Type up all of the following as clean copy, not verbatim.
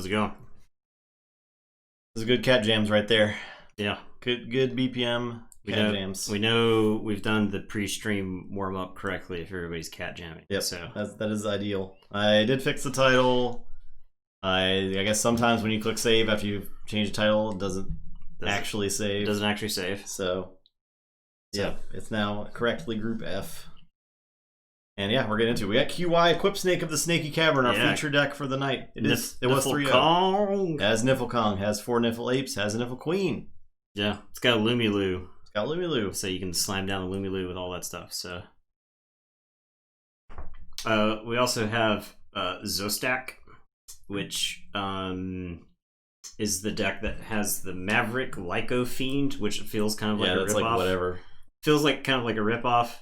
How's it going? Those are good cat jams right there. Yeah. Good BPM cat jams. We know we've done the pre-stream warm-up correctly if everybody's cat jamming. Yep, so that is ideal. I did fix the title. I guess sometimes when you click save after you change the title, it doesn't actually save. It doesn't actually save. So, yeah, it's now correctly Group F. And yeah, we're getting into it. We got QY, Equip Snake of the Snaky Cavern, our feature deck for the night. It was 3-0. Has Niffle Kong, has 4 Niffle Apes, has a Niffle Queen. Yeah, it's got a Lumilu. It's got Lumilu. So you can slam down the Lumilu with all that stuff. So we also have Zostack, which is the deck that has the Maverick Lyco Fiend, which feels kind of like a ripoff. Like whatever. Feels like kind of like a ripoff.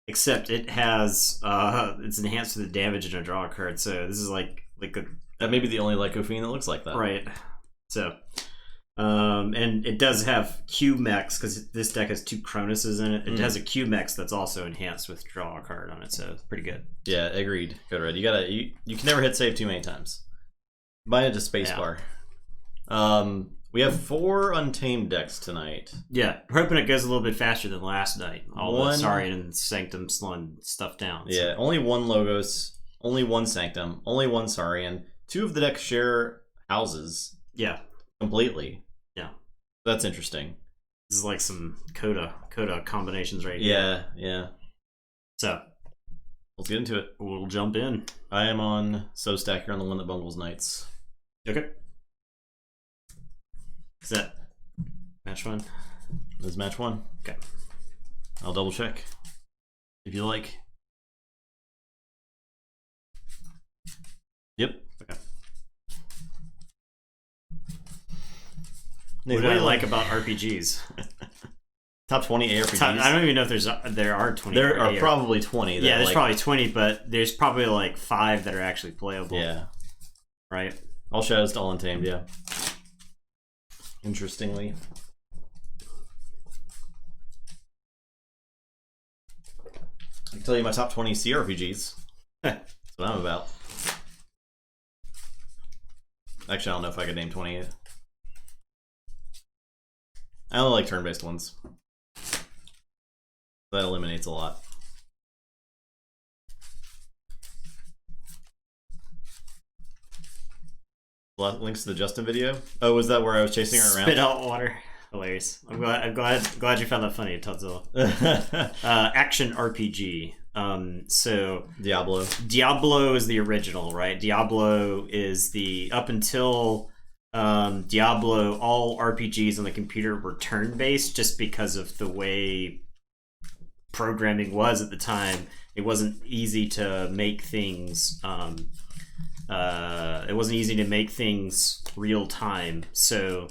Except it has it's enhanced to the damage and a draw card, so this is like a that may be the only Lyco Fiend that looks like that. Right. So and it does have Q mechs because this deck has 2 Cronus's in it. It has a Q mechs that's also enhanced with draw a card on it, so it's pretty good. Yeah, agreed. Good red. You can never hit save too many times. Bind it to spacebar. We have 4 Untamed decks tonight. Yeah, we're hoping it goes a little bit faster than last night. All the Saurian and Sanctum slowing stuff down. So. Yeah, only 1 Logos, only 1 Sanctum, only 1 Saurian. 2 of the decks share houses. Yeah. Completely. Yeah. That's interesting. This is like some Coda combinations right here. Yeah, yeah. So, let's get into it. We'll jump in. I am on Zostack. You're on the one that bungles knights. Okay. Is that match 1? This is match 1. Okay. I'll double check if you like. Yep. Okay. What do I like about RPGs? Top 20 ARPGs. I don't even know if there are 20. There are probably 20. Yeah, there's probably 20, but there's probably like 5 that are actually playable. Yeah. Right? All Shadows to All Untamed, yeah. Interestingly. I can tell you my top 20 CRPGs. That's what I'm about. Actually, I don't know if I could name 20 yet. I only like turn-based ones. That eliminates a lot. Links to the Justin video. Oh, was that where I was chasing her around? Spit out water. Hilarious. I'm glad you found that funny, Todzilla. Action RPG. So Diablo is the original, right? Diablo is the up until Diablo, all RPGs on the computer were turn-based just because of the way programming was at the time. It wasn't easy to make things real time. So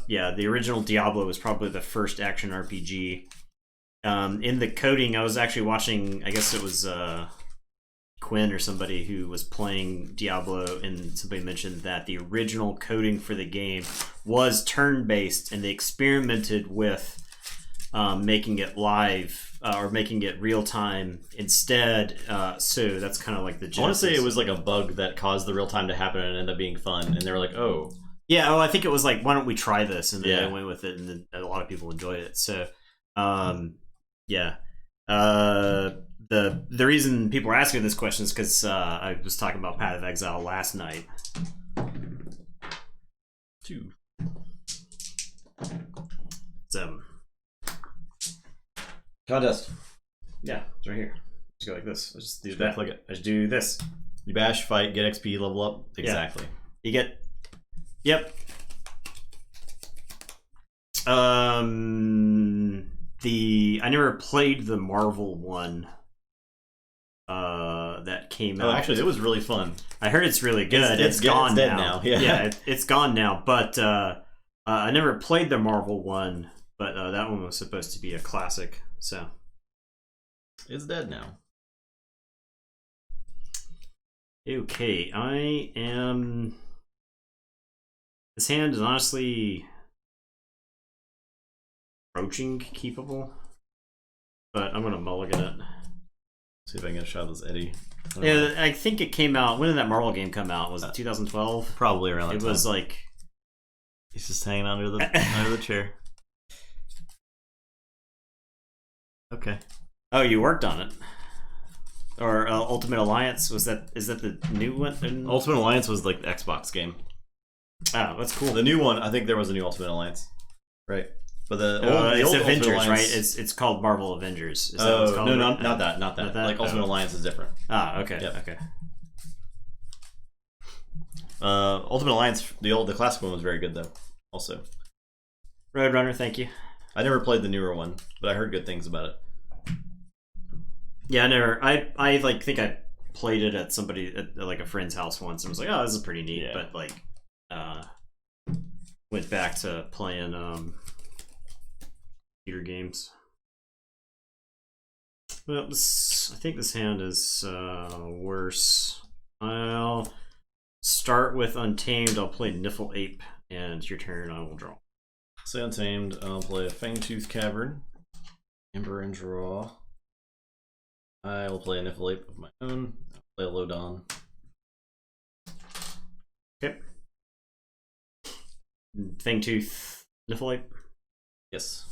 yeah, the original Diablo was probably the first action RPG. In the coding, I was actually watching, I guess it was Quinn or somebody who was playing Diablo, and somebody mentioned that the original coding for the game was turn-based, and they experimented with making it live or making it real time instead. So that's kind of like the genesis. I want to say it was like a bug that caused the real time to happen and ended up being fun, and they were like, oh. Yeah, I think it was like, why don't we try this? And then they went with it, and then a lot of people enjoyed it. So, yeah. The reason people are asking this question is because I was talking about Path of Exile last night. 2. So. Contest. Yeah, it's right here. Just go like this. I just do that. Click it. I just do this. You bash, fight, get XP, level up. Exactly. Yeah. You get. Yep. I never played the Marvel one. That came out. Oh, actually, it was really fun. I heard it's really good. It's gone dead now. Yeah, it's gone now. But I never played the Marvel one. But that one was supposed to be a classic. So it's dead now. Okay, I am. This hand is honestly approaching keepable, but I'm gonna mulligan it. See if I can get a shot of this Eddie. Yeah, I think it came out. When did that Marvel game come out? Was it 2012? Probably around that time. It was like... He's just hanging under the chair. Okay. Oh, you worked on it. Or Ultimate Alliance, is that the new one? Ultimate Alliance was like the Xbox game. Oh, that's cool. The new one, I think there was a new Ultimate Alliance. Right. But the old Avengers, Alliance... right? It's called Marvel Avengers. Is that what it's called? No, not that. Not that. Like Ultimate Alliance is different. Ah, okay. Yep. Okay. Ultimate Alliance, the classic one was very good though. Also, Roadrunner, thank you. I never played the newer one, but I heard good things about it. Yeah, I never. I like think I played it at like a friend's house once and was like, oh, this is pretty neat. Yeah. But like, went back to playing computer games. Well, I think this hand is worse. I'll start with Untamed. I'll play Niffle Ape, and it's your turn. I will draw. Say Untamed. I'll play a Fangtooth Cavern. Ember and draw. I will play a Niffle Ape of my own. I'll play a Lodon. Okay. Fangtooth Niffle Ape. Yes.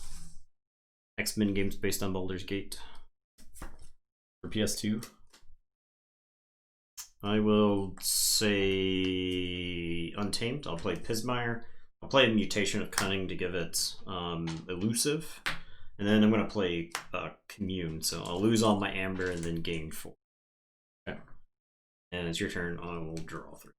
X-Men games based on Baldur's Gate. For PS2. I will say Untamed. I'll play Pismire. I'll play a Mutation of Cunning to give it Elusive. And then I'm going to play Commune. So I'll lose all my Amber and then gain 4. Okay. And it's your turn. I will draw 3.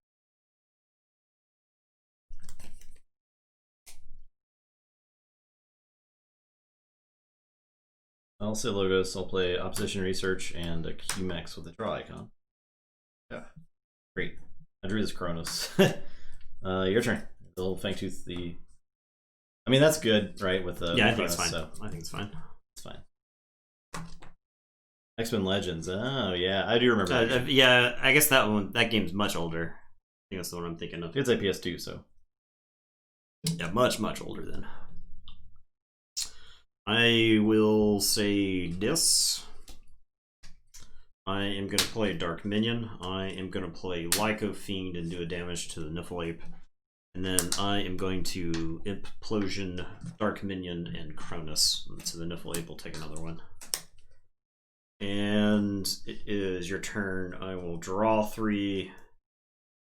I'll say Logos. I'll play Opposition Research and a QMax with a draw icon. Yeah. Great. I drew this Kronos. Your turn. The little Fangtooth, I mean, that's good, right? With the I think Kronos, it's fine. So. I think it's fine. It's fine. X-Men Legends. Oh, yeah. I do remember that. Yeah, I guess that game's much older. I think that's the one I'm thinking of. It's a PS2, so. Yeah, much, much older then. I will say this. I am going to play Dark Minion. I am going to play Lyco Fiend and do a damage to the Niffle Ape. And then I am going to Implosion, Dark Minion, and Cronus. So the Niffle Ape will take another one. And it is your turn. I will draw 3.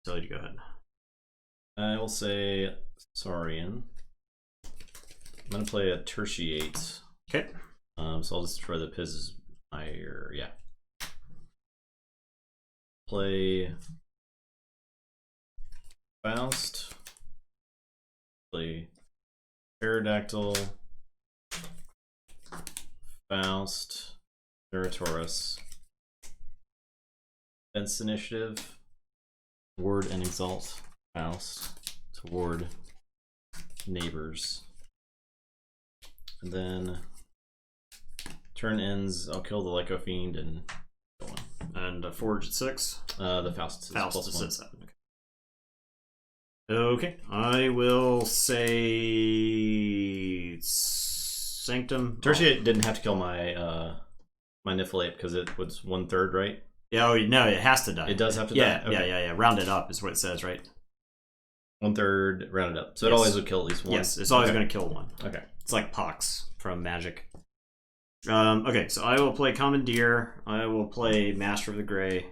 Tell you to go ahead. I will say Saurian. I'm going to play a Tertiate. Okay. So I'll just destroy the Pismire. Yeah. Play Faust. Play Pterodactyl. Faust. Ceratoris. Defense Initiative. Ward and Exalt. Faust. Toward Neighbors. And then turn ends, I'll kill the Lyco Fiend and go on. And Forge at 6? The Faust is at 7. Okay, I will say Sanctum. Tertiate didn't have to kill my my Niffle Ape because it was 1/3, right? Yeah, no, it has to die. It does have to die? Okay. Yeah. Rounded up is what it says, right? 1/3 rounded up. So it always would kill at least one. Yes, it's always going to kill one. Okay. It's like Pox from Magic. Okay, so I will play Commandeer. I will play Master of the Grey.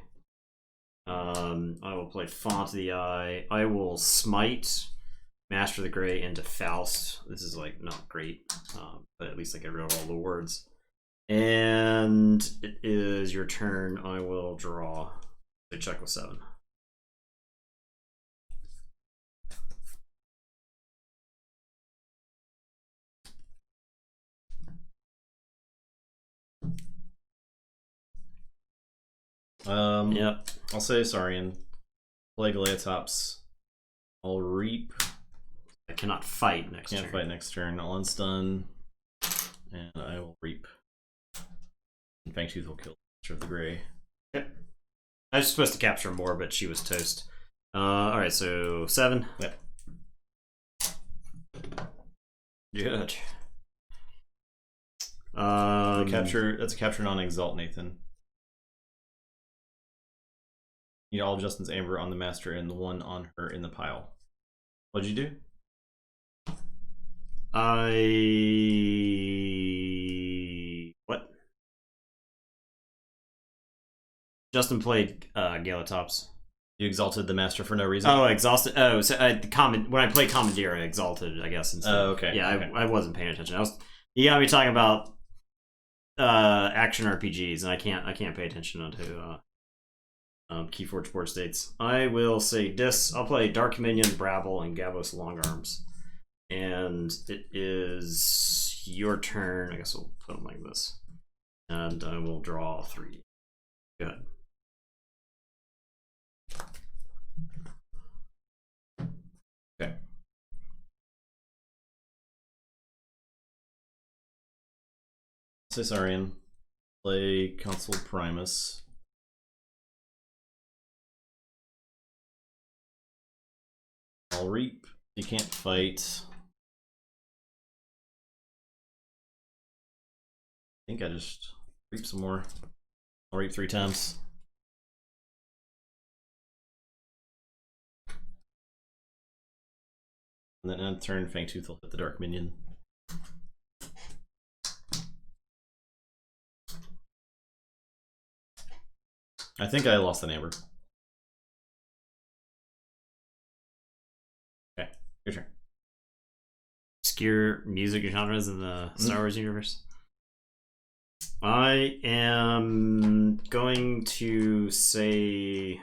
I will play Font of the Eye. I will smite Master of the Grey into Faust. This is like not great, but at least I get rid of all the words. And it is your turn. I will draw a check with 7. Yep. I'll say Saurian. Play Galeatops. I'll reap. I cannot fight next turn. Can't fight next turn. I'll unstun. And I will reap. And Fangtooth will kill Master of the Grey. Okay. I was supposed to capture more, but she was toast. Alright, so 7. Yep. Good. That's a capture non-exalt, Nathan. You need all of Justin's amber on the master and the one on her in the pile. What'd you do? What? Justin played Galatops. You exalted the master for no reason? Oh, exhausted. Oh, so when I played Commandeer, I exalted, I guess, instead. Oh, okay. Yeah, okay. I wasn't paying attention. You got me talking about action RPGs, and I can't pay attention to Keyforge board states. I will say this. I'll play Dark Minion, Brabble, and Gavos Longarms. And it is your turn. I guess we'll put them like this. And I will draw 3. Go ahead. Okay. Caesarian. Play Consul Primus. I'll reap. You can't fight. I think I just reap some more. I'll reap 3 times. And then end turn, Fangtooth will hit the Dark Minion. I think I lost the neighbor. Okay, your turn. Obscure music genres in the Star Wars universe. I am going to say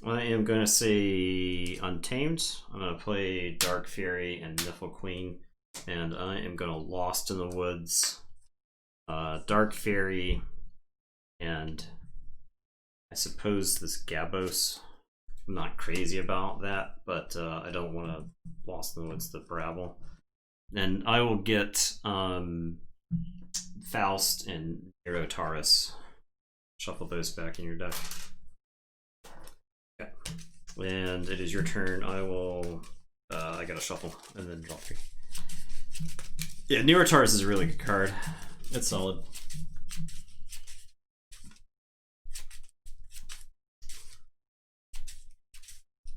I am going to say Untamed. I'm going to play Dark Fury and Niffle Queen. And I am going to Lost in the Woods, Dark Fury, and I suppose this Gabos. I'm not crazy about that, but I don't want to Lost in the Woods the Brabble. And I will get Faust and Neurotaurus. Shuffle those back in your deck. Okay. And it is your turn. I will I gotta shuffle and then draw 3. Yeah, Neurotaurus is a really good card. It's solid.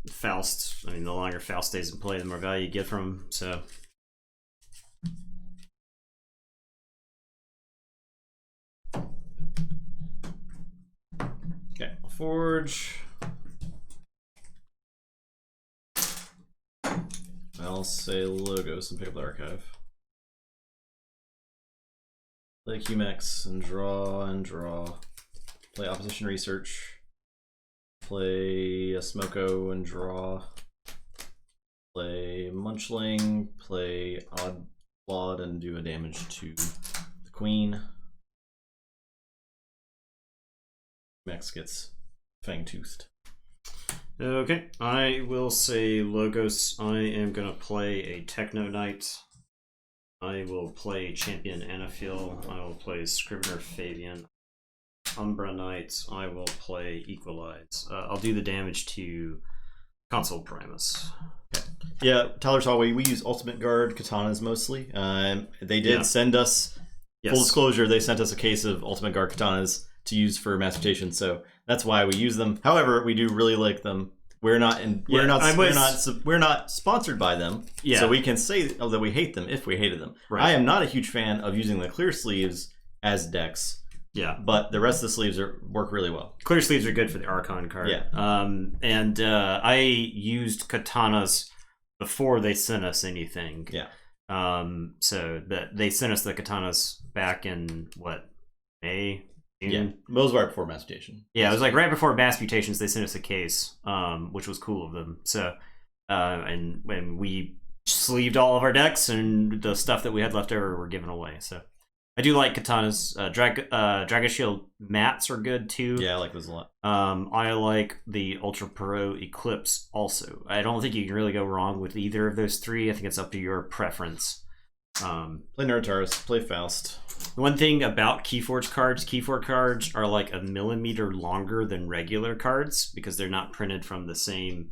Faust, I mean, the longer Faust stays in play, the more value you get from him, so. Okay, Forge. I'll say Logos and pick up the archive. Play QMax and draw. Play Opposition Research. Play a Smoko and draw. Play Munchling. Play Oddblod and do a damage to the Queen. QMax gets Fangtoothed. Okay, I will say Logos. I am going to play a Techno Knight. I will play Champion Anaphil. I will play Scrivener Fabian. Umbra Knight. I will play Equalize. I'll do the damage to Consul Primus. Okay. Yeah, Tyler's Hallway, we use Ultimate Guard katanas mostly. They did send us, full disclosure, they sent us a case of Ultimate Guard katanas to use for Mass Mutation, so that's why we use them. However, we do really like them. We're not sponsored by them, so we can say that we hate them if we hated them. Right. I am not a huge fan of using the clear sleeves as decks. Yeah, but the rest of the sleeves work really well. Clear sleeves are good for the Archon card. Yeah, and I used katanas before they sent us anything. Yeah. So that they sent us the katanas back in what, May? June? Yeah, it was right before Mass Mutation. Yeah, it was like right before Mass Mutations. They sent us a case, which was cool of them. So, and when we sleeved all of our decks, and the stuff that we had left over were given away. So, I do like katanas. Dragon Shield mats are good too. Yeah, I like those a lot. I like the Ultra Pro Eclipse also. I don't think you can really go wrong with either of those 3. I think it's up to your preference. Play Nerdtaurus, play Faust. One thing about Keyforge cards are like a millimeter longer than regular cards because they're not printed from the same.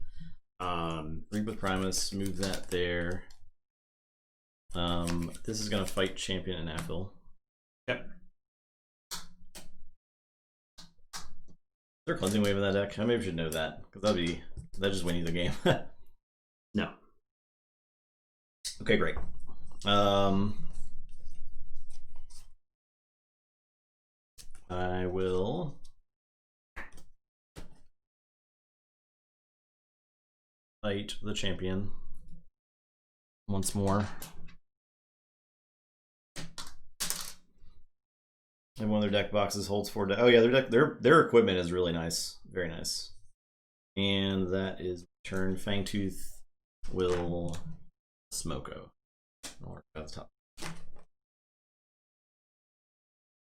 Read with Primus, move that there. This is gonna fight Champion and Affil. Yep. Is there a cleansing wave in that deck? I maybe should know that because that just win you the game. No. Okay, great. I will fight the Champion once more. And one of their deck boxes holds 4 decks. Oh yeah, their equipment is really nice, very nice. And that is turn. Fangtooth will Smoko. I'll work at the top.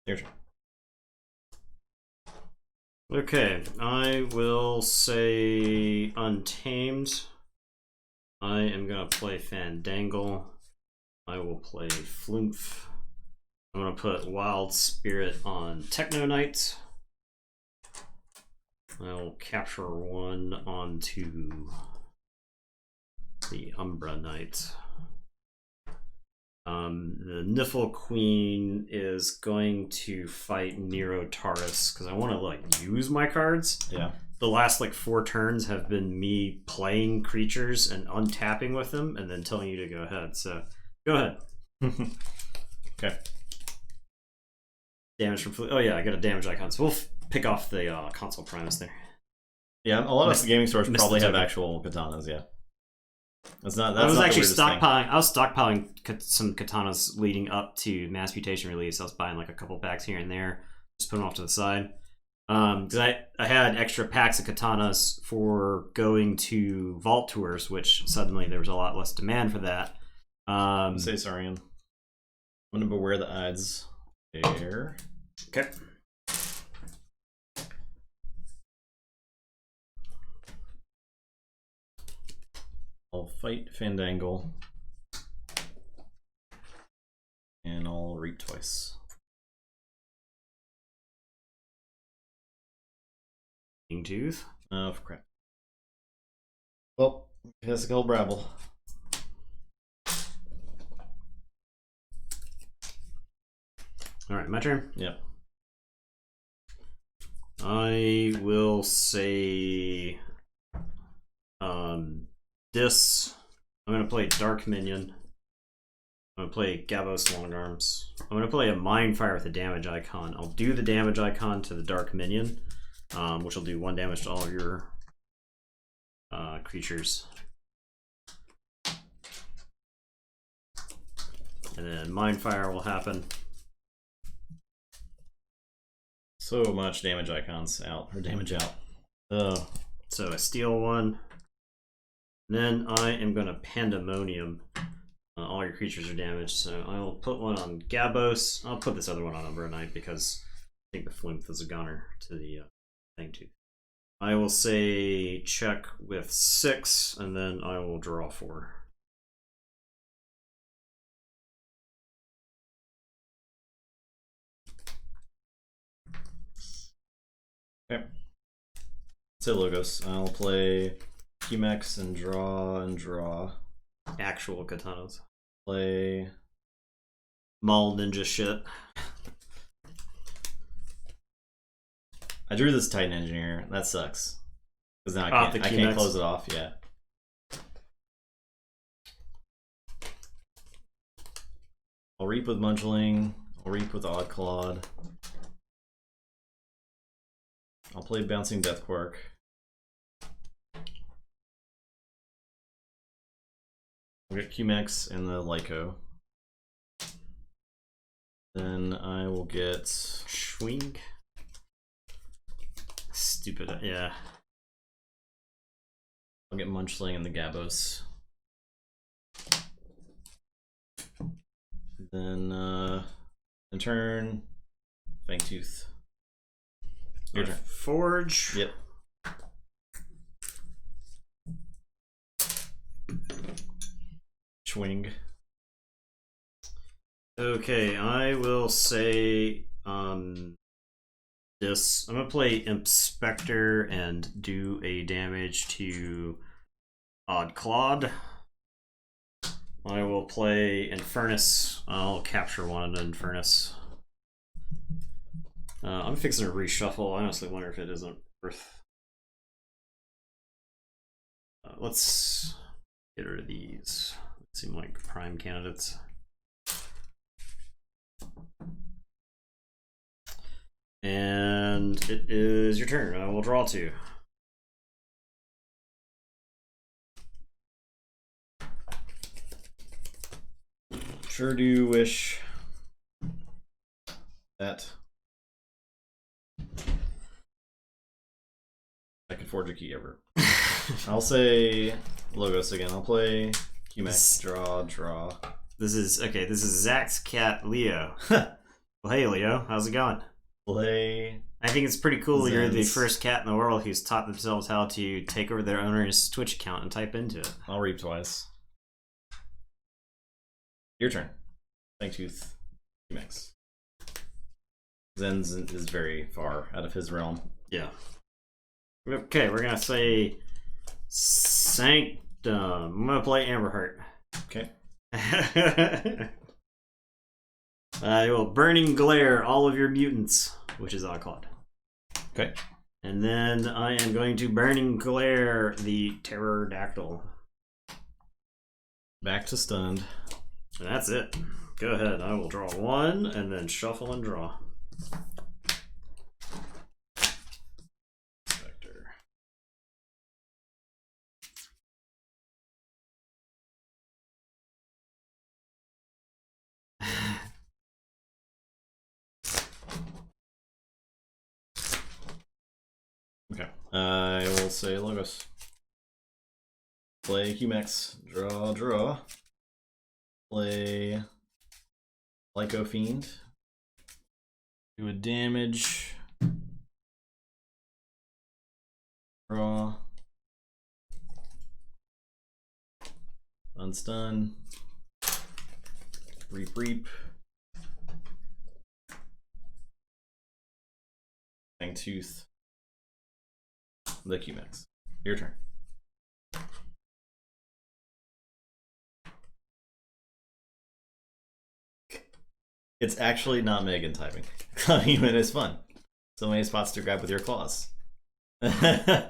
Your turn. Okay, I will say Untamed. I am gonna play Fandangle. I will play Flumph. I'm gonna put Wild Spirit on Techno Knight. I will capture 1 onto the Umbra Knight. The Niffle Queen is going to fight Nero Taurus because I want to like use my cards. Yeah. The last like 4 turns have been me playing creatures and untapping with them and then telling you to go ahead. So go ahead. Okay. Damage from oh yeah, I got a damage icon. So we'll pick off the console Primus there. Yeah, a lot of the gaming stores probably have actual katanas. Yeah. That's not. I was actually stockpiling. I was stockpiling some katanas leading up to Mass Mutation release. I was buying like a couple packs here and there, just put them off to the side. Because I had extra packs of katanas for going to Vault tours, which suddenly there was a lot less demand for that. Say Sarian. I'm gonna beware the odds there. Okay. I'll fight Fandangle. And I'll reap twice. Tooth. Oh, crap. Well, has a gold Brabble. Alright, my turn? Yep. I will say this. I'm gonna play Dark Minion. I'm gonna play Gabos Longarms. I'm gonna play a Mindfire with a damage icon. I'll do the damage icon to the Dark Minion, which will do 1 damage to all of your creatures. And then Mindfire will happen. So much damage icons out, or damage out. Oh. So I steal 1. Then I am going to Pandemonium. All your creatures are damaged, so I'll put 1 on Gabos. I'll put this other one on Umbra Knight because I think the Flumph is a gunner to the thing too. I will say check with 6, and then I will draw 4. Okay. Say Logos. I'll play Qmex and draw. Actual katanas. Play Maul ninja shit. I drew this Titan Engineer. That sucks. Because now I can't close it off. Yeah. I'll reap with Munchling. I'll reap with Oddclawed. I'll play Bouncing Deathquark. I'll get Qmex and the Lyco. Then I will get Schwing. Stupid, yeah. I'll get Munchling and the Gabos. Then in turn, Fangtooth. Your turn. Forge. Yep. Schwing. Okay, I will say this. I'm gonna play Inspector and do a damage to Odd Claude. I will play Infernus. I'll capture one of the Infernus. I'm fixing to reshuffle. I honestly wonder if it isn't worth. Let's get rid of these. They seem like prime candidates. And it is your turn. I will draw 2. Sure do wish that I could forge a key ever. I'll say Logos again. I'll play Q-Max. Draw. This is Zach's cat, Leo. Well, hey, Leo. How's it going? Play. I think it's pretty cool. Zens. You're the first cat in the world who's taught themselves how to take over their owner's Twitch account and type into it. I'll reap twice. Your turn. Fangtooth. Q-Max. Zens is very far out of his realm. Yeah. Okay, we're gonna say Sanctum. I'm gonna play Amberheart. Okay. I will Burning Glare all of your mutants, which is Odd Claude. Okay. And then I am going to Burning Glare the Pterodactyl. Back to stunned. And that's it. Go ahead. I will draw 1 and then shuffle and draw. Spectre. Okay. I will say Logos. Play Q-Max. Draw. Play Lyco Fiend. Do a damage. Draw. Unstun. Reap. Fangtooth. The Q-Max. Your turn. It's actually not Megan typing. Human is fun. So many spots to grab with your claws. I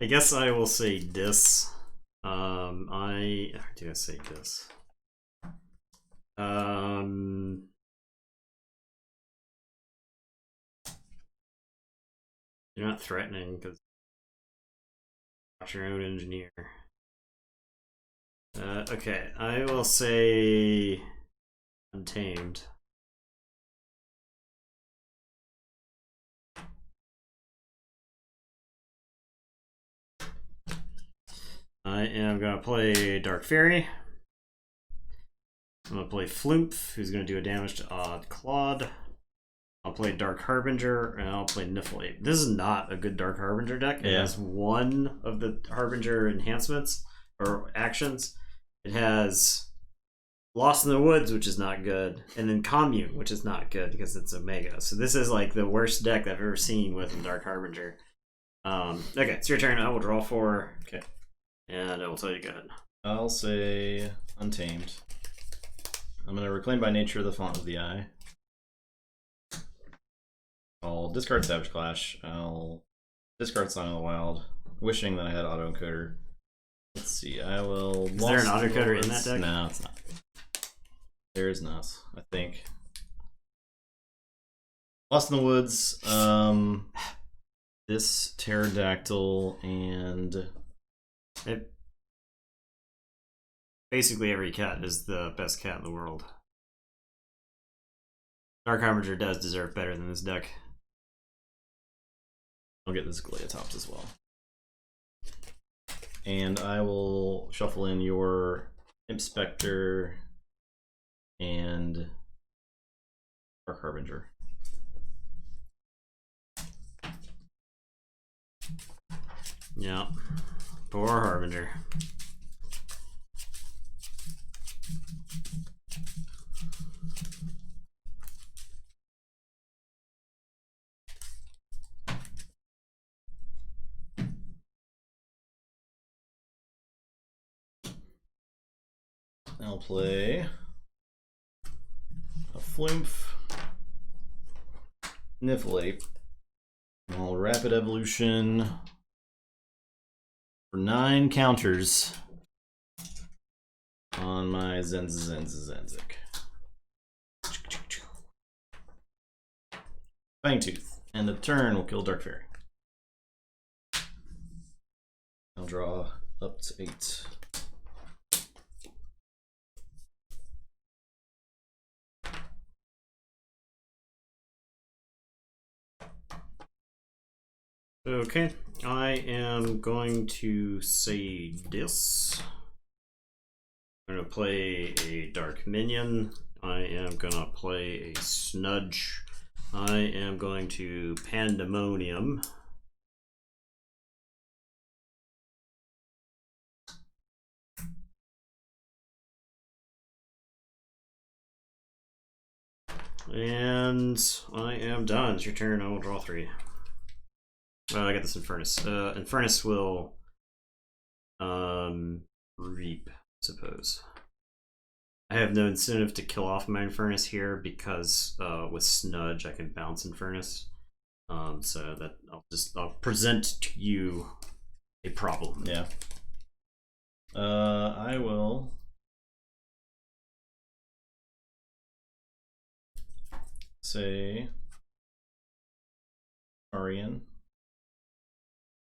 guess I will say this. How do I say this? You're not threatening because you're your own engineer. Okay, I will say Untamed. I am going to play Dark Fairy. I'm going to play Floomp, who's going to do a damage to Odd Claude. I'll play Dark Harbinger, and I'll play Niflate. This is not a good Dark Harbinger deck. It has one of the Harbinger enhancements, or actions. It has Lost in the Woods, which is not good, and then Commune, which is not good because it's Omega. So this is like the worst deck I've ever seen with Dark Harbinger. Okay, it's your turn. I will draw 4. Okay. And I will tell you go ahead. I'll say Untamed. I'm going to Reclaim by Nature the Font of the Eye. I'll discard Savage Clash. I'll discard Sign of the Wild, wishing that I had Autoencoder. Let's see, I will... Is there an Autoencoder in that deck? No, it's not. There is not, I think. Lost in the Woods, this Pterodactyl, and... Basically every cat is the best cat in the world. Dark Harbinger does deserve better than this deck. I'll get this Galeatops as well. And I will shuffle in your Inspector and Dark Harbinger. Yeah. Poor Harbinger. I'll play a Flumph, Niffle-ape. I'll Rapid Evolution for 9 counters on my Zenzik. Fangtooth. End of turn, we'll kill Dark Fairy. I'll draw up to 8. Okay, I am going to say this. I'm going to play a Dark Minion. I am going to play a Snudge. I am going to Pandemonium. And I am done. It's your turn. I will draw 3. I got this Infernus. Infernus will reap, I suppose. I have no incentive to kill off my Infernus here because with Snudge I can bounce Infernus. So that I'll present to you a problem. Yeah. I will say Arian.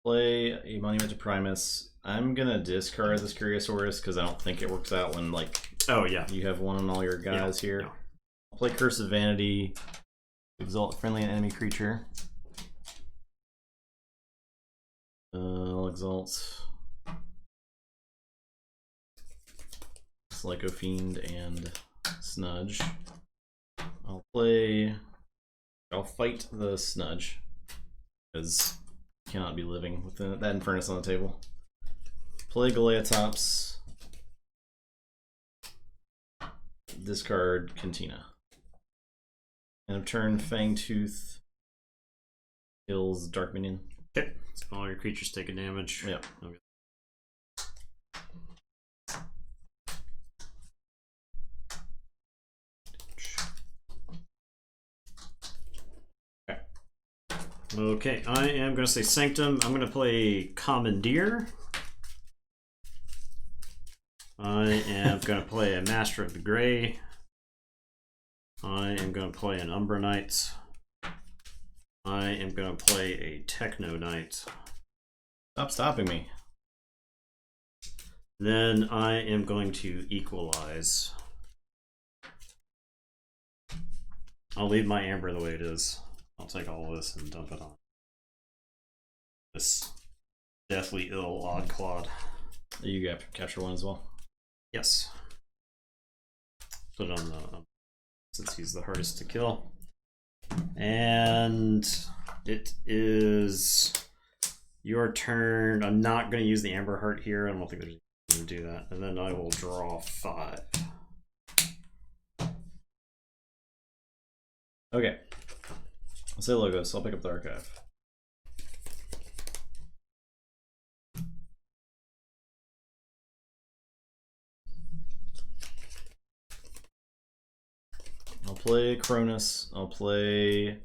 Play a Monument to Primus. I'm gonna discard this Curiosaurus because I don't think it works out when you have one on all your guys here. No. I'll play Curse of Vanity. Exalt friendly and enemy creature. I'll exalt Lyco Fiend and Snudge. I'll fight the Snudge because cannot be living with that Infernus on the table. Play Galeatops. Discard Cantina. End of turn, Fangtooth kills Dark Minion. Okay, so all your creatures take a damage. Yep. Okay. Okay, I am going to say Sanctum. I'm going to play Commandeer. I am going to play a Master of the Grey. I am going to play an Umbra Knight. I am going to play a Techno Knight. Stop stopping me. Then I am going to Equalize. I'll leave my Amber the way it is. I'll take all this and dump it on this deathly ill odd clod. You got capture 1 as well. Yes. Put it on the since he's the hardest to kill. And it is your turn. I'm not going to use the Amber Heart here. I don't think there's going to do that. And then I will draw 5. Okay. I'll say logos. I'll pick up the archive. I'll play Cronus. I'll play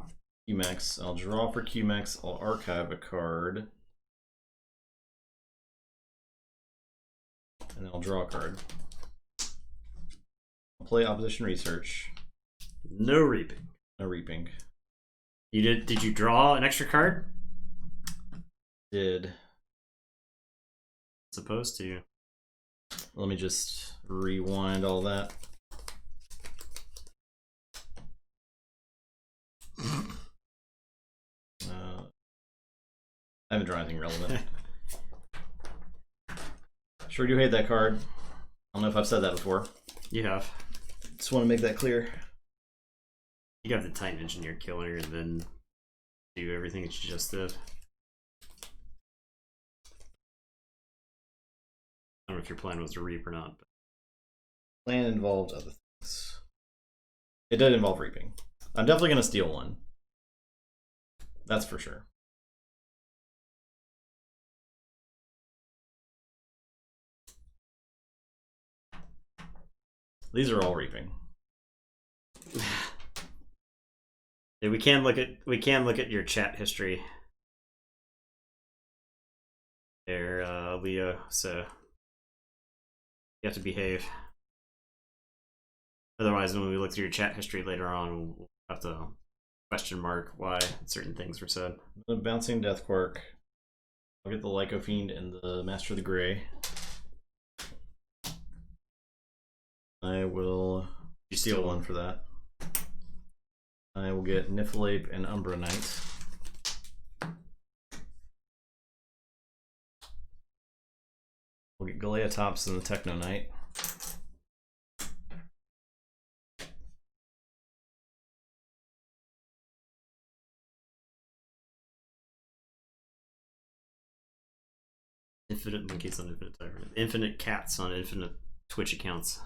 QMax. I'll draw for QMax. I'll archive a card. And I'll draw a card. I'll play Opposition Research. No reaping. No reaping. You did you draw an extra card? Did. Supposed to. Let me just rewind all that. I haven't drawn anything relevant. Sure do hate that card. I don't know if I've said that before. You have. Just want to make that clear. You got the Titan Engineer killer and then do everything that you just did. I don't know if your plan was to reap or not. But... Plan involved other things. It did involve reaping. I'm definitely going to steal one. That's for sure. These are all reaping. Yeah, we can look at your chat history there, Leo, so you have to behave. Otherwise, when we look through your chat history later on, we'll have to question mark why certain things were said. The Bouncing Death Quirk. I'll get the Lyco Fiend and the Master of the Grey. I will steal one for that. I will get Niflape and Umbra Knight. We'll get Galeatops and the Techno Knight. Infinite monkeys on infinite tyrant. Infinite cats on infinite Twitch accounts.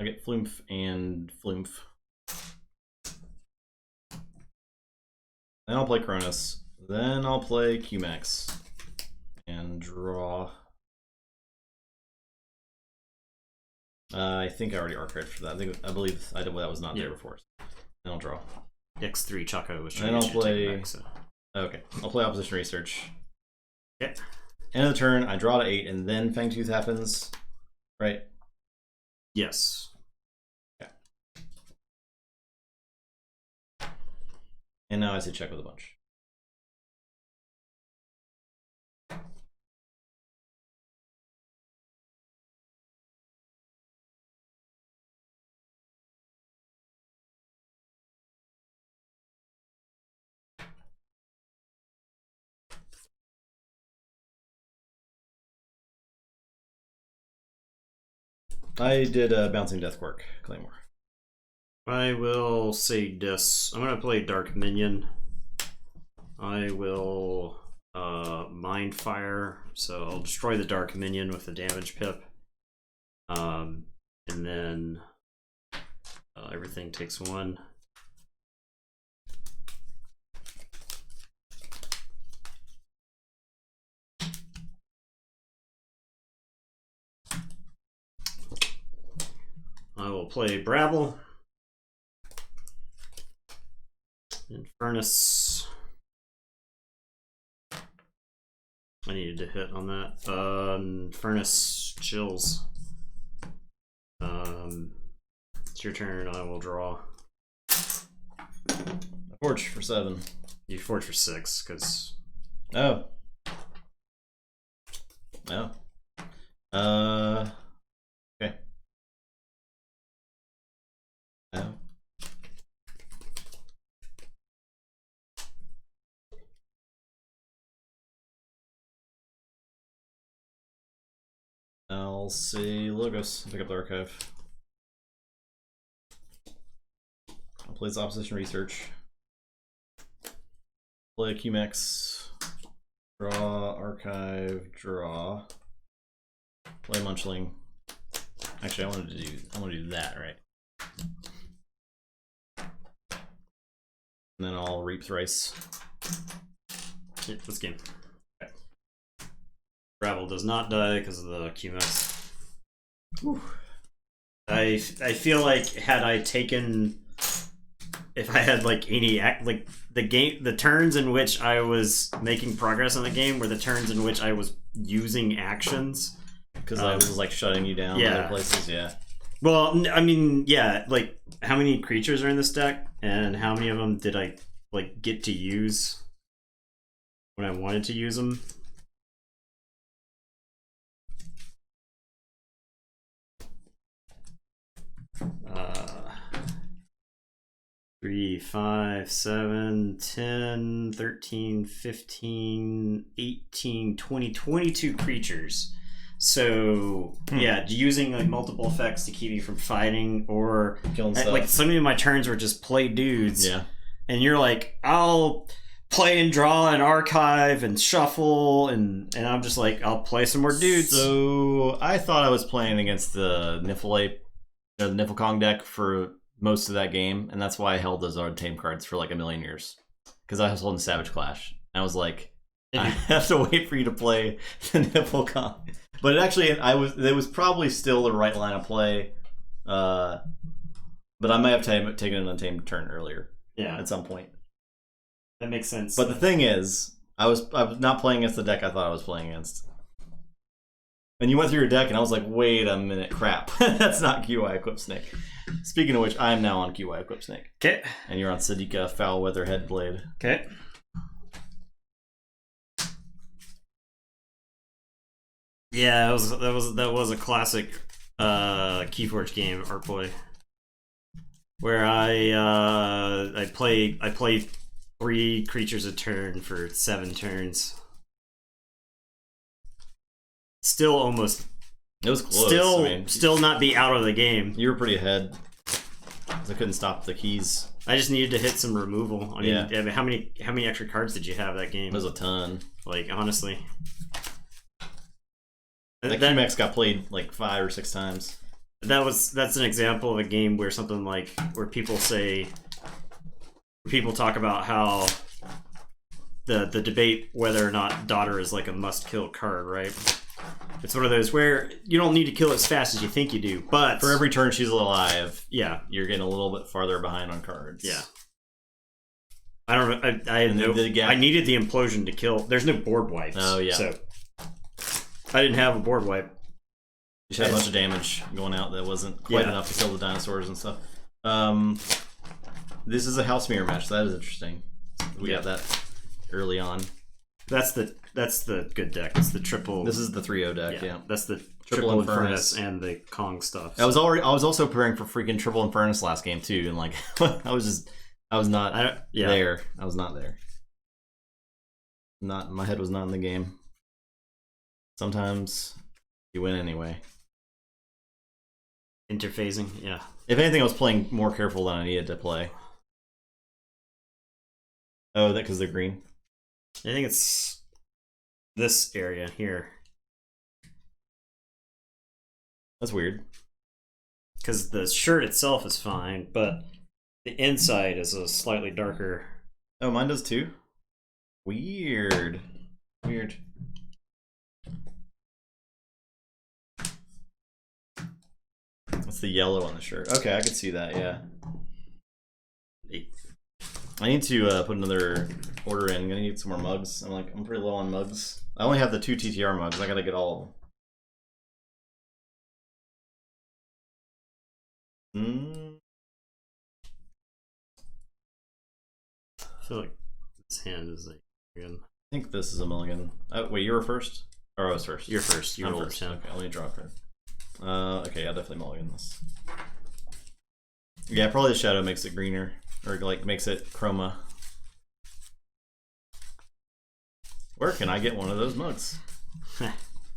I get Flumph and Flumph. Then I'll play Cronus. Then I'll play QMax. And draw. I think I already archived for that. I believe I did. That was not there before. Then I'll draw. X3 Chaco was trying to play. Back, so. Okay, I'll play Opposition Research. Okay. End of the turn, I draw to 8, and then Fangtooth happens, right? Yes. Okay. And now I say check with a bunch. I did a Bouncing Death Quirk, Claymore. I will say this. I'm going to play Dark Minion. I will Mind Fire, so I'll destroy the Dark Minion with the damage pip. And then everything takes 1. I will play Brabble. Infernus. I needed to hit on that. Furnace chills. It's your turn. I will draw. I forge for 7. You forge for 6 because. Oh. Oh. Okay. Oh. I'll say Logos. Pick up the archive. I'll play this Opposition Research. Play a QMax. Draw, archive, draw. Play Munchling. Actually, I want to do that, right? And then I'll reap thrice. Yeah, this game. Okay. Brabble does not die because of the QMax. Whew. I feel like had I taken, if I had like any like the turns in which I was making progress in the game were the turns in which I was using actions. Because I was like shutting you down in other places, yeah. Well, I mean, yeah, like how many creatures are in this deck, and how many of them did I like get to use when I wanted to use them? Uh, 3, 5, 7, 10, 13, 15, 18, 20, 22 creatures. So yeah, using like multiple effects to keep me from fighting, or like some of my turns were just play dudes. Yeah, and you're like, I'll play and draw and archive and shuffle, and I'm just like, I'll play some more dudes. So I thought I was playing against the Niflape, the Niflkong deck for most of that game, and that's why I held those Tame cards for like a million years, because I was holding Savage Clash. And I was like, I have to wait for you to play the Niflkong. But it was probably still the right line of play But I might have taken an Untamed turn earlier. Yeah. At some point. That makes sense. But the thing is, I was not playing against the deck I thought I was playing against. And you went through your deck, and I was like, wait a minute, crap. That's not QI Equip Snake. Speaking of which, I am now on QI Equip Snake. Okay. And you're on Sidika Foulweather Headblade. Okay. Yeah, that was a classic Keyforge game, Art Boy, where I play 3 creatures a turn for 7 turns. Still almost. It was close. Still not be out of the game. You were pretty ahead. I couldn't stop the keys. I just needed to hit some removal. I mean, how many extra cards did you have that game? It was a ton. Like, honestly. That Q-Max got played like 5 or 6 times. That's an example of a game where something like where people talk about how the debate whether or not Daughter is like a must-kill card, right? It's one of those where you don't need to kill as fast as you think you do, but for every turn she's alive, yeah, you're getting a little bit farther behind on cards. Yeah. I don't know. I needed the implosion to kill. There's no board wipes. Oh yeah. So I didn't have a board wipe. You just had a bunch of damage going out that wasn't quite enough to kill the dinosaurs and stuff. This is a house mirror match. So that is interesting. We got that early on. That's the good deck. It's the triple. This is the 3-0 deck. Yeah. That's the triple Infernus and the Kong stuff. So. I was also preparing for freaking triple Infernus last game too, and like I was not there. I was not there. My head was not in the game. Sometimes you win anyway. Interphasing, yeah. If anything, I was playing more careful than I needed to play. Oh, that because they're green? I think it's this area here. That's weird. Because the shirt itself is fine, but the inside is a slightly darker. Oh, mine does too? Weird. That's the yellow on the shirt. Okay, I could see that, yeah. I need to put another order in. I'm gonna need some more mugs. I'm pretty low on mugs. I only have the 2 TTR mugs. I gotta get all of them. I feel like this hand is like again. I think this is a mulligan. Wait, you were first? Or I was first? You're first. You're first. Yeah. Okay, let me draw a card. Okay, yeah, definitely mulligan this. Yeah, probably the shadow makes it greener. Or like makes it chroma. Where can I get one of those mugs? I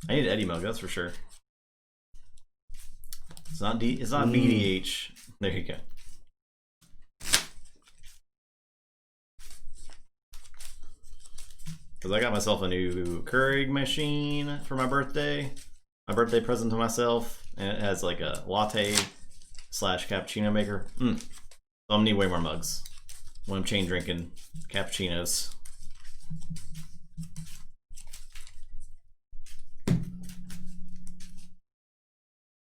need an Eddie mug, that's for sure. It's not BDH. There you go. Because I got myself a new Keurig machine for my birthday. My birthday present to myself. And it has like a latte / cappuccino maker. So I'm gonna need way more mugs when I'm chain drinking cappuccinos.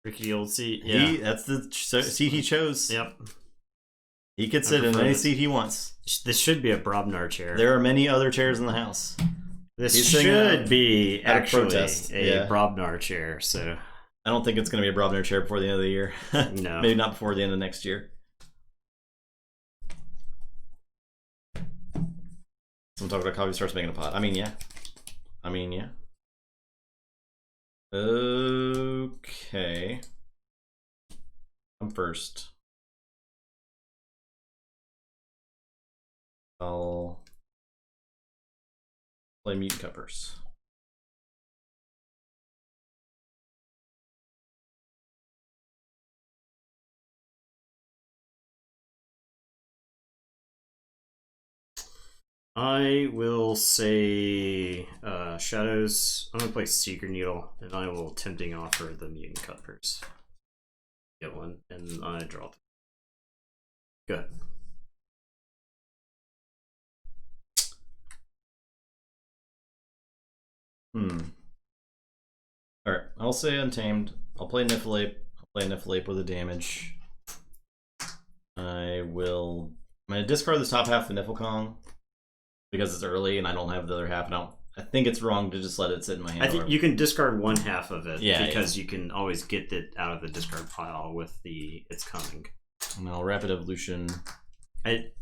Rickety old seat. Yeah, that's the seat he chose. Yep. He could sit in any seat he wants. This should be a Brobnar chair. There are many other chairs in the house. This should be actually a Brobnar chair. So I don't think it's going to be a Brobnar chair before the end of the year. No, maybe not before the end of next year. Someone talking about coffee starts making a pot. I mean, yeah. Okay. I'm first. I'll play Mutant Cuppers. I will say Shadows. I'm going to play Seeker Needle, and I will Tempting Offer the Mutant Cuppers. Get one, and I draw. Good. Alright, I'll say Untamed. I'll play Niflate. I'll Play Niflip with a damage. I'm going to discard the top half of the Niflkong because it's early and I don't have the other half. And I think it's wrong to just let it sit in my hand. I think you can discard one half of it because you can always get it out of the discard pile with the It's Coming. And I'll Rapid Evolution. If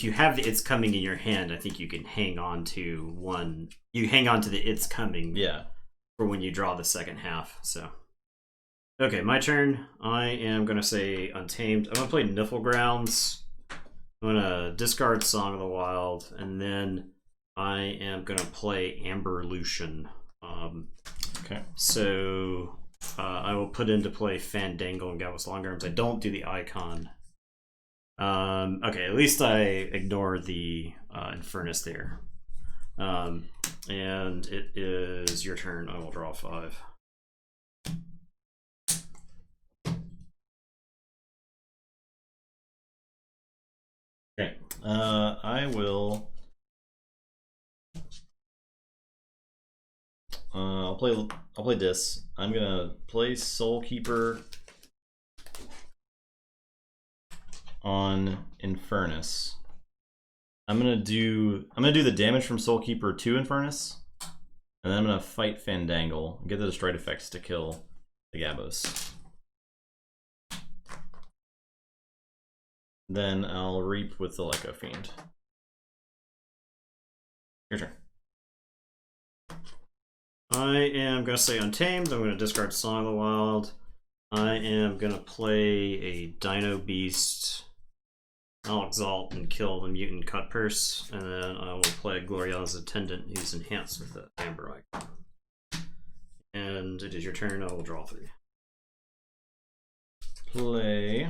you have the It's Coming in your hand, I think you can hang on to one. You hang on to the It's Coming. Yeah. For when you draw the second half. So, okay, my turn. I am gonna say Untamed. I'm gonna play Niflgrounds. I'm gonna discard Song of the Wild, and then I am gonna play Amberlution. Okay. So I will put into play Fandangle and Gallus Longarms. I don't do the icon. Okay, at least I ignore the Infernus there. And it is your turn. I will draw 5. Okay. I will. I'll play this. I'm gonna play Soulkeeper on Infernus. I'm gonna do the damage from Soulkeeper to Infernus, and then I'm gonna fight Fandangle and get the Destroyed effects to kill the Gabos. Then I'll Reap with the Echo Fiend. Your turn. I am gonna say Untamed. I'm gonna discard Song of the Wild. I am gonna play a Dino Beast. I'll Exalt and kill the Mutant Cutpurse, and then I will play Gloria's Attendant, who's enhanced with the Amber icon. And it is your turn. I will draw 3. Play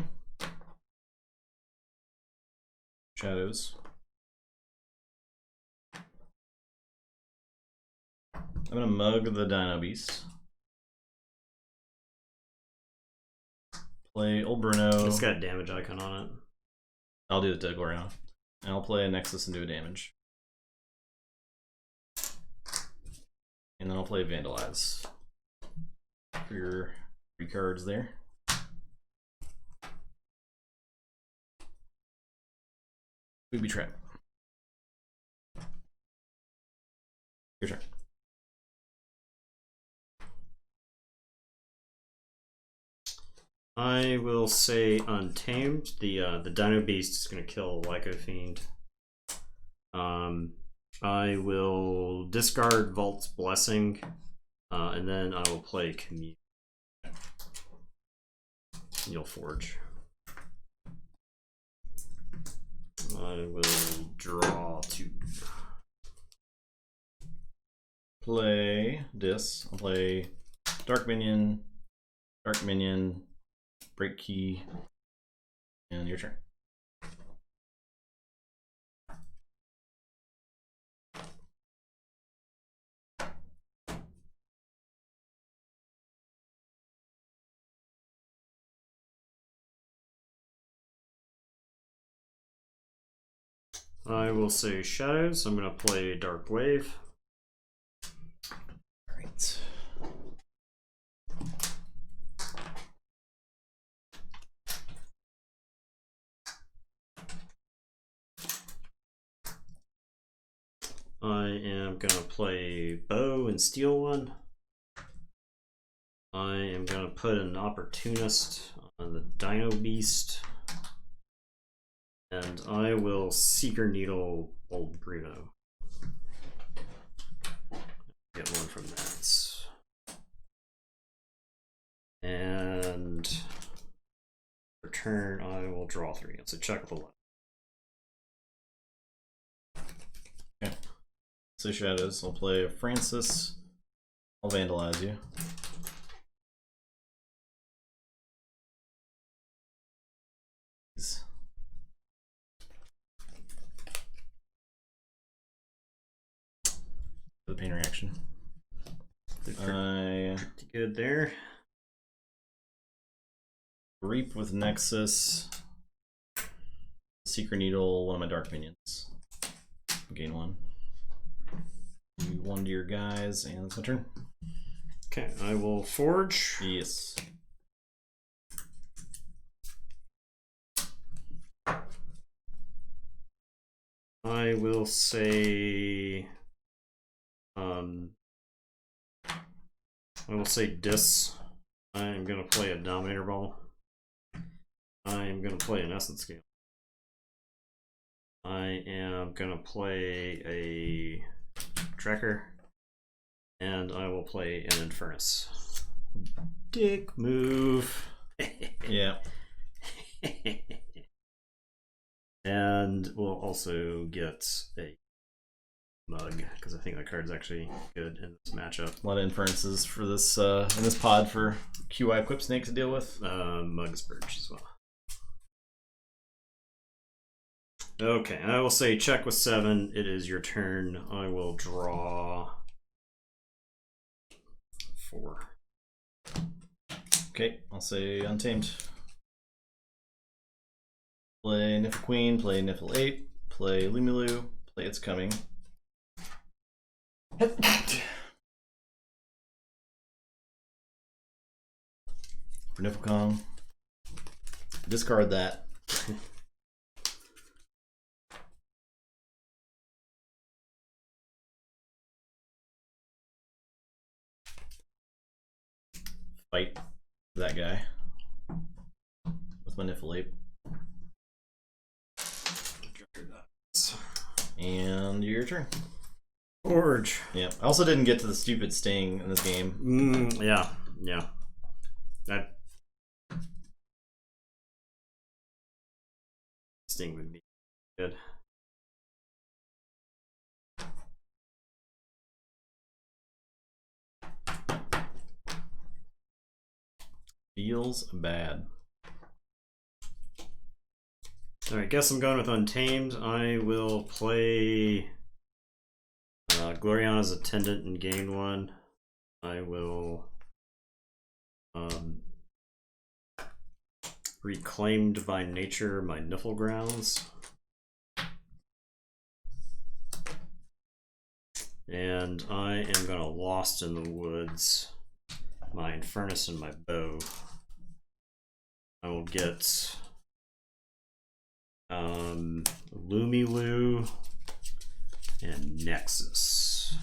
Shadows. I'm gonna mug the Dino Beast. Play Old Bruno. It's got a damage icon on it. I'll do it to Gloriana. And I'll play a Nexus and do a damage. And then I'll play Vandalize. For your 3 cards there. Booby Trap. Your turn. I will say Untamed. The Dino Beast is going to kill Lyco Fiend. I will discard Vault's Blessing, and then I will play Commune. You'll Forge. I will draw 2. Play this. I'll play Dark Minion, Break Key, and your turn. I will say Shadows. I'm going to play Dark Wave. All right. I am going to play Bow and steal one. I am going to put an Opportunist on the Dino Beast. And I will Seeker Needle Old Bruno. Get one from that. And for turn, I will draw 3. It's a check of the left. Okay. So Shadows, I'll play Francis. I'll Vandalize you. The pain reaction. Pretty good there. Reap with Nexus. Secret Needle, one of my Dark Minions. Gain 1. Do 1 to your guys, and it's my turn. Okay, I will Forge. Yes. will say dis. I am gonna play a Dominator Ball. I am gonna play an Essence Scale. I am gonna play a Tracker, and I will play an Infernus. Dick move. Yeah. And we'll also get a Mug, because I think that card's actually good in this matchup. A lot of inferences for this in this pod for QI Equip Snake to deal with. Mug's Birch as well. Okay, I will say check with 7. It is your turn. I will draw 4. Okay, I'll say Untamed. Play Niffle Queen, play Niffle 8, play Lumilu, play It's Coming. For Niffle Kong, discard that. Fight that guy with my Niffle 8. And your turn. Forge. Yeah. I also didn't get to the stupid sting in this game. Yeah. That sting would be good. Feels bad. Alright, guess I'm going with Untamed. I will play Gloriana's Attendant and gain 1. I will Reclaimed by Nature my Niffle Grounds. And I am going to Lost in the Woods my Infernus and my Bow. I will get Lumilu and Nexus.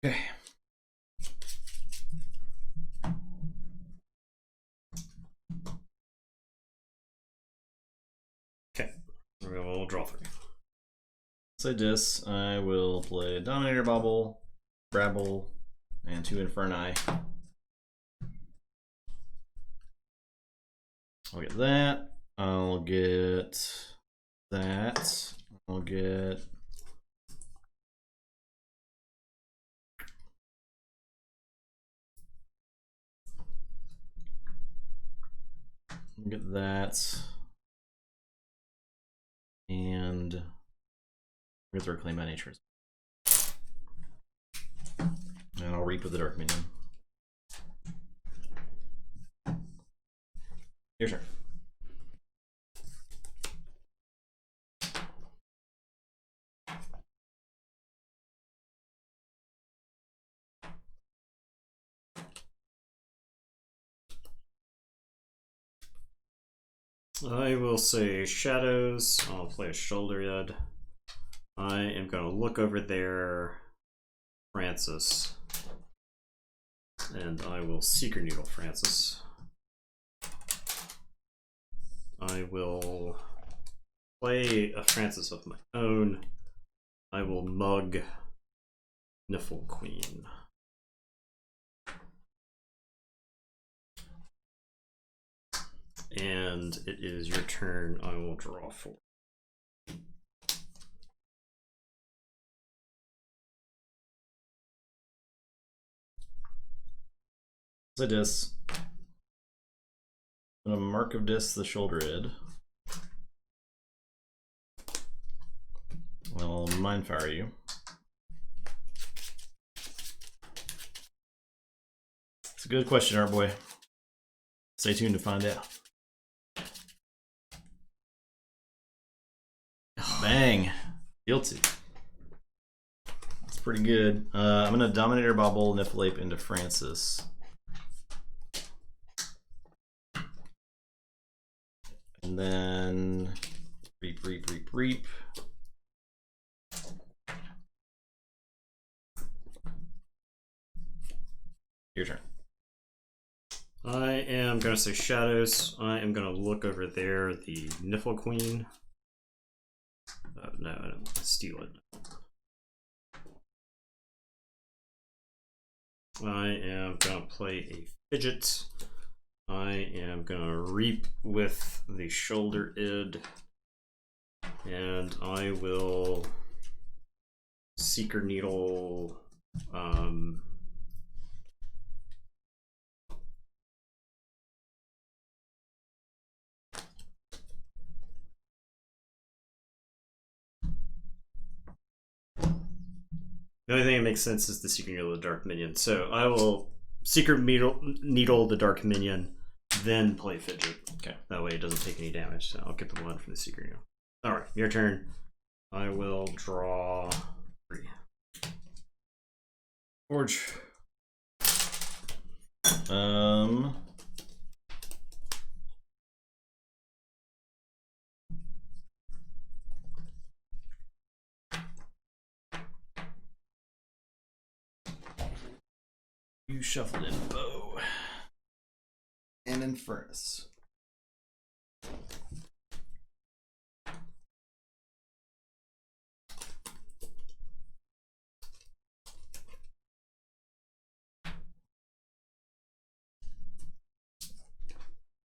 Okay. Okay, we'll draw 3. Say dis. I will play Dominator Bubble, Brabble, and 2 Inferni. I'll get that. I'll get that. I'll get that. And I'm going to Reclaim by Nature. And I'll Reap with the Dark Minion. Your turn. I will say Shadows. I'll play a Shoulder Yed. I am going to look over there, Francis, and I will Seeker Needle Francis. I will play a Francis of my own. I will Mug Niffle Queen. And it is your turn. I will draw 4. It's a dis. I'm gonna Mark of Dis the Shoulder Id. I'll Mindfire you. It's a good question, our boy. Stay tuned to find out. Bang. Guilty. pretty good. I'm gonna Dominator Bobble Niffleape into Francis. And then reap. Your turn. I am going to say Shadows. I am going to look over there, the Niffle Queen. Oh, no, I don't want to steal it. I am going to play a Fidget. I am going to Reap with the Shoulder Id. And I will Seeker Needle. The only thing that makes sense is the Seeker Needle the Dark Minion. So I will Seeker Needle the Dark Minion, then play Fidget. Okay. That way it doesn't take any damage. So I'll get the 1 from the Seeker Needle. Alright, your turn. I will draw 3. Forge. You shuffled in Bow and in Furnace.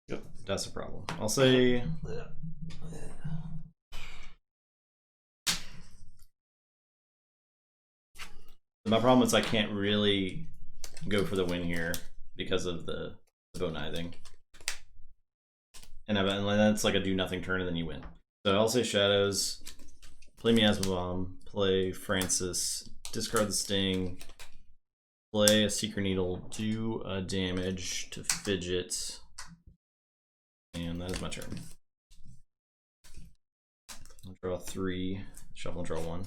Yep, that's a problem. I'll say. My problem is I can't really go for the win here because of the bonizing. And that's like a do nothing turn and then you win. So I'll say Shadows, play Miasma Bomb, play Francis, discard the Sting, play a Seeker Needle, do a damage to Fidget, and that is my turn. I'll draw 3, shuffle and draw 1.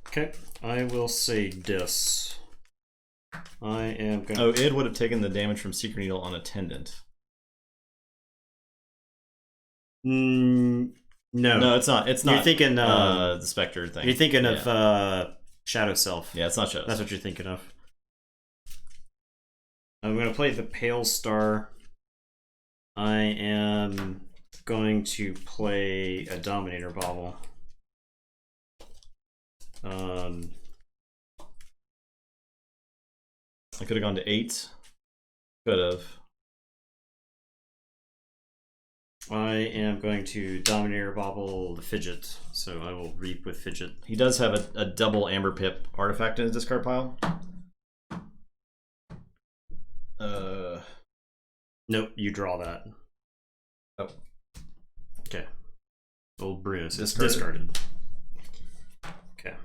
Okay, I will say Dis. I am going. Oh, Id would have taken the damage from Seeker Needle on Attendant. No, it's not. It's not. You're thinking the Spectre thing. You're thinking of Shadow Self. Yeah, it's not Shadow. That's what you're thinking of. I'm going to play the Pale Star. I am going to play a Dominator Bobble. I could have gone to 8. Could have. I am going to Dominator Bobble the Fidget, so I will Reap with Fidget. He does have a double Amber Pip artifact in his discard pile. Nope, you draw that. Oh. Okay. Old Bruce is discarded. Okay.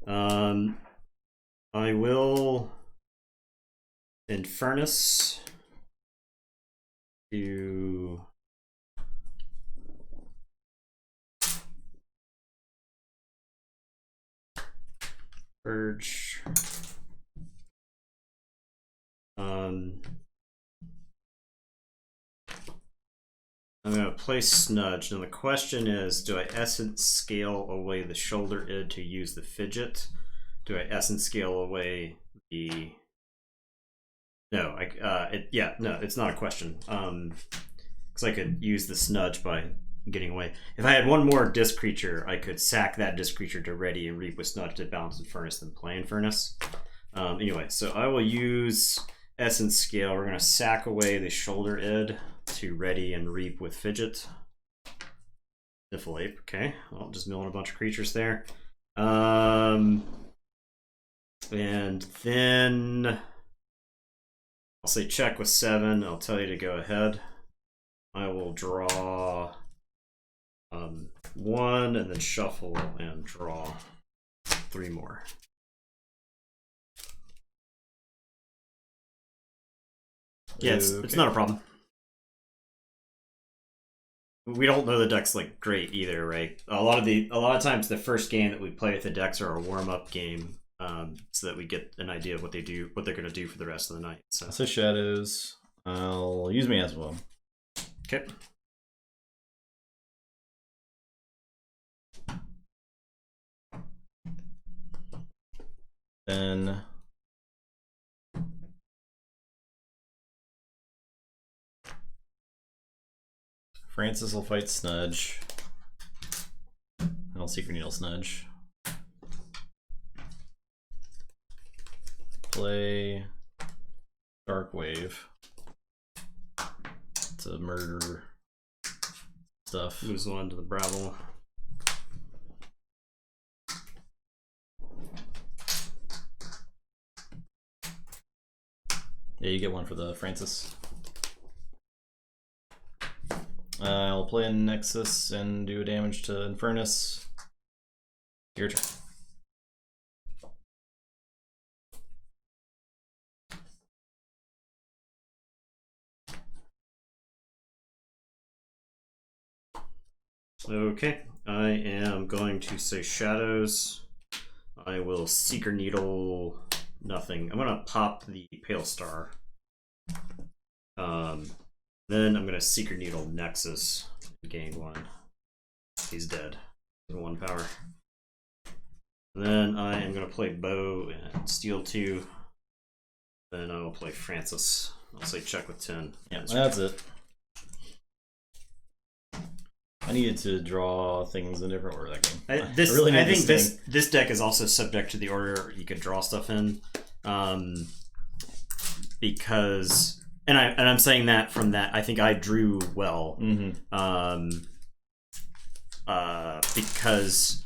I will Infernus to Purge. I'm going to play Snudge. Now the question is, do I Essence Scale away the Shoulder Id to use the Fidget? Do I Essence Scale away the... No, no, it's not a question. Because I could use the Snudge by getting away. If I had one more Disc Creature, I could sack that Disc Creature to ready and Reap with Snudge to balance in Furnace, then play in Furnace. Anyway, so I will use Essence Scale. We're going to sack away the Shoulder Id to ready and Reap with Fidget. Niffleape, okay. Well, just milling a bunch of creatures there. And then I'll say check with 7. I'll tell you to go ahead. I will draw 1 and then shuffle and draw 3 more. Yeah, it's not a problem. we don't know the decks like great either, right? A lot of times the first game that we play with the decks are a warm up game, so that we get an idea of what they're going to do for the rest of the night. So shadows. I'll use me as well. Okay. Then Francis will fight Snudge. And I'll Secret Needle Snudge. Play Dark Wave. It's a murder stuff. Moves one to the Bravo. Yeah, you get one for the Francis. I'll play in Nexus and do damage to Infernus. Your turn. Okay, I am going to say shadows. I will Seeker Needle nothing. I'm gonna pop the Pale Star. Then I'm gonna Seeker Needle Nexus and gain one. He's dead. 1 power. And then I am gonna play Bow and steal 2. Then I will play Francis. I'll say check with 10. Yeah, that's it. I needed to draw things in a different order that game. I think this deck is also subject to the order you could draw stuff in, because I'm saying that from that I think I drew well, because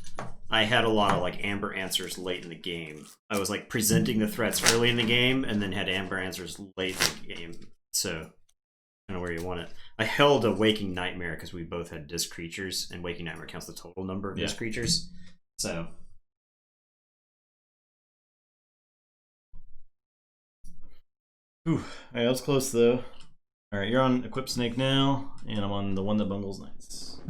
I had a lot of like amber answers late in the game. I was like presenting the threats early in the game and then had amber answers late in the game. So kind of where you want it. I held a Waking Nightmare because we both had disc creatures, and Waking Nightmare counts the total number of disc creatures. So. Ooh, alright, that was close though. Alright, you're on Equip Snake now, and I'm on the one that bungles knights.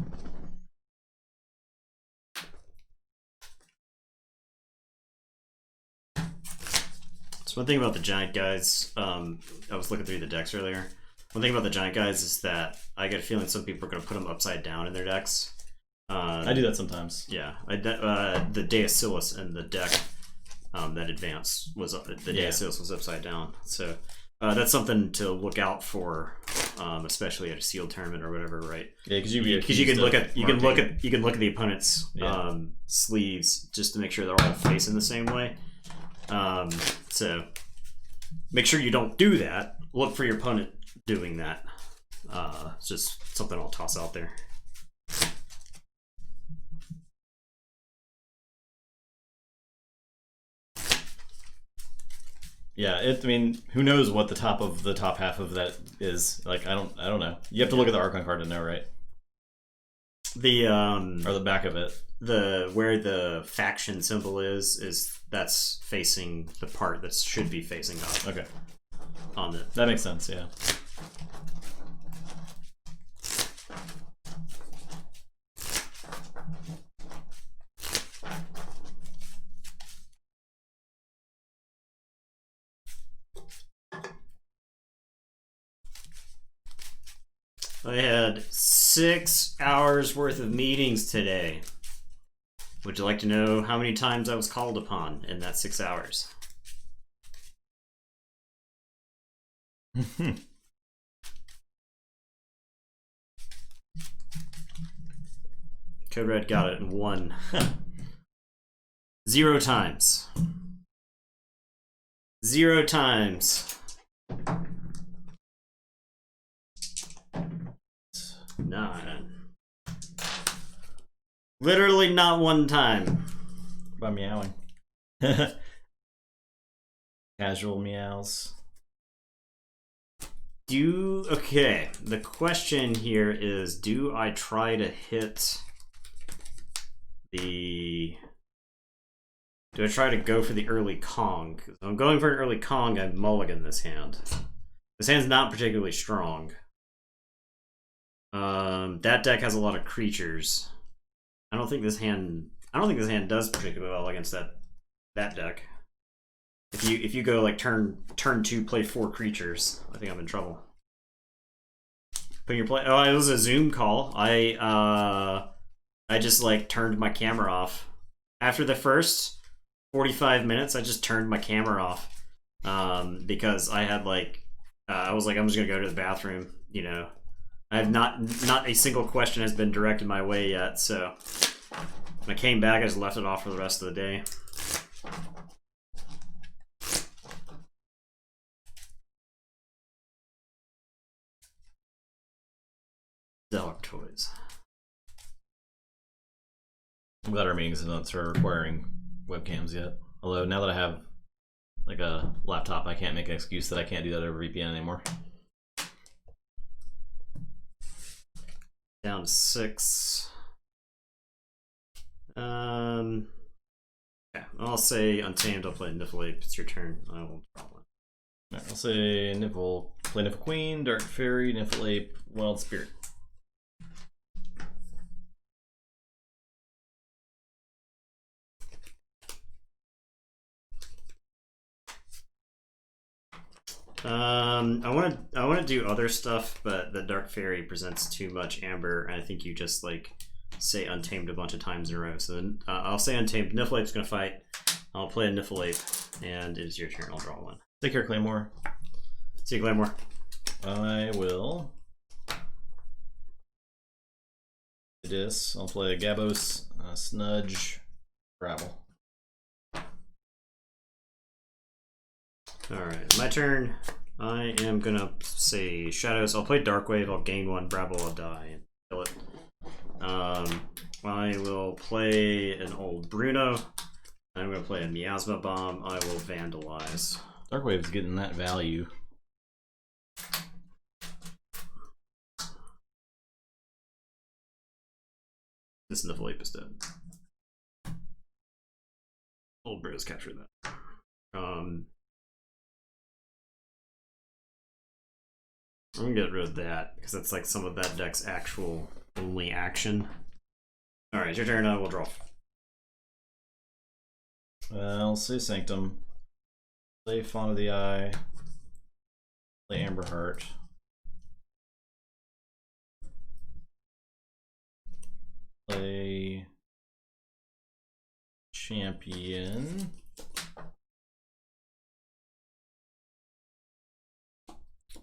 So one thing about the giant guys, I was looking through the decks earlier. One thing about the giant guys is that I get a feeling some people are going to put them upside down in their decks. I do that sometimes. Yeah, the Deacylus in the deck that advanced was Deacylus was upside down. So that's something to look out for, especially at a sealed tournament or whatever, right? Yeah, because you can look at the opponent's sleeves just to make sure they're all facing the same way. So make sure you don't do that. Look for your opponent doing that. It's just something I'll toss out there. Yeah, I mean, who knows what the top half of that is? Like, I don't know. You have to look at the Archon card to know, right? Or the back of it. Where the faction symbol is that's facing the part that should be facing up. Okay. On it. That makes sense, yeah. I had 6 hours worth of meetings today. Would you like to know how many times I was called upon in that 6 hours? Code Red got it in 1. 0 times. 0 times. None. Literally not 1 time. By meowing. Casual meows. Okay, the question here is, do I try to hit the... Do I try to go for the early Kong? Because if I'm going for an early Kong, I mulligan this hand. This hand's not particularly strong. That deck has a lot of creatures. I don't think this hand does particularly well against that deck. If you go like turn 2, play 4 creatures, I think I'm in trouble. Put your play. Oh, it was a Zoom call. I just like turned my camera off after the first 45 minutes. I just turned my camera off because I had like I was like, I'm just gonna go to the bathroom. You know, I have not a single question has been directed my way yet. So when I came back, I just left it off for the rest of the day. Dog toys. I'm glad our meetings don't start requiring webcams yet. Although now that I have like a laptop, I can't make an excuse that I can't do that over VPN anymore. Down to 6. Okay, I'll say Untamed. I'll play Niffle Ape. It's your turn. I will draw one. Right, I'll say Niffle. Play Niffle Queen, Dark Fairy, Niffle Ape, Wild Spirit. I want to do other stuff, but the Dark Fairy presents too much amber, and I think you just like say Untamed a bunch of times in a row. So then I'll say Untamed. Niffle Ape's gonna fight. I'll play a Niffle Ape, and it is your turn. I'll draw one. Take care, Claymore. See you, Claymore. I will. This. I'll play a Gabos, Snudge, Gravel. Alright, my turn. I am gonna say Shadows. I'll play Darkwave. I'll gain 1. Brabble, I'll die and kill it. I will play an old Bruno. I'm gonna play a Miasma Bomb. I will Vandalize. Darkwave's getting that value. This Niffle Ape is dead. Old Bruno's captured that. I'm gonna get rid of that because that's like some of that deck's actual only action. Alright, it's your turn. I will draw. I'll say Sanctum. Play Fawn of the Eye. Play Amber Heart. Play Champion.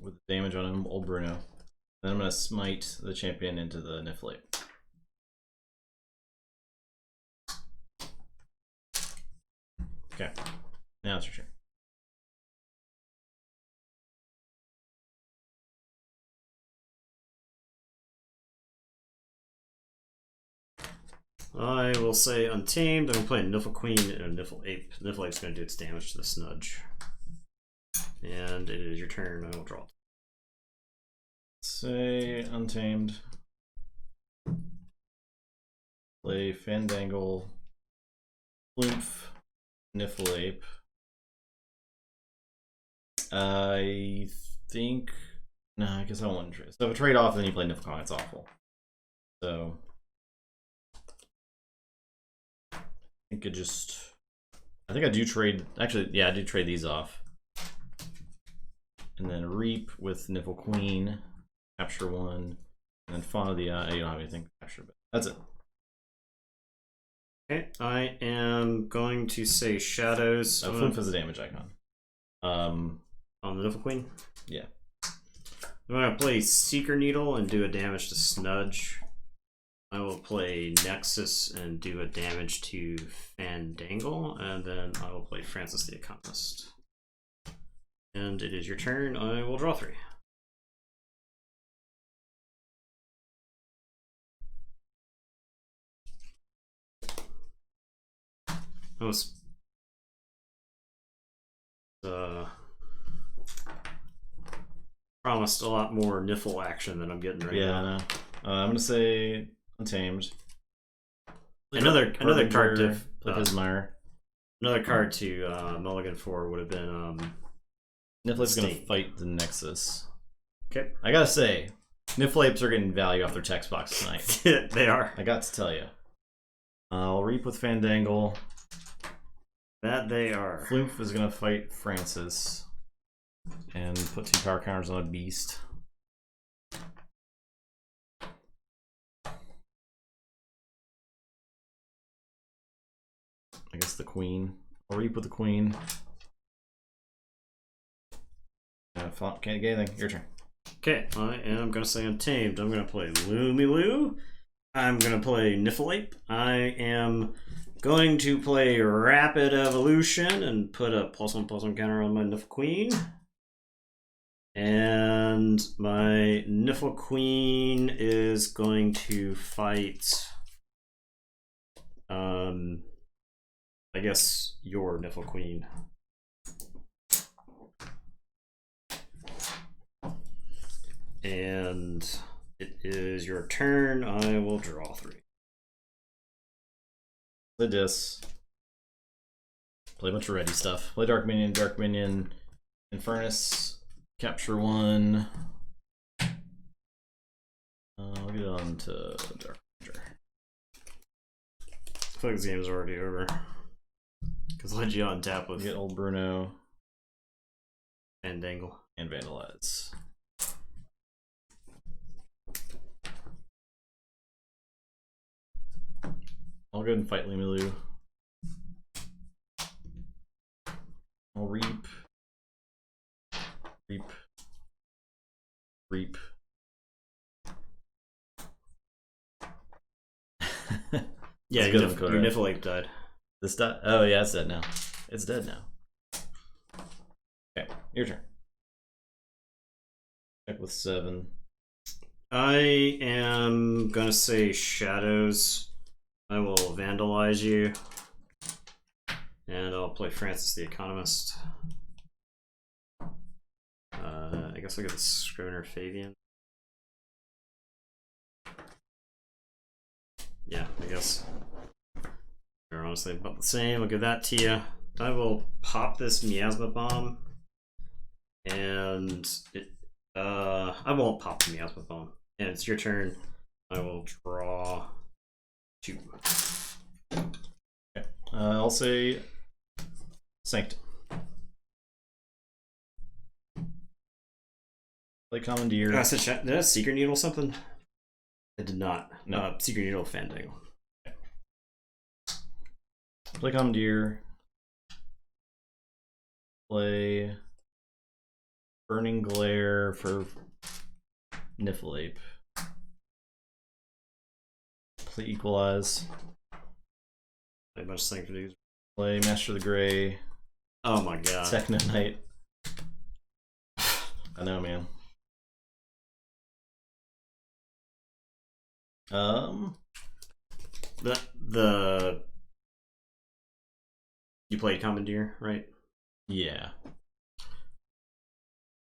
With damage on him, old Bruno. Then I'm going to smite the champion into the Niffle Ape. Okay, now it's your turn. I will say Untamed. I'm going to play a Niffle Queen and a Niffle Ape. Niffle Ape's going to do its damage to the Snudge. And it is your turn. I will draw. Say Untamed. Play Fandangle, Ploomf, Niffle Ape. I think. No, I guess I want to trade. So if I trade off, then you play Niffle Kong. It's awful. So I think it just. I think I do trade. Actually, yeah, I do trade these off. And then Reap with Niffle Queen, capture 1, and then Fawn of the Eye. You don't have anything to capture, but that's it. Okay, I am going to say Shadows. Ploomf is a damage icon. On the Niffle Queen? Yeah. I'm going to play Seeker Needle and do a damage to Snudge. I will play Nexus and do a damage to Fandangle, and then I will play Francis the Economist. And it is your turn. I will draw 3. That was promised a lot more Niffle action than I'm getting right now. Yeah, I know. I'm gonna say Untamed. Another card to Pismire. Another card to mulligan for would have been Niffle's gonna fight the Nexus. Okay. I gotta say, Niflapes are getting value off their text box tonight. They are. I got to tell you. I'll Reap with Fandangle. That they are. Floof is going to fight Francis. And put 2 power counters on a beast. I guess the Queen. I'll Reap with the Queen. Can't get anything. Your turn. Okay, I am going to say Untamed. I'm going to play Lumiloo. I'm going to play Niflape. I am going to play Rapid Evolution and put a +1/+1 counter on my Nifflequeen. And my Nifflequeen is going to fight, I guess, your Nifflequeen. And it is your turn. I will draw 3. The Dis. Play a bunch of ready stuff. Play Dark Minion, Infernus, capture 1. I'll get on to Dark Ranger. I feel like this game is already over. Because I let you on tap with get old Bruno. Fandangle. And Vandalize. I'll go ahead and fight Lumiloo. I'll Reap. Reap. Reap. Yeah, your Niffleape died. This died? Oh yeah, it's dead now. It's dead now. Okay, your turn. Check with 7. I am gonna say Shadows. I will Vandalize you. And I'll play Francis the Economist. I guess I'll get the Scrivener Fabian. Yeah, I guess. They're honestly about the same. I'll give that to you. I will pop this Miasma Bomb. And I won't pop the Miasma Bomb. And it's your turn. I will draw 2. Okay. I'll say Sanctum. Play Commandeer. Did I Secret Needle something? I did not. No. Secret Needle Fandangle. Okay. Play Commandeer. Play Burning Glare for Niffleape. Play Equalize. Play a bunch of Sanctum. Play Master of the Gray. Oh my god. Techno Knight. I know, man. You played Commandeer, right? Yeah.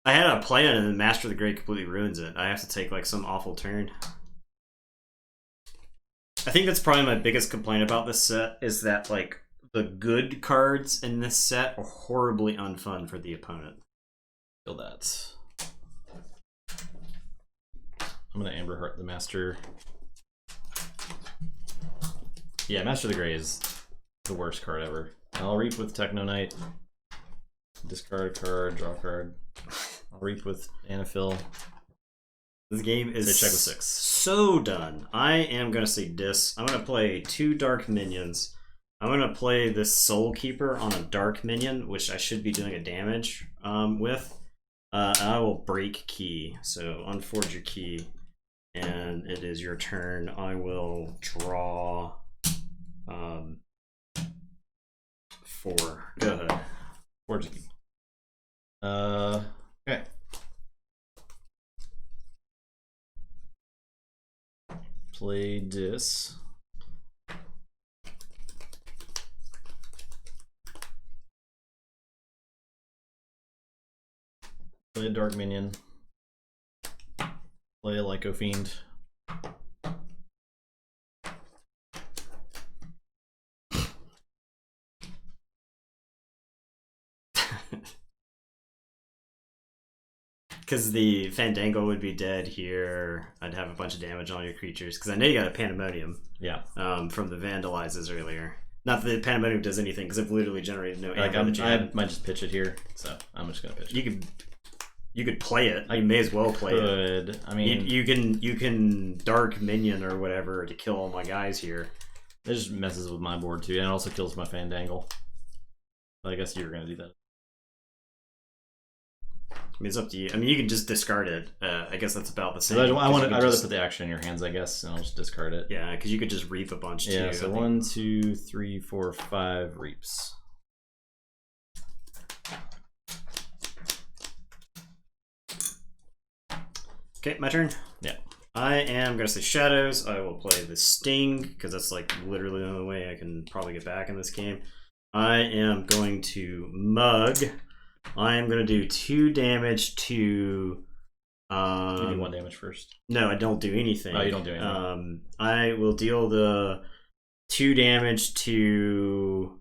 I had a plan and then Master of the Gray completely ruins it. I have to take like some awful turn. I think that's probably my biggest complaint about this set is that like the good cards in this set are horribly unfun for the opponent. Feel that. I'm gonna Amber Heart the Master. Yeah, Master of the Gray is the worst card ever. I'll Reap with Techno Knight. Discard a card, draw a card. I'll Reap with Anaphil. This game is check with 6. So done. I am gonna say Dis. I'm gonna play 2 Dark Minions. I'm gonna play this Soul Keeper on a Dark Minion, which I should be doing a damage with. I will break Key, so unforge your Key, and it is your turn. I will draw 4. Go ahead. Forge a Key. Okay. Play Dis. Play a Dark Minion. Play a Lyco Fiend. Because the Fandangle would be dead here. I'd have a bunch of damage on your creatures. Because I know you got a Pandemonium. Yeah. From the Vandalizes earlier. Not that the Pandemonium does anything, because I've literally generated no amber. I might just pitch it here, so I'm just gonna pitch it. You could play it. You may as well play it. I mean, you can Dark Minion or whatever to kill all my guys here. It just messes with my board too, and it also kills my Fandangle. But I guess you were gonna do that. I mean, it's up to you. I mean, you can just discard it. I guess that's about the same. I'd rather put the action in your hands, I guess, and I'll just discard it. Yeah, because you could just reap a bunch too. Yeah, so 1, 2, 3, 4, 5 reaps. Okay, my turn. Yeah. I am going to say Shadows. I will play the Sting, because that's like literally the only way I can probably get back in this game. I am going to Mug. I am going to do 2 damage to... you do 1 damage first. No, I don't do anything. Oh, you don't do anything. I will deal the 2 damage to...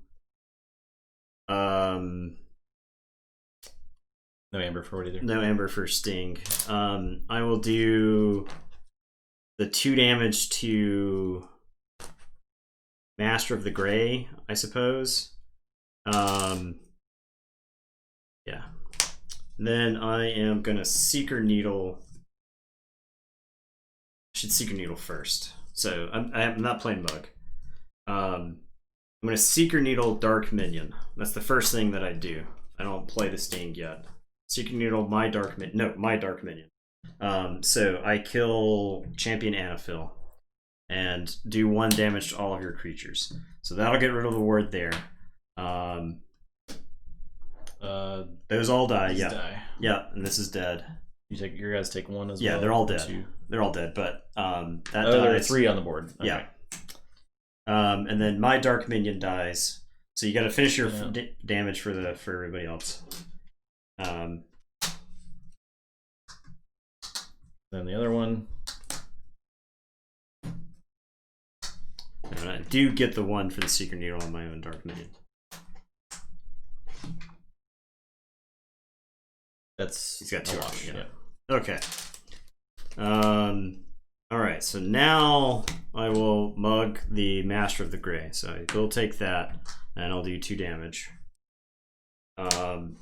No Amber for it either. No Amber for Sting. I will do the 2 damage to Master of the Gray, I suppose. Yeah. Then I am gonna Seeker Needle. I should Seeker Needle first. So I'm not playing Mug. I'm gonna Seeker Needle Dark Minion. That's the first thing that I do. I don't play the Sting yet. Seeker Needle, my Dark Minion. So I kill Champion Anaphil and do 1 damage to all of your creatures. So that'll get rid of the ward there. Those all die. Yeah. Die. Yeah, and this is dead. Your guys take 1 as well. Yeah, they're all dead. 2. They're all dead, but that dies. There are 3 on the board. Okay. Yeah. And then my Dark Minion dies. So you got to finish your damage for everybody else. Then the other one. And I do get the 1 for the Seeker Needle on my own Dark Minion. He's got 2 options. Yeah. Okay. Alright, so now I will Mug the Master of the Gray. So I will take that, and I'll do 2 damage. You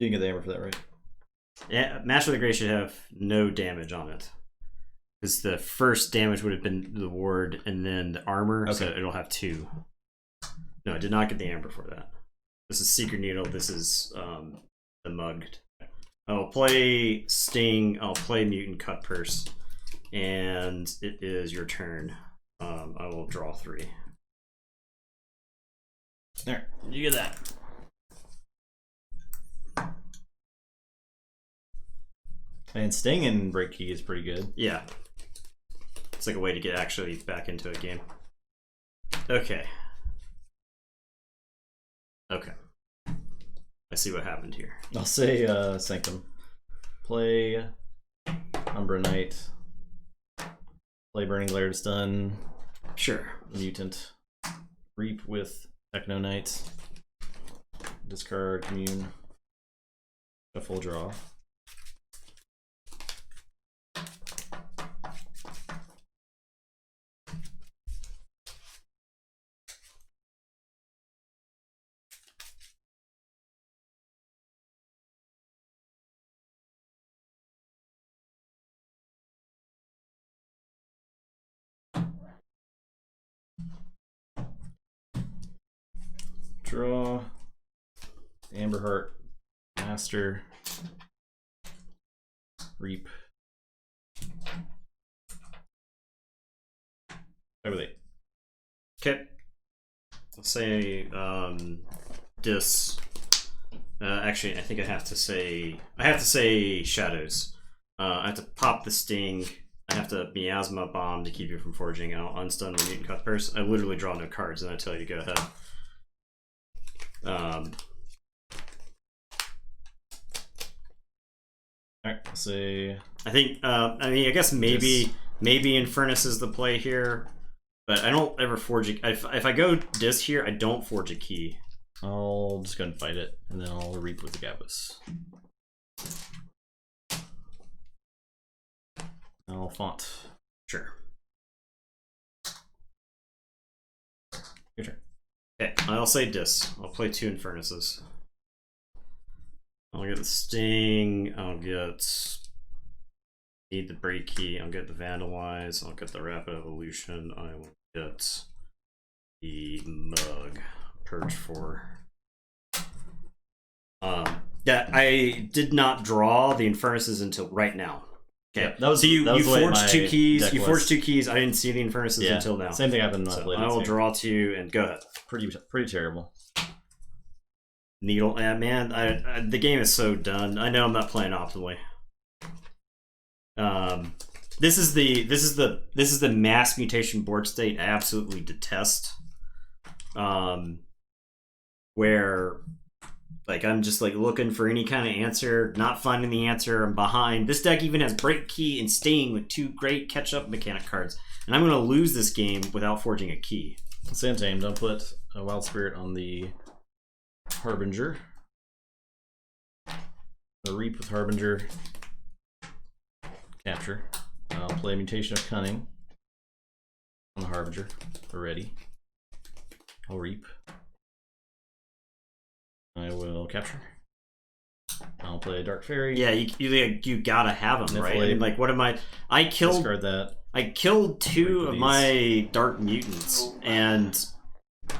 didn't get the Amber for that, right? Yeah, Master of the Gray should have no damage on it. Because the first damage would have been the ward and then the armor, okay. So it'll have 2. No, I did not get the Amber for that. This is Seeker Needle, this is the Mugged. I'll play Sting, I'll play Mutant Cutpurse, and it is your turn. I will draw 3. There, you get that. And Sting and Break Key is pretty good. Yeah. It's like a way to get actually back into a game. Okay. Okay. I see what happened here. I'll say Sanctum. Play Umbra Knight. Play Burning Glare to stun. Sure. Mutant. Reap with Techno Knight. Discard Commune. A full draw. Draw. Amberheart. Master. Reap. Over there. Okay. Let's say Dis. Actually, I think I have to say Shadows. I have to pop the Sting. I have to Miasma Bomb to keep you from forging. I'll unstun the Mutant Cutpurse. I literally draw no cards, and I tell you to go ahead. Alright, let's see. I think, I mean, I guess maybe Infernus is the play here, but I don't ever forge a... If I go Dis here, I don't forge a key. I'll just go and fight it, and then I'll reap with the Gabus. I'll font. Sure. Your turn. Okay, I'll say Dis. I'll play 2 Infernuses. I'll get the Sting. I'll get... Need the Break Key. I'll get the Vandalize. I'll get the Rapid Evolution. I will get the Mug. Purge 4. Yeah, I did not draw the Infernuses until right now. Okay, yeah, that was, so you forged 2 keys. You was. forged 2 keys. I didn't see the Infernuses until now. Same thing happened. So I will draw 2 and go ahead. Pretty terrible. Needle, man, the game is so done. I know I'm not playing optimally. This is the mass mutation board state I absolutely detest. Where like I'm just like looking for any kind of answer, not finding the answer. I'm behind. This deck even has Break Key and Sting with 2 great catch-up mechanic cards, and I'm gonna lose this game without forging a key. Santame, don't put a Wild Spirit on the Harbinger. The Reap with Harbinger. Capture. I'll play Mutation of Cunning on the Harbinger. We're ready. I'll Reap. I will capture. I'll play Dark Fairy. Yeah, you gotta have them, right? I mean, like, what am I? Discard that. I killed 2 of my Dark Mutants, and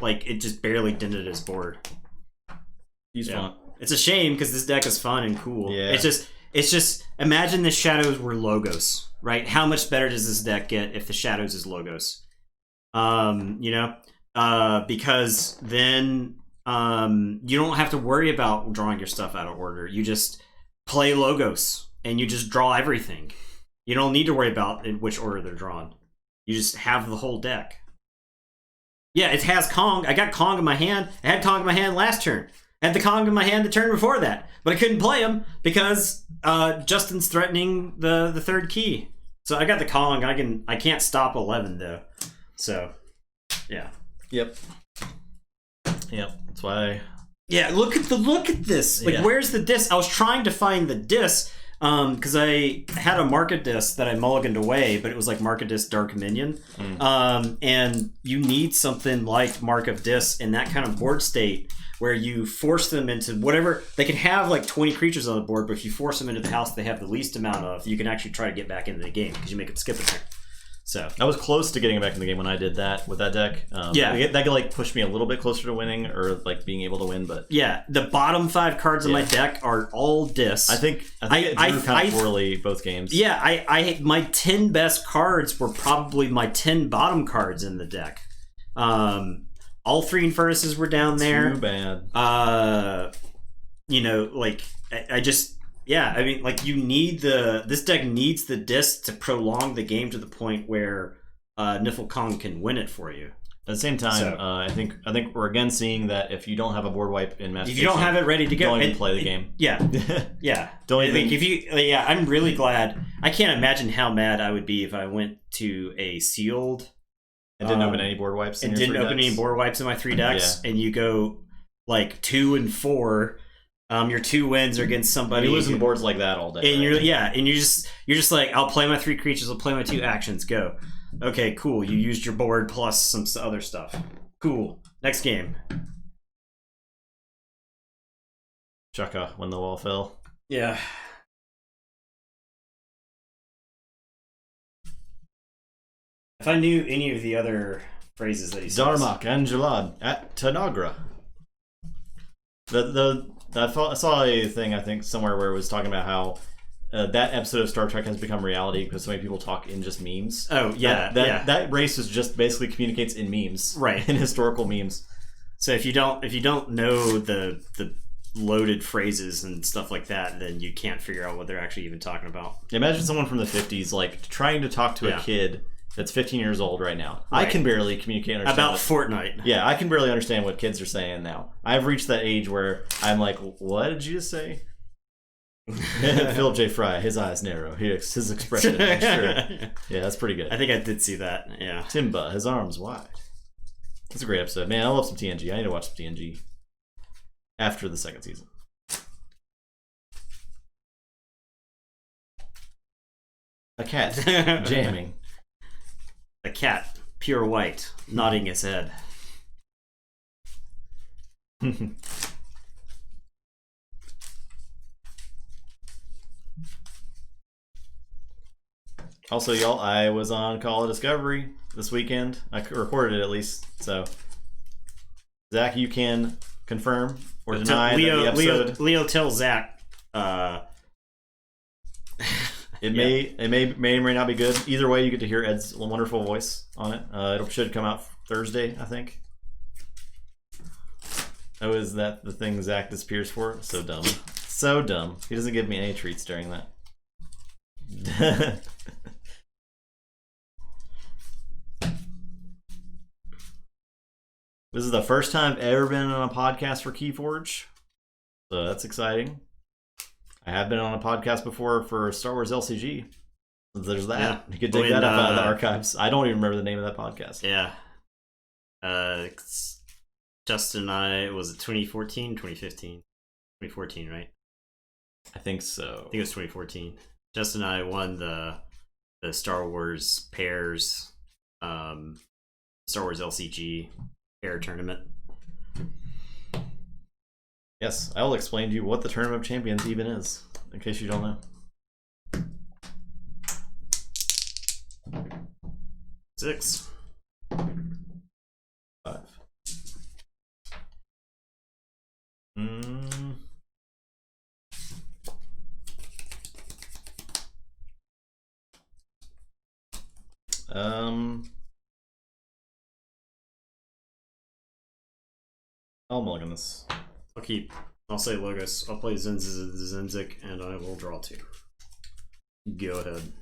like it just barely dented his board. Use font. It's a shame because this deck is fun and cool. Yeah. It's just imagine the Shadows were Logos, right? How much better does this deck get if the Shadows is Logos? You know, because then you don't have to worry about drawing your stuff out of order. You just play Logos and you just draw everything. You don't need to worry about in which order they're drawn. You just have the whole deck. Yeah, it has Kong. I got Kong in my hand. I had Kong in my hand last turn. I had the Kong in my hand the turn before that. But I couldn't play him because Justin's threatening the 3rd key. So I got the Kong. I can't stop 11 though. So yeah. Yep. That's why. Yeah, look at this. Like, where's the disc? I was trying to find the disc because I had a Market disc that I mulliganed away, but it was like Market disc Dark Minion. And you need something like Mark of Disc in that kind of board state where you force them into whatever. They can have like 20 creatures on the board, but if you force them into the house they have the least amount of, you can actually try to get back into the game because you make it skip a turn. So I was close to getting back in the game when I did that with that deck. That could like push me a little bit closer to winning or like being able to win. But yeah, the bottom 5 cards of my deck are all discs. I think it drew kind of poorly both games. Yeah, I my 10 best cards were probably my 10 bottom cards in the deck. All 3 Infernuses were down there. Too bad. You know, like I just. Yeah, I mean, like, you need this deck needs the disc to prolong the game to the point where Niffle Kong can win it for you. At the same time, I think we're again seeing that if you don't have a board wipe in Master, if you don't have it ready to go, don't even play the game. Yeah, yeah. Don't even. Like, if you, yeah, I'm really glad. I can't imagine how mad I would be if I went to a sealed and didn't open any board wipes. And didn't open any board wipes in my 3 decks, and you go like 2 and 4. Your 2 wins are against somebody. You're losing boards like that all day. And right? you're just like, I'll play my 3 creatures, I'll play my 2 actions, go. Okay, cool. You used your board plus some other stuff. Cool. Next game. Chaka when the wall fell. Yeah. If I knew any of the other phrases that he says. Darmak Angelad at Tanagra. I saw a thing, I think, somewhere where it was talking about how that episode of Star Trek has become reality because so many people talk in just memes. Oh, yeah. That race is just basically communicates in memes. Right. In historical memes. So if you don't know the loaded phrases and stuff like that, then you can't figure out what they're actually even talking about. Imagine someone from the 50s, like, trying to talk to a kid that's 15 years old right now. Right. I can barely communicate and understand about Fortnite. Yeah, I can barely understand what kids are saying now. I've reached that age where I'm like, what did you just say? Philip J. Fry, his eyes narrow. His expression. Sure. Yeah, that's pretty good. I think I did see that. Yeah. Timba, his arms wide. It's a great episode. Man, I love some TNG. I need to watch some TNG after the 2nd season. A cat jamming. A cat, pure white, nodding his head. Also, y'all, I was on Call of Discovery this weekend. I recorded it at least. So, Zach, you can confirm or deny that the episode. Leo tells Zach. It may or may not be good. Either way, you get to hear Ed's wonderful voice on it. It should come out Thursday, I think. Oh, is that the thing Zach disappears for? So dumb. So dumb. He doesn't give me any treats during that. This is the first time I've ever been on a podcast for Keyforge. So that's exciting. I have been on a podcast before for Star Wars LCG. There's that. Yeah. You could dig that up out of the archives. I don't even remember the name of that podcast. Yeah. Justin and I, was it 2014, 2015? 2014, right? I think so. I think it was 2014. Justin and I won the Star Wars pairs, Star Wars LCG pair tournament. Yes, I will explain to you what the Tournament of Champions even is, in case you don't know. 6. 5. I'll mulligan this. I'll say Logos. I'll play Zenzik, and I will draw 2. Go ahead.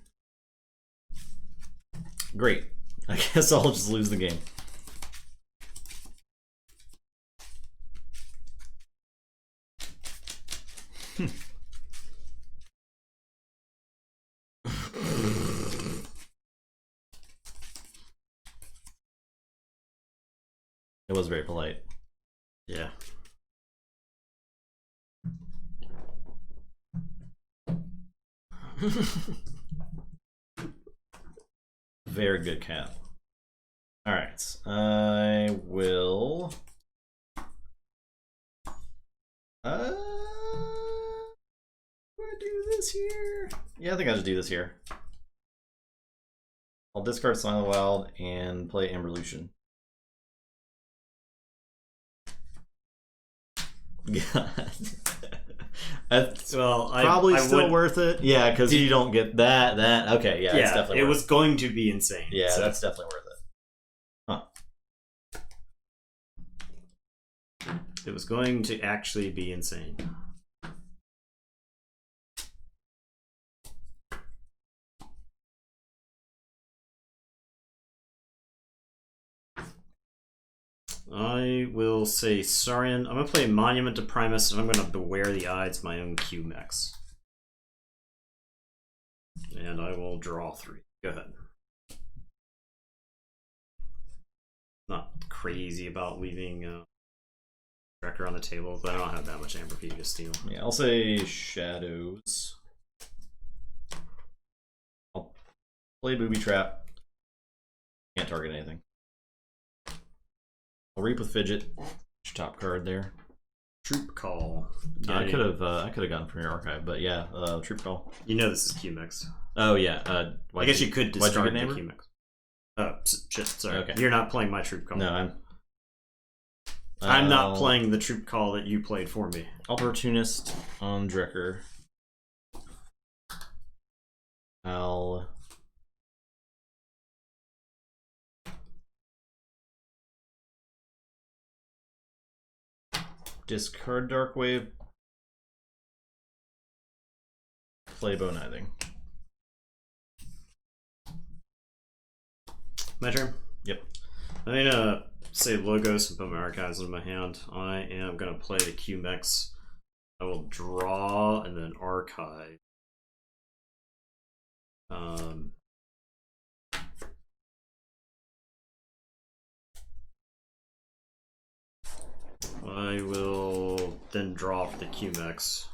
Great. I guess I'll just lose the game. It was very polite. Yeah. Very good cat. Alright. I will... do I do this here? Yeah, I think I'll just do this here. I'll discard Silent Wild and play Amberlution. God. That's probably still worth it. Yeah, because you don't get that. Okay, yeah, it's definitely worth it. It was going to be insane. Yeah, so that's definitely worth it. Huh. It was going to actually be insane. I will say Saurian. I'm going to play Monument to Primus, and I'm going to Beware the Ides, my own Q-Mex. And I will draw 3. Go ahead. Not crazy about leaving Wrecker on the table, but I don't have that much amber for you to steal. Yeah, I'll say Shadows. I'll play Booby Trap. Can't target anything. I'll Reap with Fidget. Top card there. Troop Call. I could have gone from your archive, but yeah, Troop Call. You know this is Q-Mix. Oh yeah. I guess you could discard the Q-Mix. Oh shit! Sorry. Okay. You're not playing my Troop Call. No, I'm not playing the Troop Call that you played for me. Opportunist on Drekker. I'll discard Darkwave. Play Bone-Ithing. My turn? Yep. I'm gonna say Logos and put my archives in my hand. I am gonna play the Q-Mex. I will draw and then archive. I will then draw for the Q-Mex.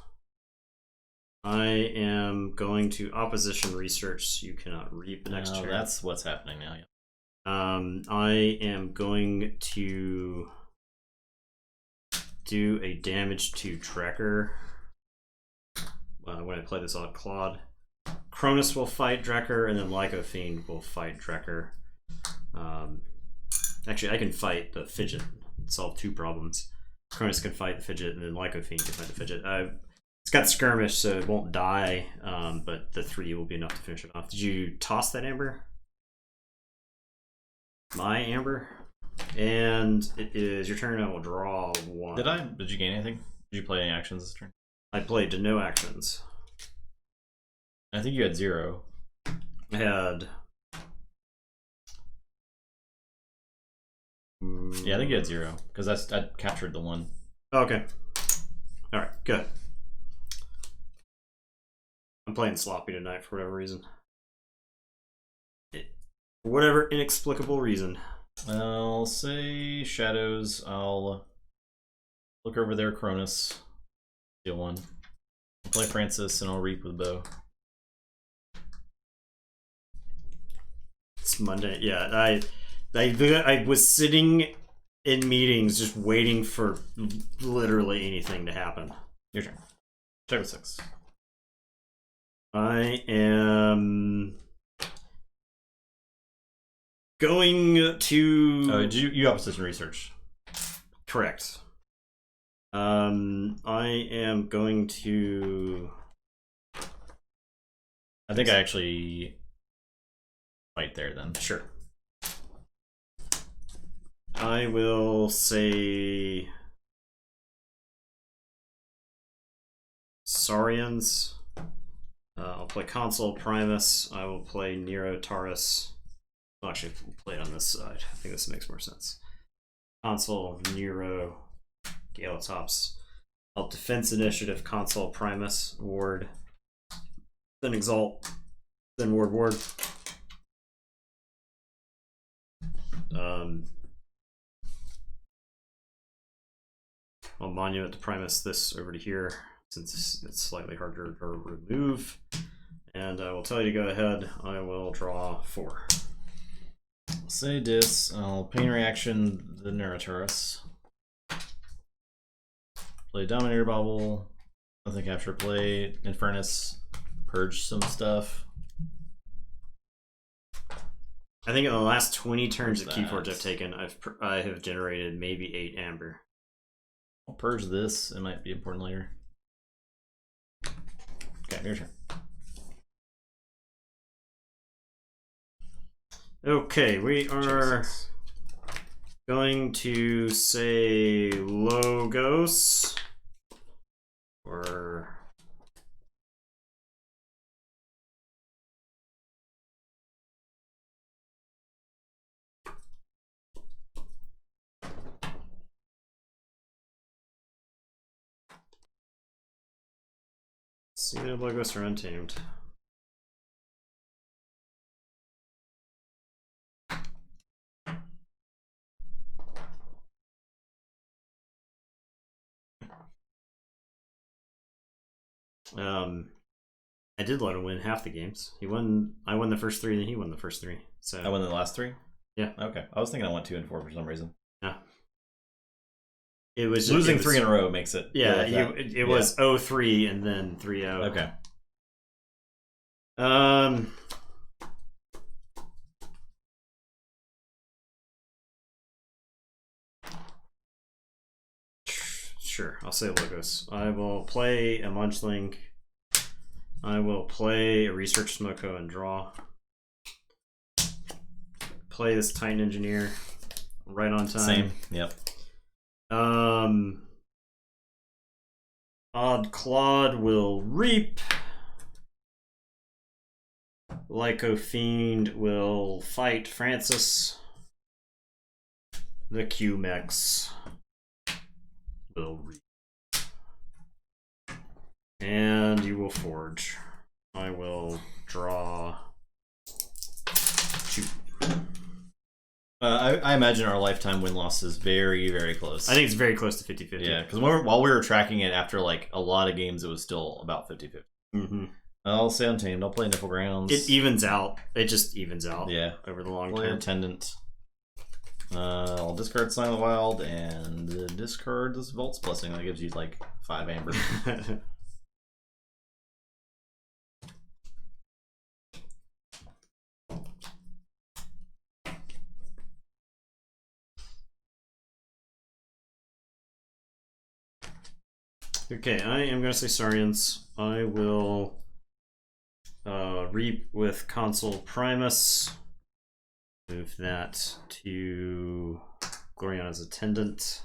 I am going to opposition research, so you cannot reap the next turn. That's what's happening now, yeah. I am going to do a damage to Drekker when I play this on Claude. Cronus will fight Drekker, and then Lycofiend will fight Drekker. Actually, I can fight the Fidget, solve 2 problems. Cronus can fight the Fidget, and then Lycofiend can fight the Fidget. It's got Skirmish, so it won't die, but the 3 will be enough to finish it off. Did you toss that Amber? My Amber? And it is your turn. I will draw 1. Did you gain anything? Did you play any actions this turn? I played no actions. I think you had 0. I had... Yeah, I think you had 0, because I captured the 1. Okay. Alright, good. I'm playing sloppy tonight for whatever reason. For whatever inexplicable reason. I'll say Shadows. I'll look over there, Cronus. Steal 1. I'll play Francis, and I'll reap with bow. It's Monday. Yeah, I was sitting in meetings just waiting for literally anything to happen. Your turn. Check with 6. I am going to... Oh, you opposition research. Correct. I am going to... I think I actually fight there then. Sure. I will say... Saurians. I'll play Consul Primus. I will play Nero Taurus. I'll actually play it on this side. I think this makes more sense. Consul, Nero, Galatops. I'll Defense Initiative, Consul Primus, Ward. Then Exalt. Then Ward. I'll Monument to Primus this over to here, since it's slightly harder to remove. And I will tell you to go ahead. I will draw 4. Say dis. I'll Pain Reaction the Neurotaurus. Play Dominator Bobble. Nothing capture. Play Infernus. Purge some stuff. I think in the last 20 turns of Keyforge I've taken, I have generated maybe 8 amber. I'll purge this. It might be important later. Okay, your turn. Okay, we are going to say Logos or see the Logos are untamed. I did let him win half the games. I won the first 3, and then he won the first 3. So I won the last 3? Yeah. Okay. I was thinking I went 2 and 4 for some reason. Yeah. It was losing 3 in a row makes it. Yeah, it was 0-3 and then 3-0. Okay. Sure, I'll say Logos. I will play a Munchling. I will play a Research Smoko and draw. Play this Titan Engineer right on time. Same, yep. Odd Claude will reap. Lycofiend will fight Francis. The Q-Mex will reap. And you will forge. I will draw 2. I imagine our lifetime win-loss is very, very close. I think it's very close to 50-50. Yeah, because while we were tracking it after like a lot of games, it was still about 50-50. I'll say Untamed. I'll play Nipple Grounds. It evens out. It just evens out. Yeah. Over the long Player term. Attendant. I'll discard Sign of the Wild and discard this Vault's Blessing. That gives you like 5 amber. Okay, I am going to say Saurians. I will Reap with Consul Primus. Move that to Gloriana's Attendant.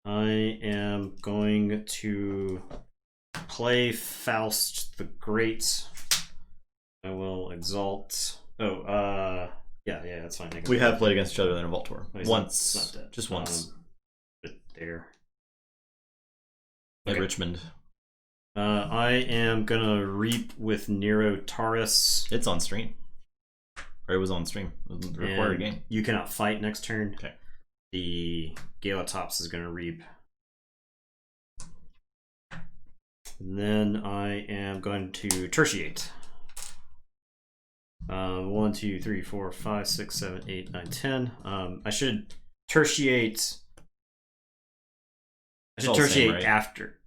I am going to play Faust the Great. I will Exalt. Oh, yeah, that's fine. We have played against each other in a Vault Tour. Oh, once. Not dead. Just once. There. At Richmond. I am gonna Reap with Nero Taurus. It's on stream. Or it was on stream. It was a required game. You cannot fight next turn. Okay. The Galatops is gonna Reap. And then I am going to Tertiate. 1, 2, 3, 4, 5, 6, 7, 8, 9, 10. I should Tertiate. I should Tertiate right? After.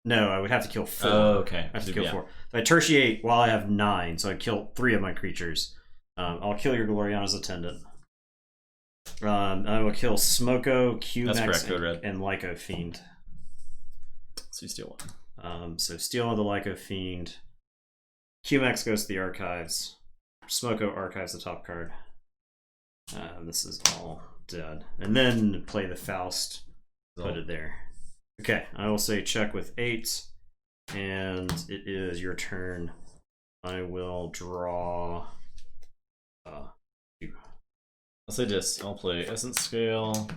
No, I would have to kill 4. Oh, okay. I have to kill 4. So I Tertiate while I have 9, so I kill 3 of my creatures. I'll kill your Gloriana's Attendant. I will kill Smoko, Q-Max, and Lyco Fiend. So you steal 1. So steal the Lyco Fiend. Q-Max goes to the archives. Smoko archives the top card. This is all dead. And then play the Faust. Put it there. Okay, I will say check with 8. And it is your turn. I will draw 2. I'll say this. I'll play Essence Scale,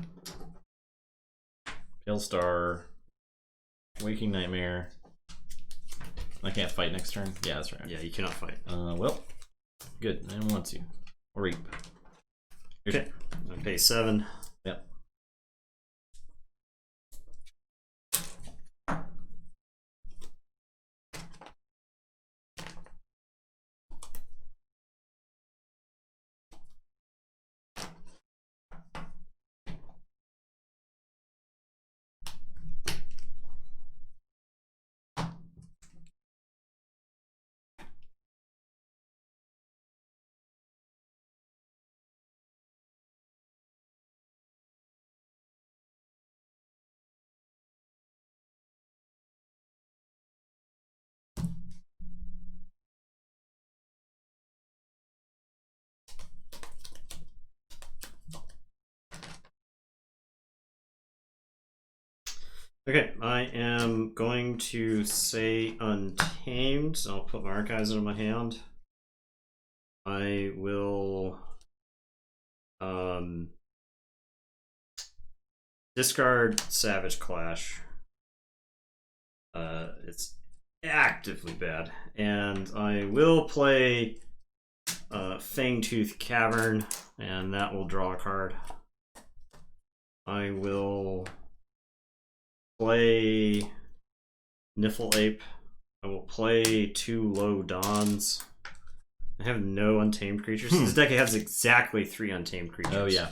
Pale Star, Waking Nightmare. I can't fight next turn. Yeah, that's right. Yeah, you cannot fight. Well, good. I don't want to. Reap. Okay, I pay 7. Yep. Okay, I am going to say Untamed. So I'll put my archives into my hand. I will discard Savage Clash. It's actively bad. And I will play Fangtooth Cavern, and that will draw a card. I will play Niffle Ape. I will play 2 Low Dawns. I have no untamed creatures. This deck has exactly 3 untamed creatures. Oh yeah.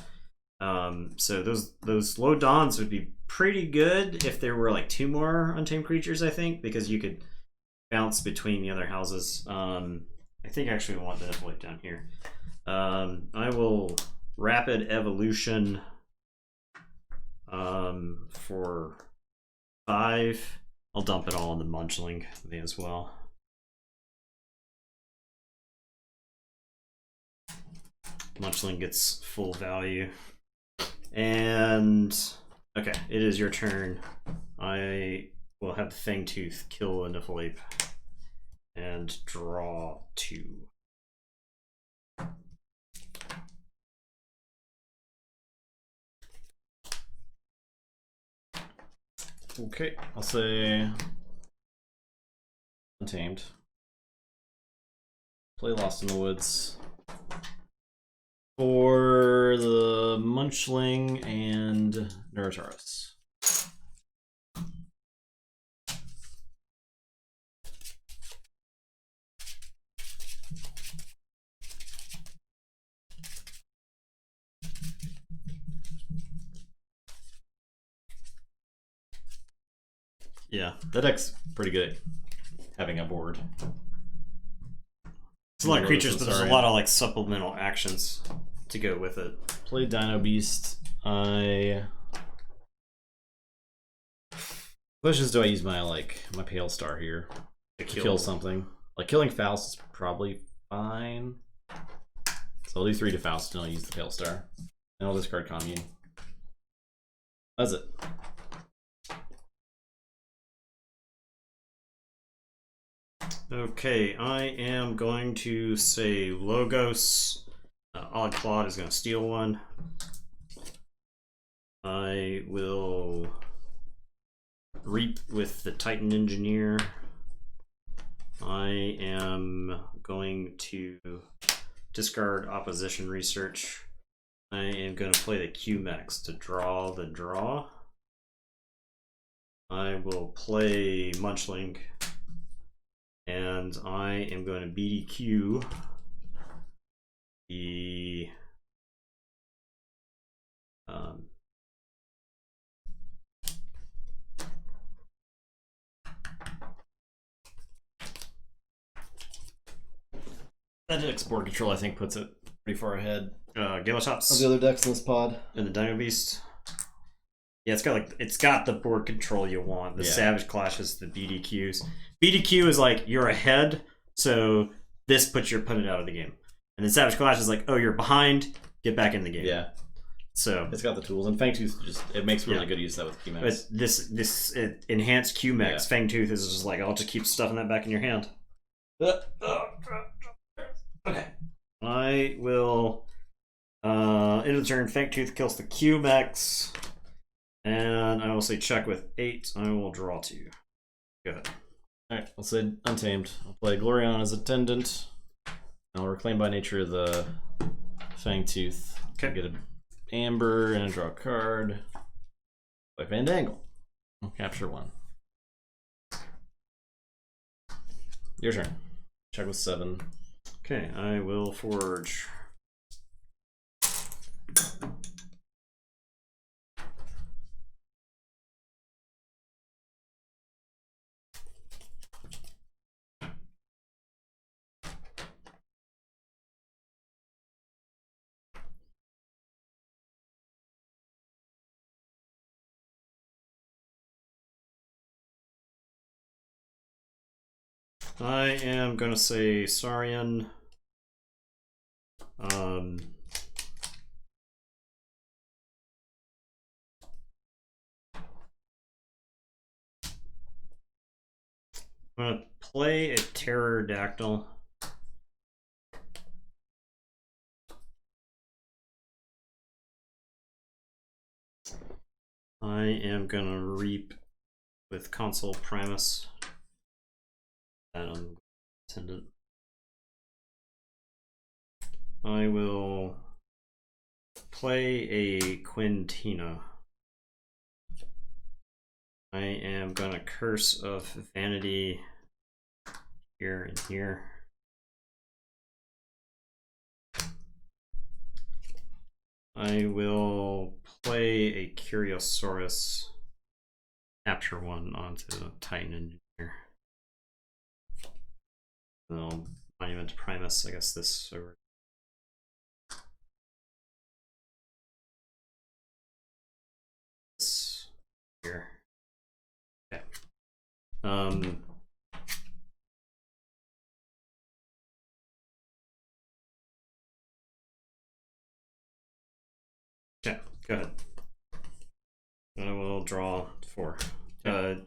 So those Low Dawns would be pretty good if there were like 2 more untamed creatures, I think, because you could bounce between the other houses. I think actually I want the Niffle Ape down here. I will Rapid Evolution for 5. I'll dump it all in the Munchling as well. Munchling gets full value. And okay, it is your turn. I will have Fangtooth kill a Niffle Ape and draw 2. Okay, I'll say Untamed. Play Lost in the Woods. For the Munchling and Neurotaurus. Yeah. That deck's pretty good at having a board. It's a lot of creatures, but there's a lot of like supplemental actions to go with it. Play Dino Beast. Questions, do I use my Pale Star here to kill something? Like killing Faust is probably fine. So I'll do 3 to Faust and I'll use the Pale Star. And I'll discard Commune. That's it. Okay, I am going to say Logos. Odd Claude is going to steal one. I will Reap with the Titan Engineer. I am going to discard Opposition Research. I am going to play the QMax to draw the draw. I will play Munchling. And I am going to BDQ the that deck's board control, I think, puts it pretty far ahead. Galatops of the other decks in this pod. And the Dino Beast. Yeah, it's got the board control you want. The Savage Clash is the BDQs. BDQ is like you're ahead, so this puts your opponent out of the game. And then Savage Clash is like, oh, you're behind, get back in the game. Yeah. So it's got the tools, and Fangtooth it makes really good use of that with QMax. But this enhanced QMax, Fangtooth is just like, I'll just keep stuffing that back in your hand. Okay. I will end of the turn, Fangtooth kills the QMax. And I will say check with 8. I will draw 2. Go ahead. Alright, I'll say Untamed. I'll play Gloriana's Attendant. I'll reclaim by nature the Fangtooth. Okay. Get an Amber and draw a card. Play Fandangle. I'll capture 1. Your turn. Check with 7. Okay, I will forge. I am gonna say Saurian. I'm gonna play a Pterodactyl. I am gonna Reap with Console Primus. Attendant. I will play a Quintina. I am gonna Curse of Vanity here and here. I will play a Curiosaurus, capture 1 onto the Titan Engineer. No, Monument Primus, I guess this over. This here. Okay. Yeah, go ahead. I will draw 4. I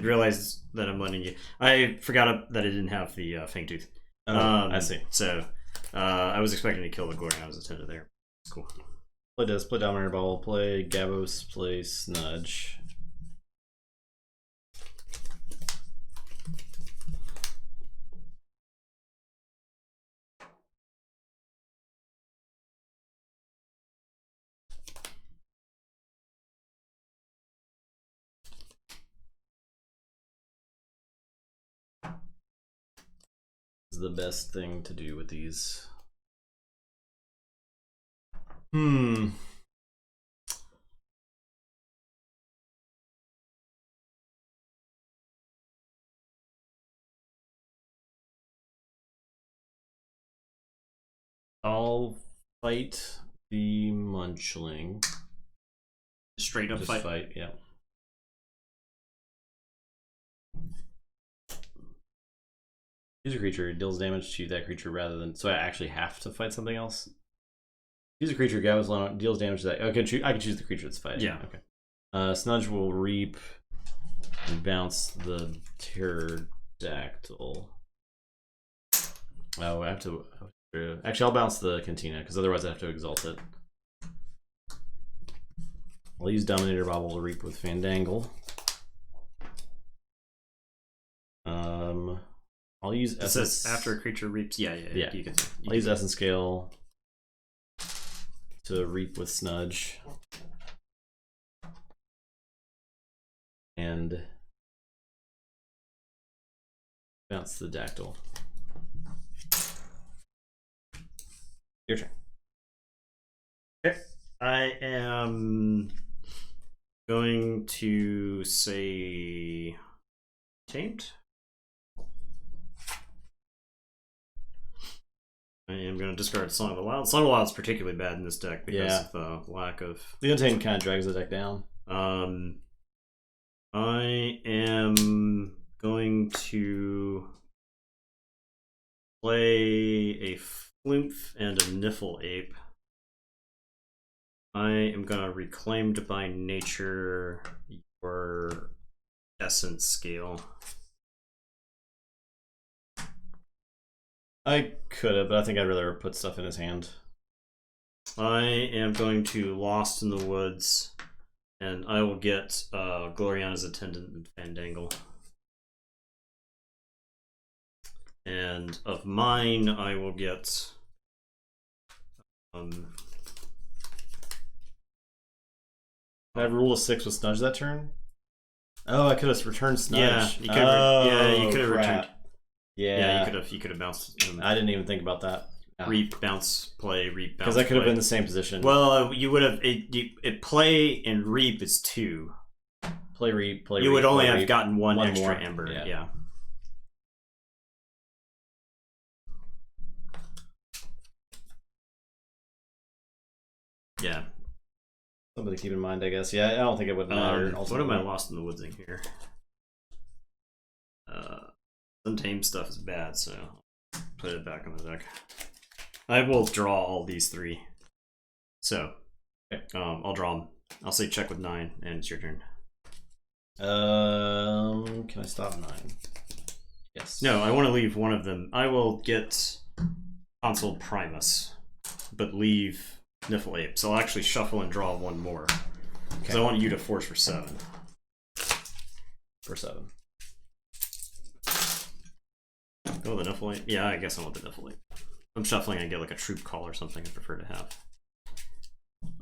realized that I'm letting you. I forgot that I didn't have the Fangtooth. I see. So I was expecting to kill the Gloriana's Attendant there. It's cool. Play Dominator Ball, play Gabos, play Snudge. The best thing to do with these. I'll fight the Munchling. Straight up Just fight, yeah. Choose a creature, deals damage to that creature rather than... So I actually have to fight something else? Choose a creature, deals damage to that... I can choose the creature that's fighting. Yeah. Okay. Snudge will reap and bounce the pterodactyl. Oh, I have to... Actually, I'll bounce the Cantina, because otherwise I have to exalt it. I'll use Dominator Bobble to reap with Fandangle. I'll use Essence after a creature reaps. Yeah. I'll use Essence Scale to reap with Snudge. And bounce the Dactyl. Your turn. Okay. I am going to say tamed. I am going to discard Song of the Wild. Song of the Wild is particularly bad in this deck because of the lack of... The Untamed kind of drags the deck down. I am going to play a Flumph and a Niffle Ape. I am going to Reclaimed by Nature your Essence Scale. I could have, but I think I'd rather put stuff in his hand. I am going to Lost in the Woods, and I will get Gloriana's Attendant and Fandangle. And of mine, I will get Can I rule a 6 with Snudge that turn? Oh, I could have returned Snudge. Yeah, you could have returned. Yeah, you could have bounced him. I didn't even think about that. Reap, bounce, play, reap, bounce. Because I could have been in the same position. Well, you would have. It play and reap is 2. Play, reap, play. You reap, would only have reap. gotten one extra more. Ember. Yeah. Yeah. Yeah. Something to keep in mind, I guess. Yeah, I don't think it would matter. What am I Lost in the Woods in here? Untamed stuff is bad, so put it back on the deck. I will draw all these 3. So, I'll draw them. I'll say check with 9, and it's your turn. Can I stop 9? Yes. No, I want to leave one of them. I will get Console Primus, but leave Niffle Ape. So I'll actually shuffle and draw one more. Because I want you to force for 7. For 7. Go with the Niffle Ape? Yeah, I guess I want the Niffle Ape. I'm shuffling and get like a Troop Call or something I prefer to have.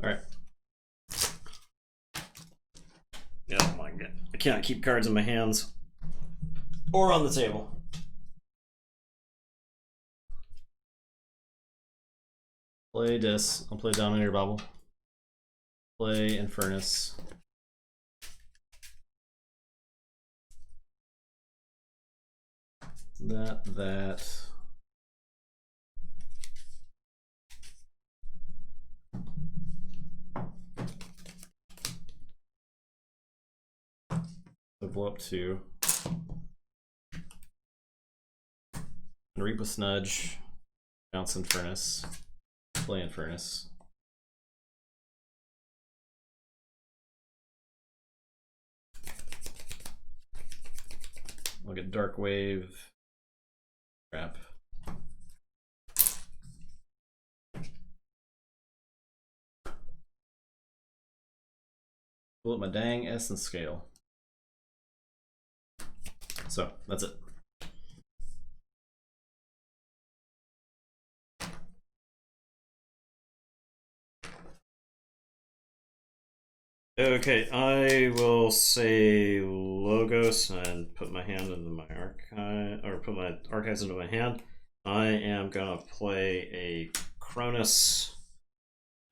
Alright. Oh my god. I cannot keep cards in my hands. Or on the table. Play Dis. I'll play Dominator Bobble. Play Infernus. That. So blow up 2. And reap with Snudge. Bounce Infernus. Play Infernus. I'll get Dark Wave. Crap. Pull up my dang Essence Scale. So, that's it. Okay, I will say Logos and put my hand into my archive, or put my archives into my hand. I am gonna play a Cronus.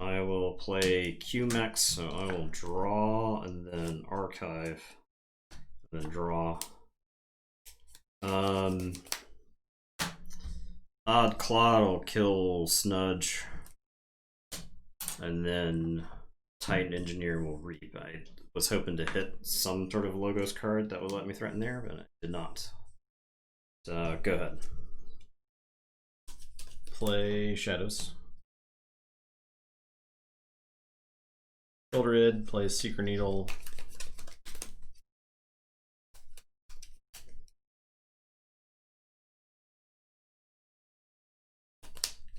I will play QMax, so I will draw and then archive, and then draw. Odd Clod will kill Snudge. And then Titan Engineer will reap. I was hoping to hit some sort of Logos card that would let me threaten there, but it did not. So go ahead. Play Shadows. Eldred plays Seeker Needle.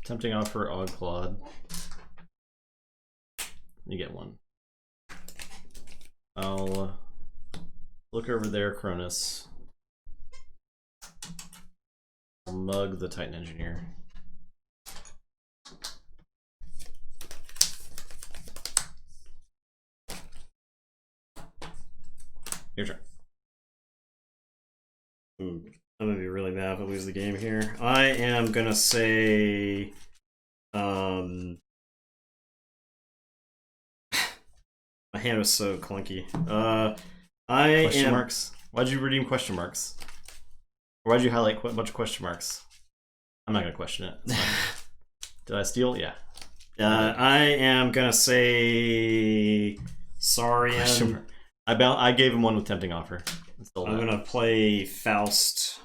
Tempting Offer, Odd Clod. You get one. I'll look over there, Cronus. I'll mug the Titan Engineer. Your turn. I'm gonna be really mad if I lose the game here. I am gonna say, my hand was so clunky. Question marks. Why'd you redeem question marks? Or why'd you highlight a bunch of question marks? I'm not gonna question it. Did I steal? Yeah. I am gonna say Saurian. I gave him one with Tempting Offer. I'm gonna play Faust.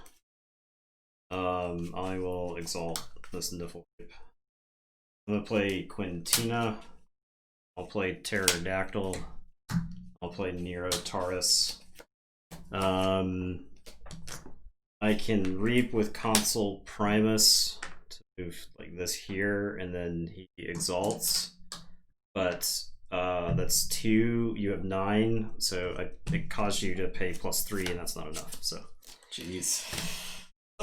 I will exalt this Niffle. I'm gonna play Quintina. I'll play Pterodactyl. I'll play Nero Taurus. I can reap with Consul Primus to move like this here, and then he exalts. But that's 2. You have 9, so it caused you to pay +3, and that's not enough. So, jeez.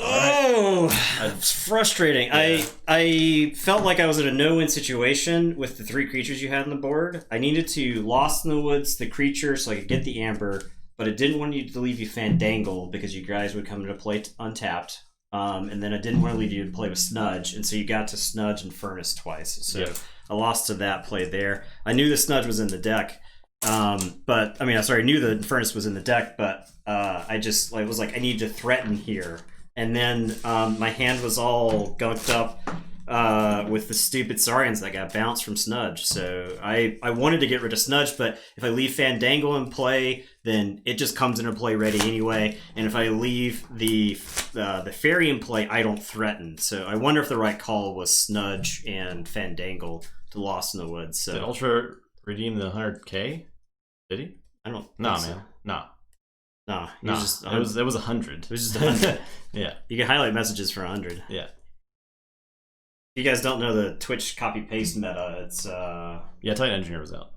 Oh, it's frustrating. Yeah. I felt like I was in a no-win situation with the 3 creatures you had on the board. I needed to Lost in the Woods the creature so I could get the Amber, but it didn't want you to leave you Fandangle because you guys would come into play untapped. And then I didn't want to leave you to play with Snudge, and so you got to Snudge and Furnace twice. So yeah. I lost to that play there. I knew the Snudge was in the deck, but I mean, I knew the Furnace was in the deck, but I just was like, I need to threaten here. And then my hand was all gunked up with the stupid Saurians that got bounced from Snudge. So I wanted to get rid of Snudge, but if I leave Fandangle in play, then it just comes into play ready anyway. And if I leave the Fairy in play, I don't threaten. So I wonder if the right call was Snudge and Fandangle to Lost in the Woods. So did Ultra redeem the 100K? Did he? I don't. Nah, man. Nah. It was 100. It was just 100. Yeah. You can highlight messages for 100. Yeah. If you guys don't know the Twitch copy paste meta, it's yeah, Titan Engineer was out.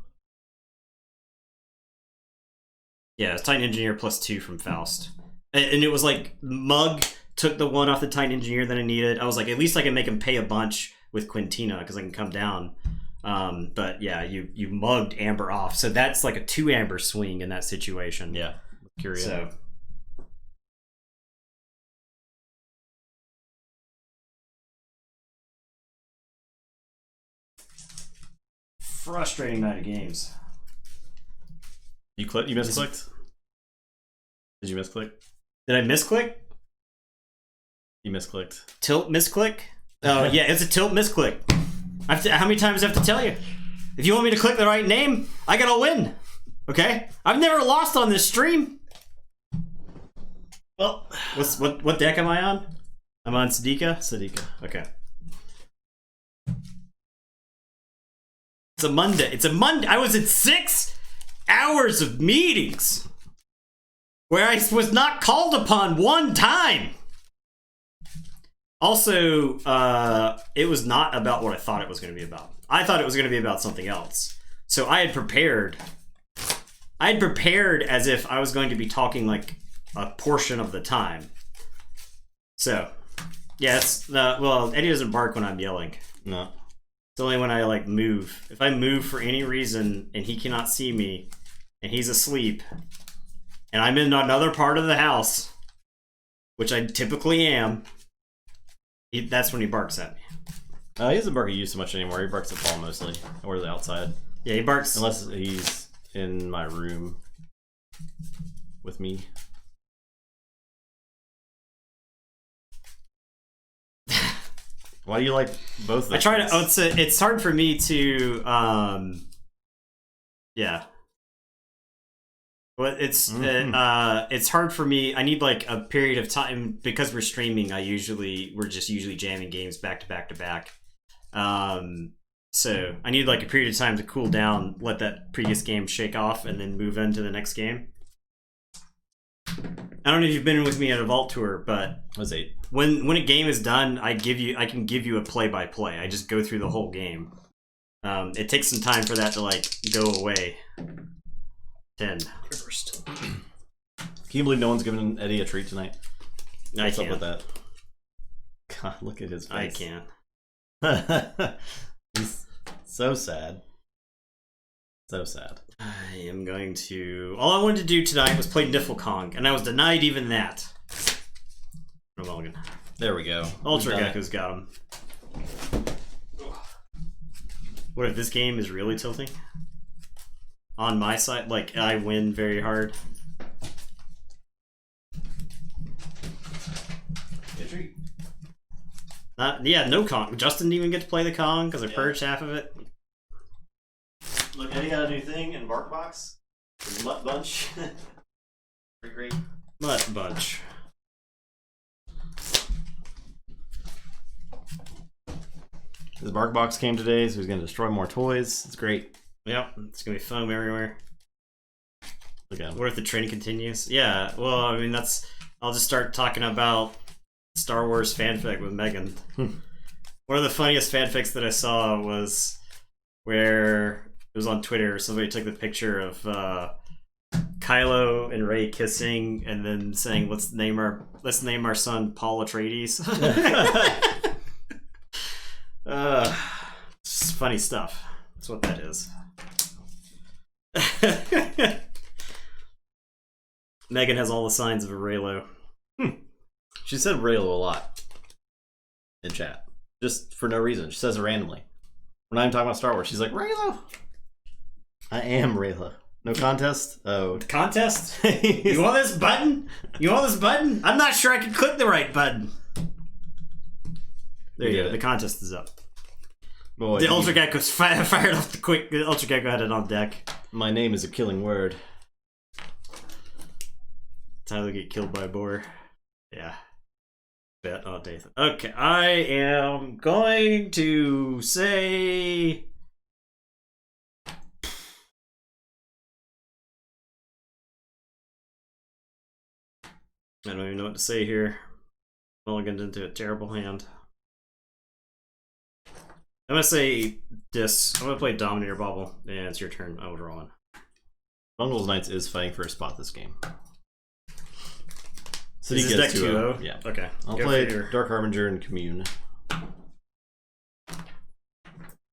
Yeah, it's Titan Engineer +2 from Faust. And it was like Mug took the 1 off the Titan Engineer that I needed. I was like, at least I can make him pay a bunch with Quintina because I can come down. But yeah, you mugged Amber off. So that's like a 2 Amber swing in that situation. Yeah. Curious. So frustrating night of games. You misclicked? Did you misclick? Did I misclick? You misclicked. Tilt misclick? Oh yeah, it's a tilt misclick. How many times do I have to tell you? If you want me to click the right name, I gotta win. Okay? I've never lost on this stream. Well, what deck am I on? I'm on Sadika? Sadika. Okay. It's a Monday. I was at 6 hours of meetings where I was not called upon one time. Also, it was not about what I thought it was going to be about. I thought it was going to be about something else. So I had prepared as if I was going to be talking like a portion of the time. So, yeah, well, Eddie doesn't bark when I'm yelling. No. It's only when I like move. If I move for any reason and he cannot see me and he's asleep and I'm in another part of the house, which I typically am, that's when he barks at me. He doesn't bark at you so much anymore. He barks at Paul mostly, or the outside. Yeah, he barks. Unless he's in my room with me. Why do you like both of those? I try to. It's hard for me to. Yeah. Well, it's hard for me. I need like a period of time because we're streaming. We're just usually jamming games back to back to back. So I need like a period of time to cool down, let that previous game shake off, and then move into the next game. I don't know if you've been with me at a Vault Tour, but when a game is done, I can give you a play-by-play. I just go through the whole game. It takes some time for that to like go away. 10. First. Can you believe no one's giving Eddie a treat tonight? What's up with that? God, look at his face. I can. He's so sad. So sad. I am going to... All I wanted to do tonight was play Niflkong, and I was denied even that. No mulligan. There we go. Ultra Gecko's got him. What if this game is really tilting? On my side, like, I win very hard. Good treat. Yeah, no Kong. Justin didn't even get to play the Kong because I purged half of it. Look, Eddie got a new thing in Barkbox. The Mutt Bunch. Pretty great. Mutt Bunch. His Barkbox came today, so he's going to destroy more toys. It's great. Yep, it's going to be foam everywhere. Look at him. What if the trend continues? Yeah, well, I mean, I'll just start talking about Star Wars fanfic with Megan. One of the funniest fanfics that I saw was where it was on Twitter. Somebody took the picture of Kylo and Rey kissing, and then saying, "Let's name our son Paul Atreides." It's funny stuff. That's what that is. Megan has all the signs of a Reylo. She said Reylo a lot in chat, just for no reason. She says it randomly. When I'm talking about Star Wars, she's like, Reylo. I am Reylo. No contest? Oh. Contest? You want this button? You want this button? I'm not sure I can click the right button. There you go. The contest is up. Boy, the Ultra Gecko's fired off the quick. The Ultra Gecko had it on deck. My name is a killing word. Tyler get killed by a boar. Yeah. Bet on Dathan. Okay, I am going to say... I don't even know what to say here. Mulligan's into a terrible hand. I'm going to say this. I'm going to play Dominator Bobble, and it's your turn. I will draw one. Bungles Knights is fighting for a spot this game. So he gets 2-0? Yeah. Okay. I'll play Dark Harbinger and Commune.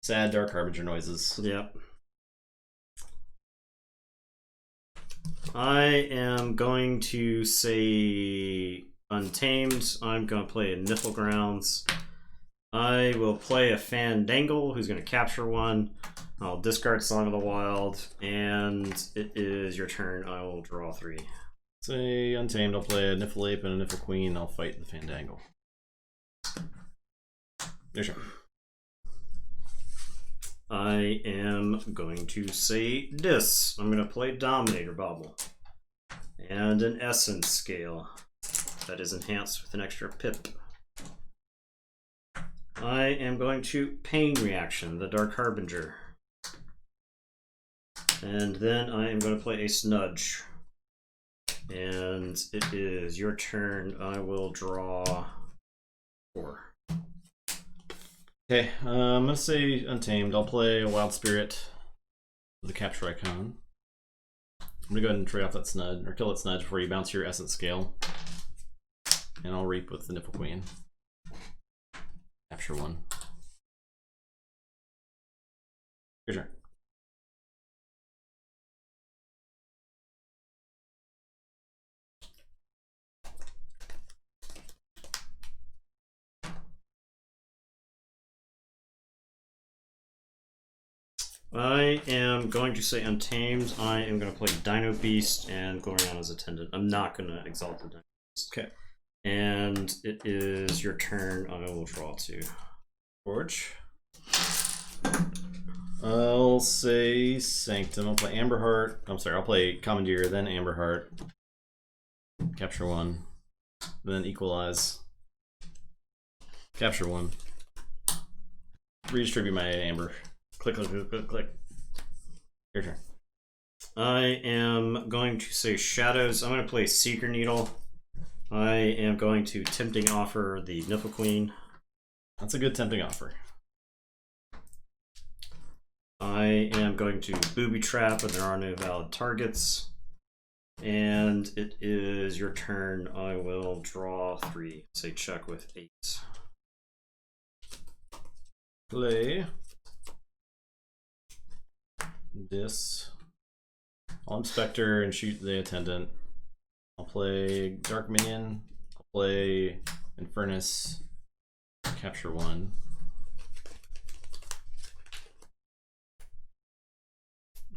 Sad Dark Harbinger noises. Yep. I am going to say Untamed. I'm going to play a Niflgrounds. I will play a Fandangle who's going to capture one. I'll discard Song of the Wild, and it is your turn. I will draw 3. Say Untamed, I'll play a Niffle-Ape and a Niffle-Queen. I'll fight the Fandangle. Your turn. I am going to say this. I'm going to play Dominator Bobble. And an Essence Scale. That is enhanced with an extra pip. I am going to Pain Reaction, the Dark Harbinger. And then I am going to play a Snudge. And it is your turn. I will draw 4. Okay, I'm going to say Untamed. I'll play a Wild Spirit with a Capture Icon. I'm going to go ahead and trade off that Snudge, or kill that Snudge before you bounce your Essence Scale. And I'll Reap with the Nipple Queen. Capture 1. Your turn. I am going to say Untamed. I am going to play Dino Beast and Gloriana's Attendant. I'm not going to exalt the Dino Beast. Okay. And it is your turn. I will draw 2. Forge. I'll say Sanctum. I'll play Amberheart. I'm sorry, I'll play Commandeer, then Amberheart. Capture 1. Then Equalize. Capture 1. Redistribute my Amber. Click, click, click, click, click. Your turn. I am going to say Shadows. I'm going to play Seeker Needle. I am going to Tempting Offer the Niffle Queen. That's a good tempting offer. I am going to Booby Trap, and there are no valid targets. And it is your turn. I will draw 3. Say check with 8. Play this. I'll Inspector and shoot the Attendant. I'll play Dark Minion. I'll play Infernus. Capture 1.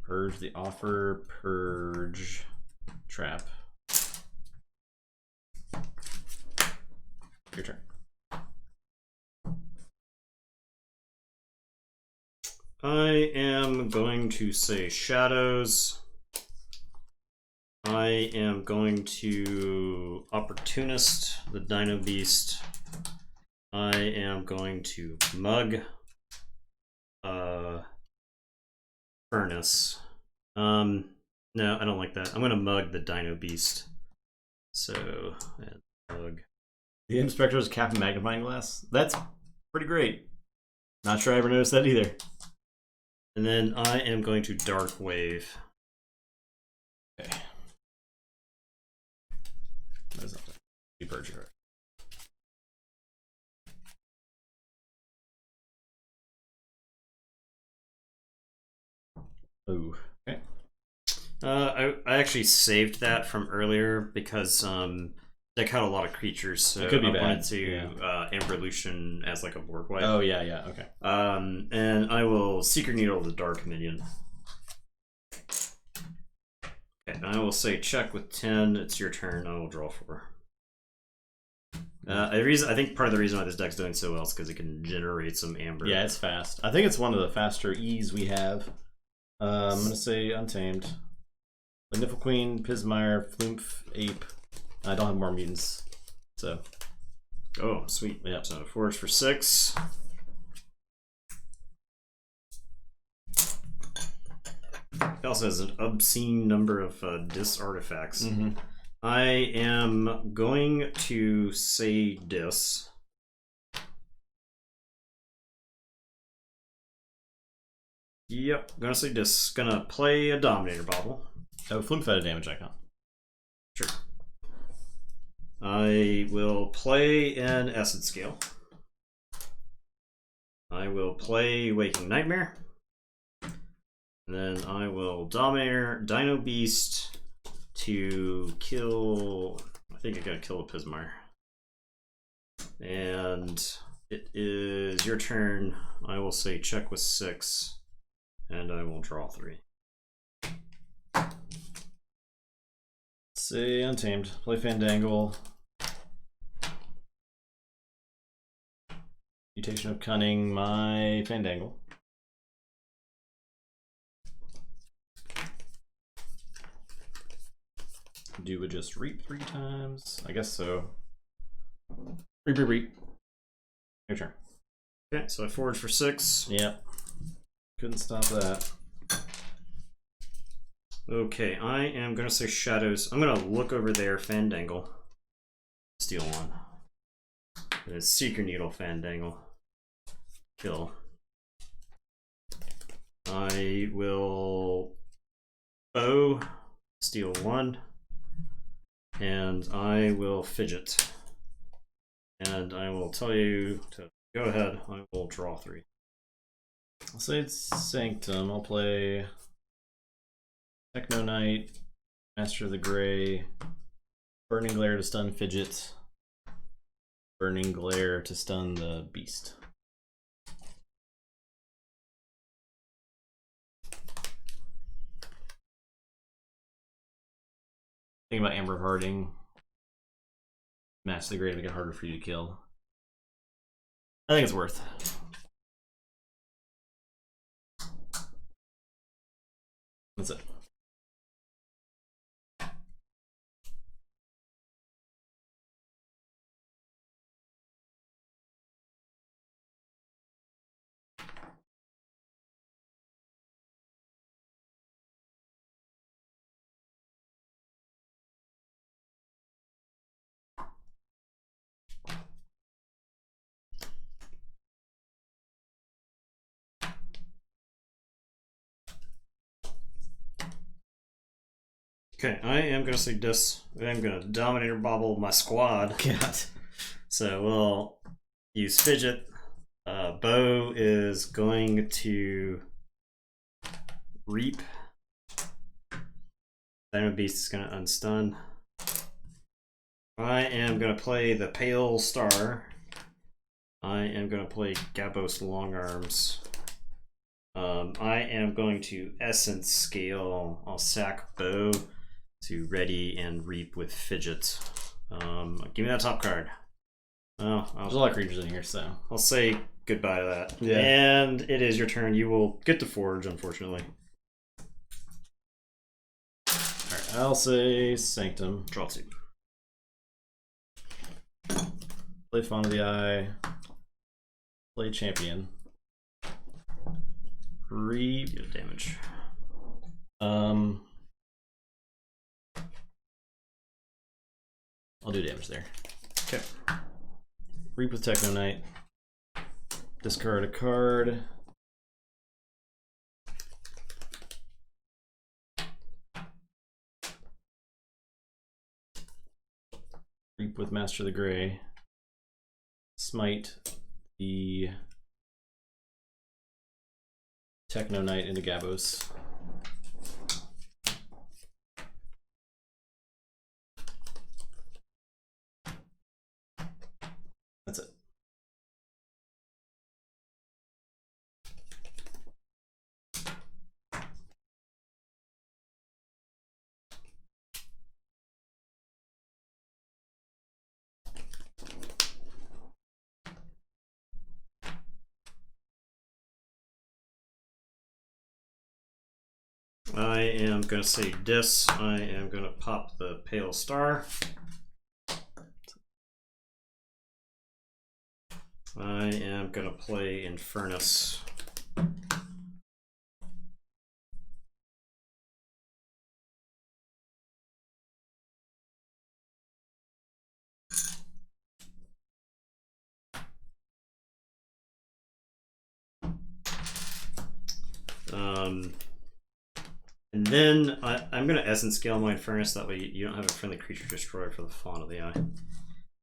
Purge the offer. Purge trap. Your turn. I am going to say Shadows. I am going to Opportunist the Dino Beast. I am going to Mug Furnace. No, I don't like that. I'm gonna Mug the Dino Beast. So Mug. The Inspector's Cap Magnifying Glass. That's pretty great. Not sure I ever noticed that either. And then I am going to Dark Wave. Okay. That's not bad. Purge her. Ooh. Okay. I actually saved that from earlier because deck had a lot of creatures, so it could be I bad. wanted to Amberlution as like a board wipe. Oh yeah, yeah, okay. And I will Seeker Needle the Dark Minion. Okay, I will say check with 10. It's your turn. I will draw 4. I think part of the reason why this deck's doing so well is because it can generate some amber. Yeah, it's fast. I think it's one of the faster E's we have. I'm gonna say Untamed. The Niffle Queen, Pismire, Flumph, Ape. I don't have more mutants, so. Oh, sweet. Yeah, so Forge for 6. It also has an obscene number of dis artifacts. Mm-hmm. I am going to say dis. Yep, gonna say dis. Gonna play a Dominator Bauble. Oh, Flumph had a damage icon. Sure. I will play an Acid Scale. I will play Waking Nightmare. And then I will Dominator Dino Beast to kill. I think I gotta kill a Pismire. And it is your turn. I will say check with 6. And I will draw 3. Say Untamed. Play Fandangle. Mutation of Cunning, my Fandangle. Do we just reap 3 times? I guess so. Reap, reap, reap. Your turn. Okay, so I forge for 6. Yep. Couldn't stop that. Okay, I am gonna say Shadows. I'm gonna look over there, Fandangle. Steal 1. And it's Seeker Needle, Fandangle. Kill. I will bow, steal 1. And I will fidget. And I will tell you to go ahead. I will draw 3. I'll say it's Sanctum. I'll play Techno Knight, Master of the Gray, Burning Glare to stun Fidget, Burning Glare to stun the Beast. Think about Amber Harding. Master of the Gray to make it harder for you to kill. I think it's worth. That's it. Okay, I am going to say this. I'm going to Dominator Bobble my squad. God. So we'll use Fidget. Bo is going to Reap. Dynamo Beast is going to unstun. I am going to play the Pale Star. I am going to play Gabos Long Arms. I am going to Essence Scale. I'll sack Bo to Ready and Reap with Fidget. Give me that top card. Oh, there's a lot of creatures in here, so I'll say goodbye to that. Yeah. And it is your turn. You will get to Forge, unfortunately. Alright, I'll say Sanctum. Draw 2. Play Fawn of the Eye. Play Champion. Reap. Deal damage. I'll do damage there. Okay. Reap with Techno Knight. Discard a card. Reap with Master of the Gray. Smite the Techno Knight into Gabos. That's it. I am going to say this. I am going to pop the Pale Star. I am going to play Infernus. And then I'm going to Essence Scale my Infernus, that way you don't have a friendly creature destroyed for the Fawn of the Eye.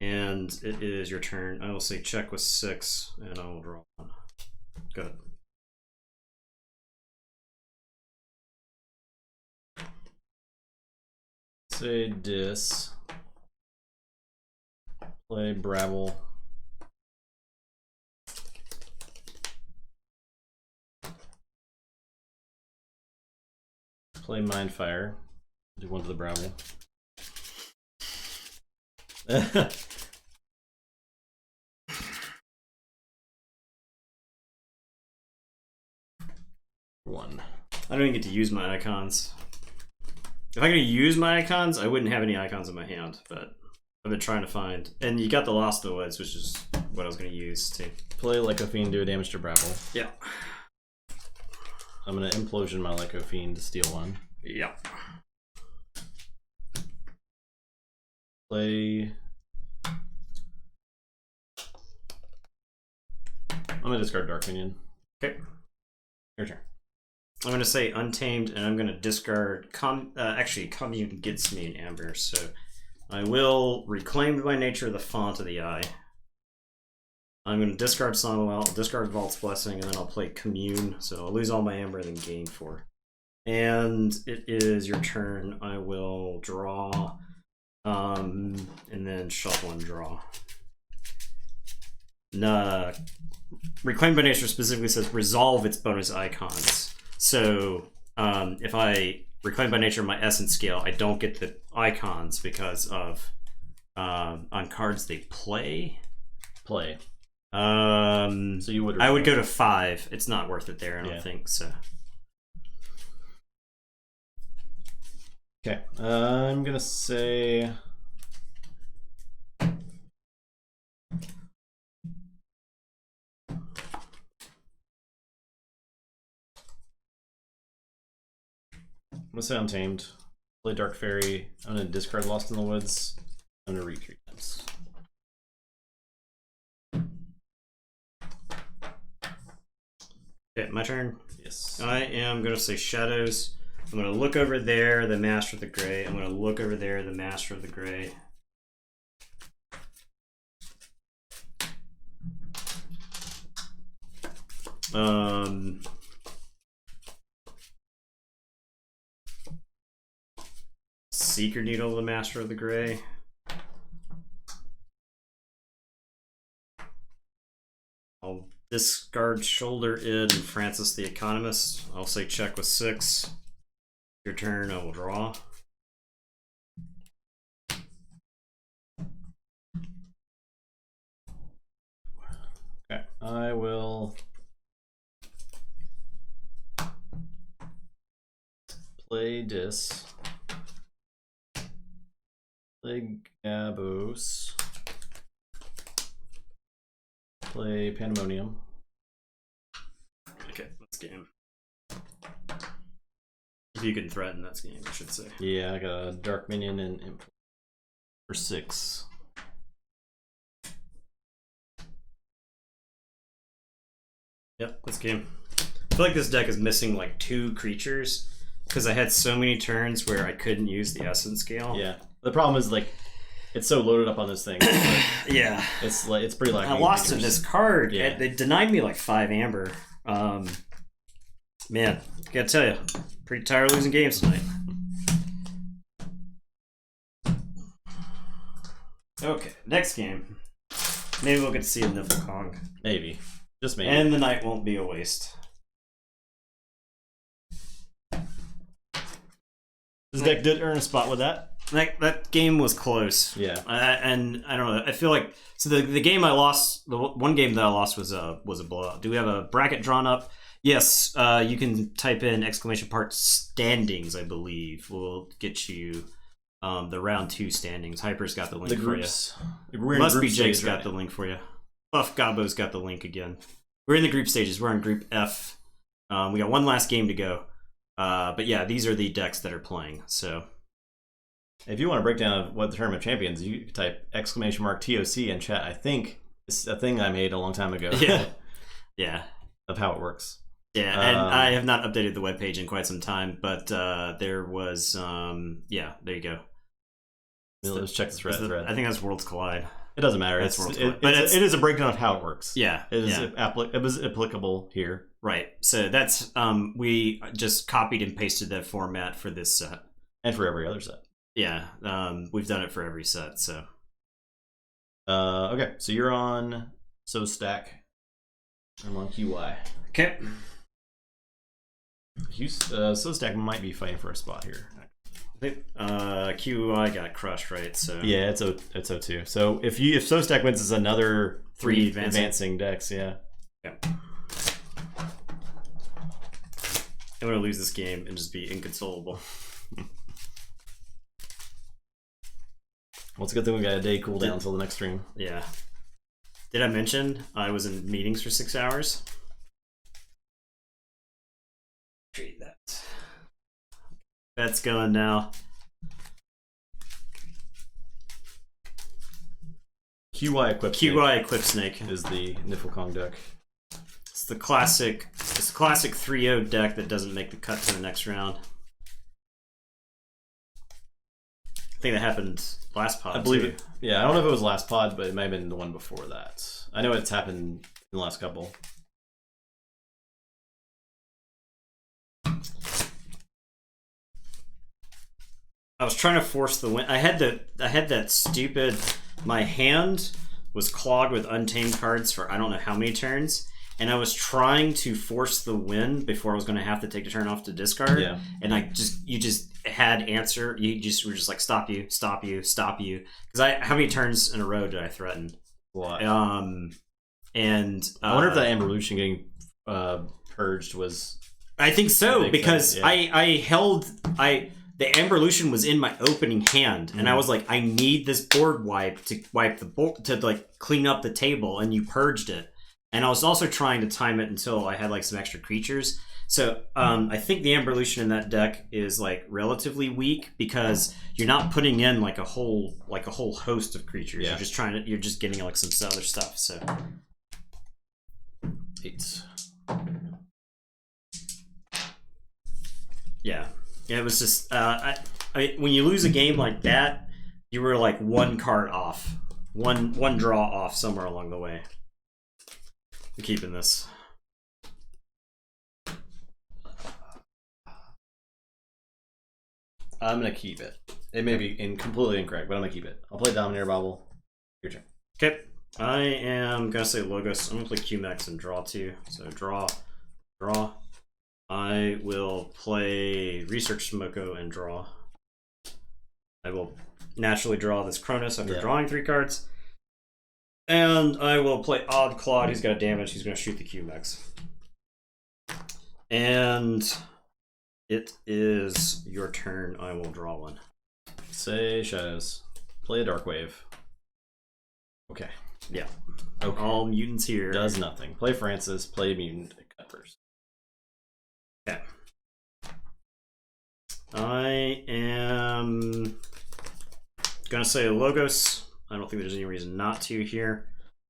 And it is your turn. I will say check with 6, and I will draw 1. Go ahead. Say Dis. Play Brabble. Play Mindfire. Do one to the Brabble. One. I don't even get to use my icons. If I could use my icons, I wouldn't have any icons in my hand, but I've been trying to find. And you got the Lost of the Woods, which is what I was going to use too. Play Lyco Fiend, do a damage to Brabble. Yeah. I'm going to Implosion my Lyco Fiend to steal 1. Yeah. Play. I'm going to discard Dark Minion. Okay. Your turn. I'm going to say Untamed, and I'm going to discard... actually, Commune gets me an Amber, so I will Reclaim by Nature the Font of the Eye. I'm going to discard Somnolent, discard Vault's Blessing, and then I'll play Commune, so I'll lose all my Amber and then gain 4. And it is your turn. I will draw, and then shuffle and draw. Reclaim by Nature specifically says resolve its bonus icons. So if I Reclaim by Nature my Essence Scale, I don't get the icons because of on cards they play. So you would. I would go to 5. It's not worth it there. I don't think so. Okay, I'm gonna say. I'm gonna say Untamed. Play Dark Fairy. I'm gonna discard Lost in the Woods. I'm gonna read 3 times. Okay, my turn. Yes. I am gonna say Shadows. I'm gonna look over there, the Master of the Gray. I'm gonna look over there, the Master of the Gray. Seeker Needle, the Master of the Gray. I'll discard Shoulder Id and Francis the Economist. I'll say check with 6. Your turn, I will draw. Okay, I will play Dis. Play Gabos. Play Pandemonium. Okay, that's game. If you can threaten, that's game, I should say. Yeah, I got a Dark Minion and Imp for 6. Yep, that's game. I feel like this deck is missing like 2 creatures because I had so many turns where I couldn't use the Essence Scale. Yeah, the problem is like it's so loaded up on this thing. Yeah, it's like it's pretty lacking. I lost in this card. Yeah. They denied me like 5 amber. Man, gotta tell you, pretty tired of losing games tonight. Okay, next game. Maybe we'll get to see a Niflkong. Maybe. Just maybe. And the night won't be a waste. This deck did earn a spot with that. That game was close. Yeah. And I don't know. I feel like so the game I lost, the one game that I lost was a blowout. Do we have a bracket drawn up? Yes. You can type in ! standings. I believe will get you the round 2 standings. Hyper's got the link for you. Must be Jake's got the link for you. Buff Gabo's got the link again. We're in the group stages. We're on Group F. We got one last game to go. But yeah, these are the decks that are playing. So, if you want a breakdown of what the Tournament of Champions, you can type ! TOC in chat. I think it's a thing I made a long time ago. Yeah, yeah, of how it works. Yeah, and I have not updated the webpage in quite some time, but there was, yeah, there you go. Let's check this thread. I think that's Worlds Collide. It doesn't matter. It is a breakdown of how it works. Yeah, it was applicable here. Right. So that's we just copied and pasted that format for this set and for every other set. Yeah, we've done it for every set. So, okay. So you're on Stack. I'm on QY. Okay. Stack might be fighting for a spot here. I think QI got crushed, right? So yeah, it's 0-2. So if Stack wins, it's another 3 advancing decks. Yeah. I'm gonna lose this game and just be inconsolable. Well, it's a good thing we got a day cooldown until the next stream. Yeah. Did I mention I was in meetings for 6 hours? Treat that. That's going now. QY Equip Snake is the Niflkong deck. It's the classic 3-0 deck that doesn't make the cut to the next round. I think that happened last pod. I believe it. Yeah, I don't know if it was last pod, but it may have been the one before that. I know it's happened in the last couple. I was trying to force the win. I had that stupid. My hand was clogged with untamed cards for I don't know how many turns, and I was trying to force the win before I was going to have to take a turn off to discard. Yeah. And you just had answer. You just were just like stop you. Because how many turns in a row did I threaten? A lot. And I wonder if that Amberlution getting purged was. I think so because yeah. the Amberlution was in my opening hand, and I was like, I need this board wipe to wipe the board to like clean up the table, and you purged it. And I was also trying to time it until I had like some extra creatures. So I think the Amberlution in that deck is like relatively weak because you're not putting in like a whole host of creatures. Yeah. You're just getting like some other stuff. So 8. Yeah, it was just when you lose a game like that, you were like one card off, one draw off somewhere along the way. I'm keeping this. I'm gonna keep it. It may be completely incorrect, but I'm gonna keep it. I'll play Dominator Bobble. Your turn. Okay, I am gonna say Logos. I'm gonna play QMax and draw 2. So draw. I will play Research Smoko and draw. I will naturally draw this Cronus after drawing 3 cards. And I will play Odd Claude. He's got damage. He's going to shoot the QMax. And it is your turn. I will draw 1. Say Shadows. Play a Dark Wave. Okay. Yeah. Okay. All mutants here. Does nothing. Play Francis. Play Mutant. Cut first. Okay. I am gonna say Logos. I don't think there's any reason not to here.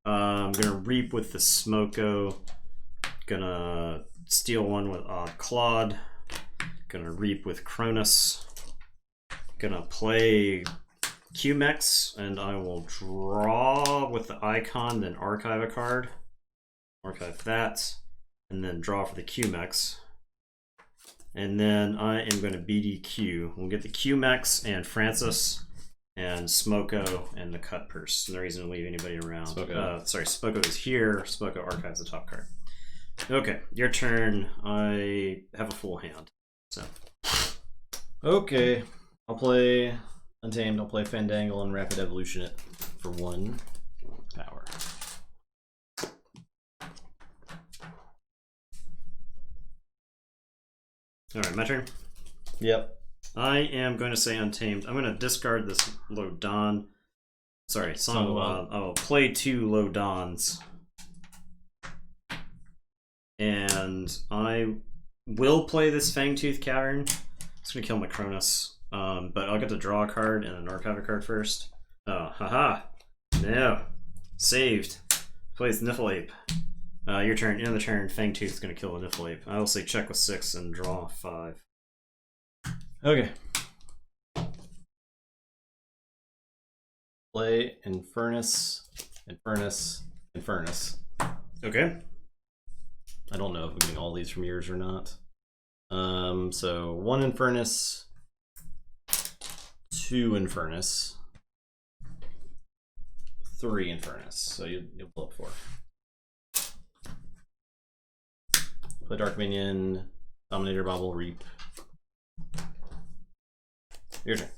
I'm gonna Reap with the Smoko. Gonna steal 1 with Claude. Gonna Reap with Cronus. Gonna play QMex, and I will draw with the Icon, then archive a card. Archive that, and then draw for the QMex. And then I am going to BDQ. We'll get the QMex and Francis and Smoko and the Cut Purse. No reason to leave anybody around. Smoko is here. Smoko archives the top card. Okay, your turn. I have a full hand. So. Okay, I'll play Untamed. I'll play Fandangle and Rapid Evolution it for 1 power. Alright, my turn? Yep. I am going to say Untamed. I'm going to discard this Lodon. Sorry, Song of Wild. I'll play 2 Lodons. And I will play this Fangtooth Cavern. It's going to kill my Cronus. But I'll get to draw a card and an archive a card first. Oh, haha. No. Saved. Plays Niffleape. Your turn. End of the turn. Fangtooth is going to kill a Niffleape. I will say check with 6 and draw 5. Okay. Play Infernus. Okay. I don't know if I'm getting all these from yours or not. So 1 Infernus, 2 Infernus, 3 Infernus. So you'll pull up 4. Play Dark Minion, Dominator Bobble, Reap. Your turn.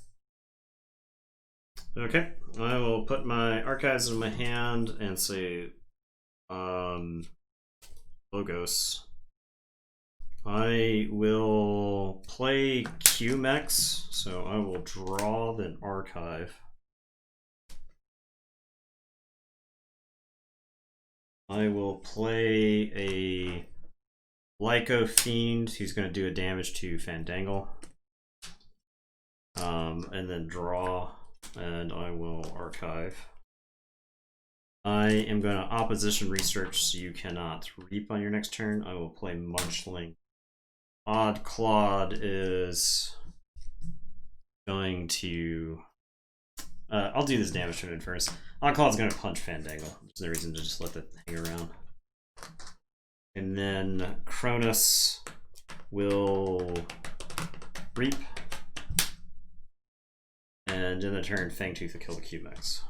Okay, I will put my archives in my hand and say Logos. I will play QMex, so I will draw, then archive. I will play a Lyco Fiend, who's going to do a damage to Fandangle. And then draw, and I will archive. I am going to opposition research, so you cannot Reap on your next turn. I will play Munchling. Odd Claude is going to... I'll do this damage to it first. Odd Claude's going to punch Fandangle. There's no reason to just let that hang around. And then Cronus will Reap. And in the turn, Fangtooth will kill the QMex.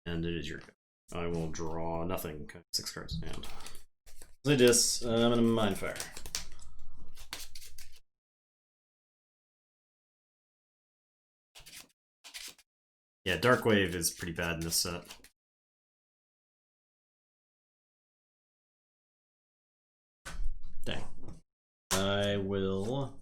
And it is your go. I will draw nothing. 6 cards in hand. I just, I'm going to Mindfire. Yeah, Dark Wave is pretty bad in this set. Dang. I will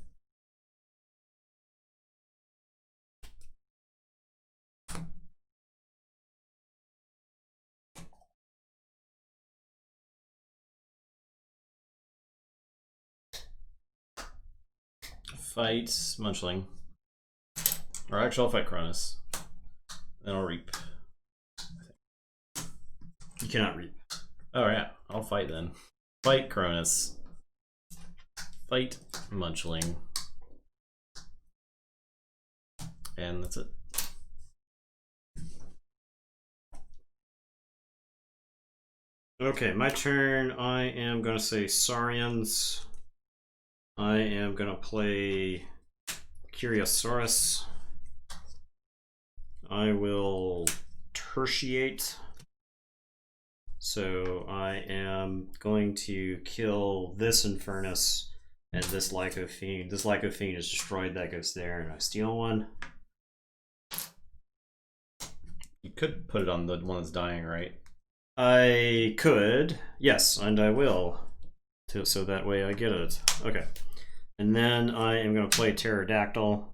fight Munchling. Or actually, I'll fight Cronus. Then I'll reap. You cannot reap. Oh yeah, I'll fight then. Fight Cronus. Fight Munchling. And that's it. Okay, my turn. I am going to say Saurians. I am going to play Curiosaurus. I will tertiate. So I am going to kill this Infernus and this Lycophene. This Lycophene is destroyed, that goes there, and I steal one. You could put it on the one that's dying, right? I could, yes, and I will. So that way I get it. Okay. And then I am going to play Pterodactyl.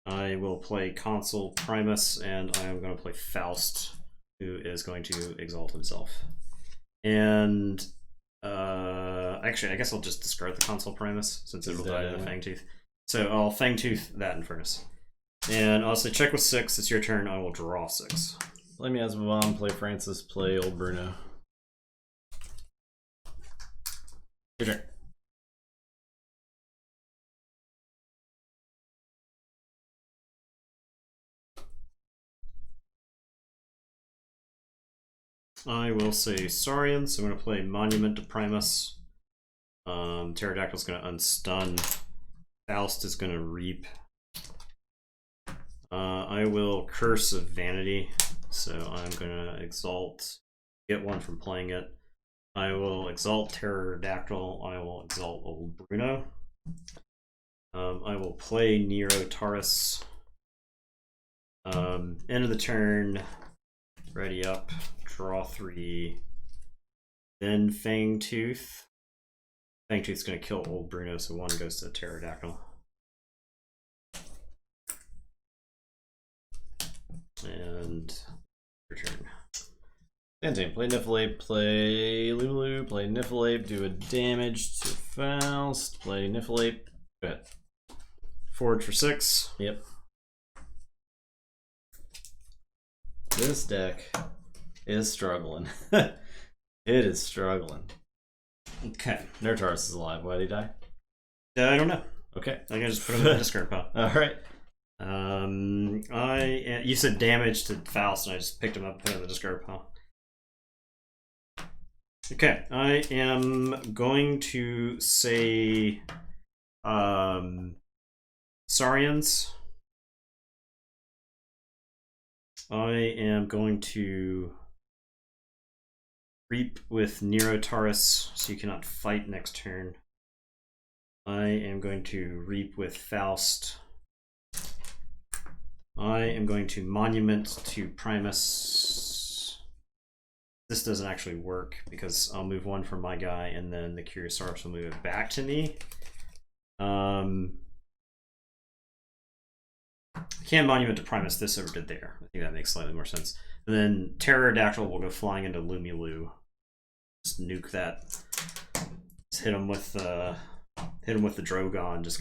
I will play Consul Primus, and I am going to play Faust, who is going to exalt himself. And actually, I guess I'll just discard the Consul Primus, since it will die to the Fangtooth. So I'll Fangtooth that Infernus. And I'll say check with 6, it's your turn, I will draw 6. Play me as Vaughn, play Francis, play old Bruno. Your turn. I will say Saurian, so I'm going to play Monument to Primus. Pterodactyl's going to unstun. Faust is going to reap. I will Curse of Vanity, so I'm going to exalt, get one from playing it. I will exalt Pterodactyl. I will exalt old Bruno. I will play Nero Taurus. End of the turn. Ready up. Draw 3. Then Fangtooth. Fangtooth's going to kill old Bruno, so 1 goes to Pterodactyl. And your turn. Santane, play Niffleape, play Lulu, play Niffleape, do a damage to Faust, play Niffleape. Go ahead. Forge for 6. Yep. This deck is struggling. It is struggling. Okay. Nertaurus is alive. Why did he die? I don't know. Okay. I can just put him in the discard pile. Alright. You said damage to Faust, and I just picked him up and put him in the discard pile. Okay, I am going to say Saurians. I am going to reap with Nero Taurus, so you cannot fight next turn. I am going to reap with Faust. I am going to Monument to Primus. This doesn't actually work because I'll move 1 from my guy and then the Curiosaurus will move it back to me. I can Monument to Primus this over to there. I think that makes slightly more sense. And then Pterodactyl will go flying into Lumilu. Just nuke that. Just hit him with the Drogon. Just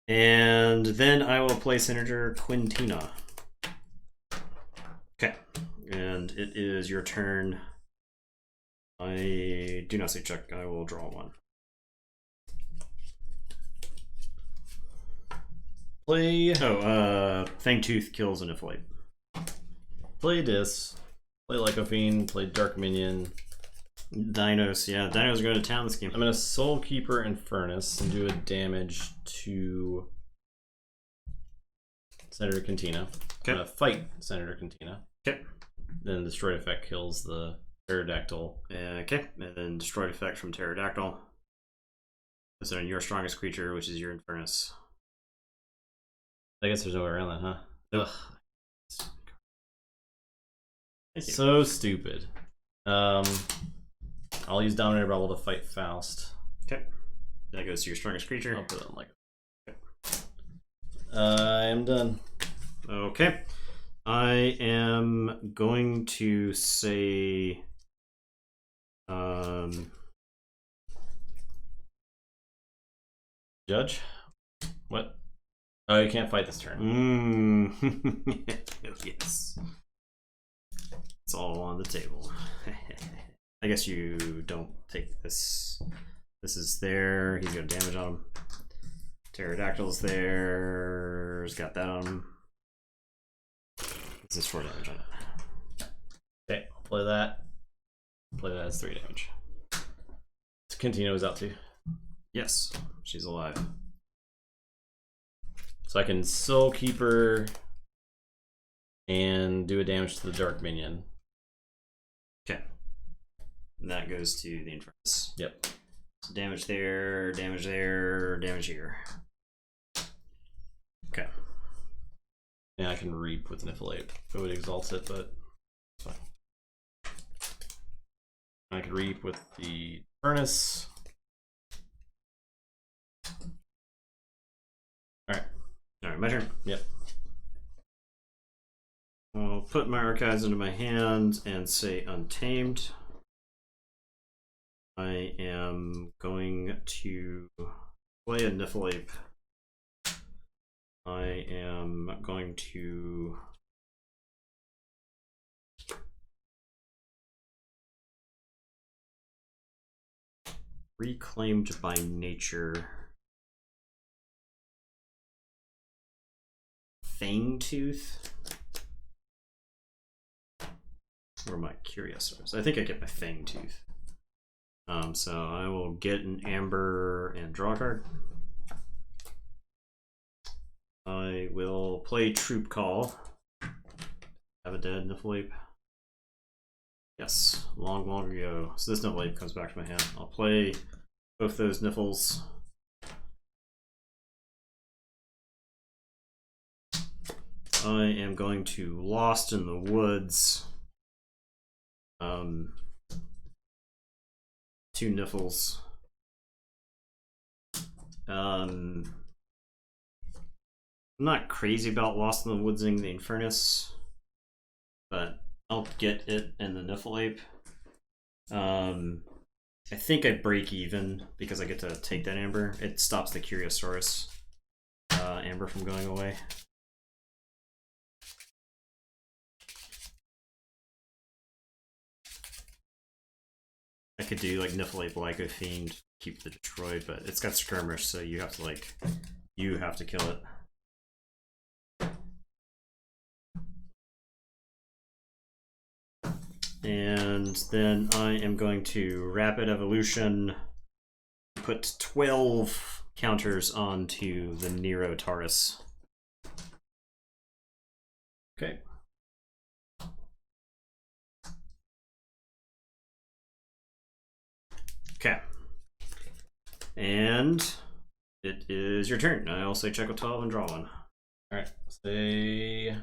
and then I will play Senator Quintina. Okay, and it is your turn. I do not say check. I will draw 1. Play. Fangtooth kills an Niffleape. Play Dis. Play Lycophene. Play Dark Minion. Dinos, yeah. Dinos are going to town this game. I'm going to Soul Keeper Infernus and do a damage to Senator Quintina. Okay. I'm going to fight Senator Quintina. Okay. Then Destroyed Effect kills the Pterodactyl. Okay, and then Destroyed Effect from Pterodactyl. So on your strongest creature, which is your Infernus. I guess there's no way around that, huh? Nope. So stupid. I'll use Dominator Bubble to fight Faust. Okay. That goes to your strongest creature. I'll put it on like. I am done. Okay. I am going to say Judge? What? Oh, you can't fight this turn. Yes. It's all on the table. I guess you don't take this. This is there. He's got damage on him. Pterodactyl's there. He's got that on him. This is 4 damage on it. Okay, I'll play that. Play that as 3 damage. Contino is out too. Yes, she's alive. So I can Soul Keeper and do a damage to the Dark Minion. Okay. And that goes to the Infernus. Yep. So damage there, damage there, damage here. Okay. And I can Reap with Niflate. It would exalt it, but it's fine. I could Reap with the Furnace. Alright, my turn. Yep. I'll put my archives into my hand and say Untamed. I am going to play a Niflate. I am going to Reclaimed by Nature. Fangtooth? Or my Curiosaurus? I think I get my Fangtooth. So I will get an Amber and draw a card. I will play Troop Call. Have a dead Niflate. Yes, long ago. So this Niflate comes back to my hand. I'll play both those Niffles. I am going to Lost in the Woods. 2 Niffles. I'm not crazy about Lost in the Woodsing the Infernus, but I'll get it and the Niflate. I think I break even because I get to take that Amber. It stops the Curiosaurus Amber from going away. I could do like Niflate Blyco Fiend, keep the destroyed, but it's got Skirmish, so you have to kill it. And then I am going to Rapid Evolution, put 12 counters onto the Nero Taurus. Okay. Okay. And it is your turn. I'll say check with 12 and draw one. Alright, say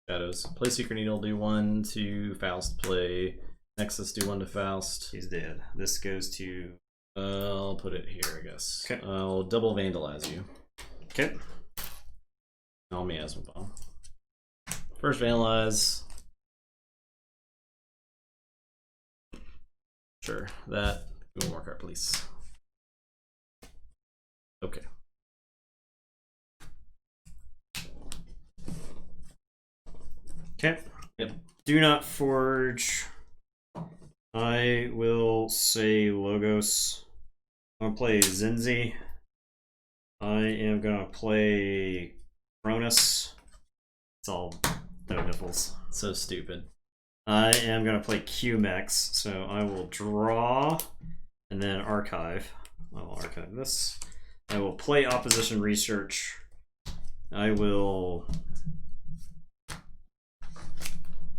Shadows. Play Secret Needle, do 1 to Faust. Play Nexus, do 1 to Faust. He's dead. This goes to... I'll put it here, I guess. Okay. I'll double Vandalize you. Okay. I'll Miasma Bomb. First Vandalize. Sure, that. One more card, please. Okay. Okay. Yep. Do not forge. I will say Logos. I'm gonna play Zinzi. I am gonna play Cronus. It's all no nipples. So stupid. I am gonna play QMEX, so I will draw and then archive. I will archive this. I will play Opposition Research. I will.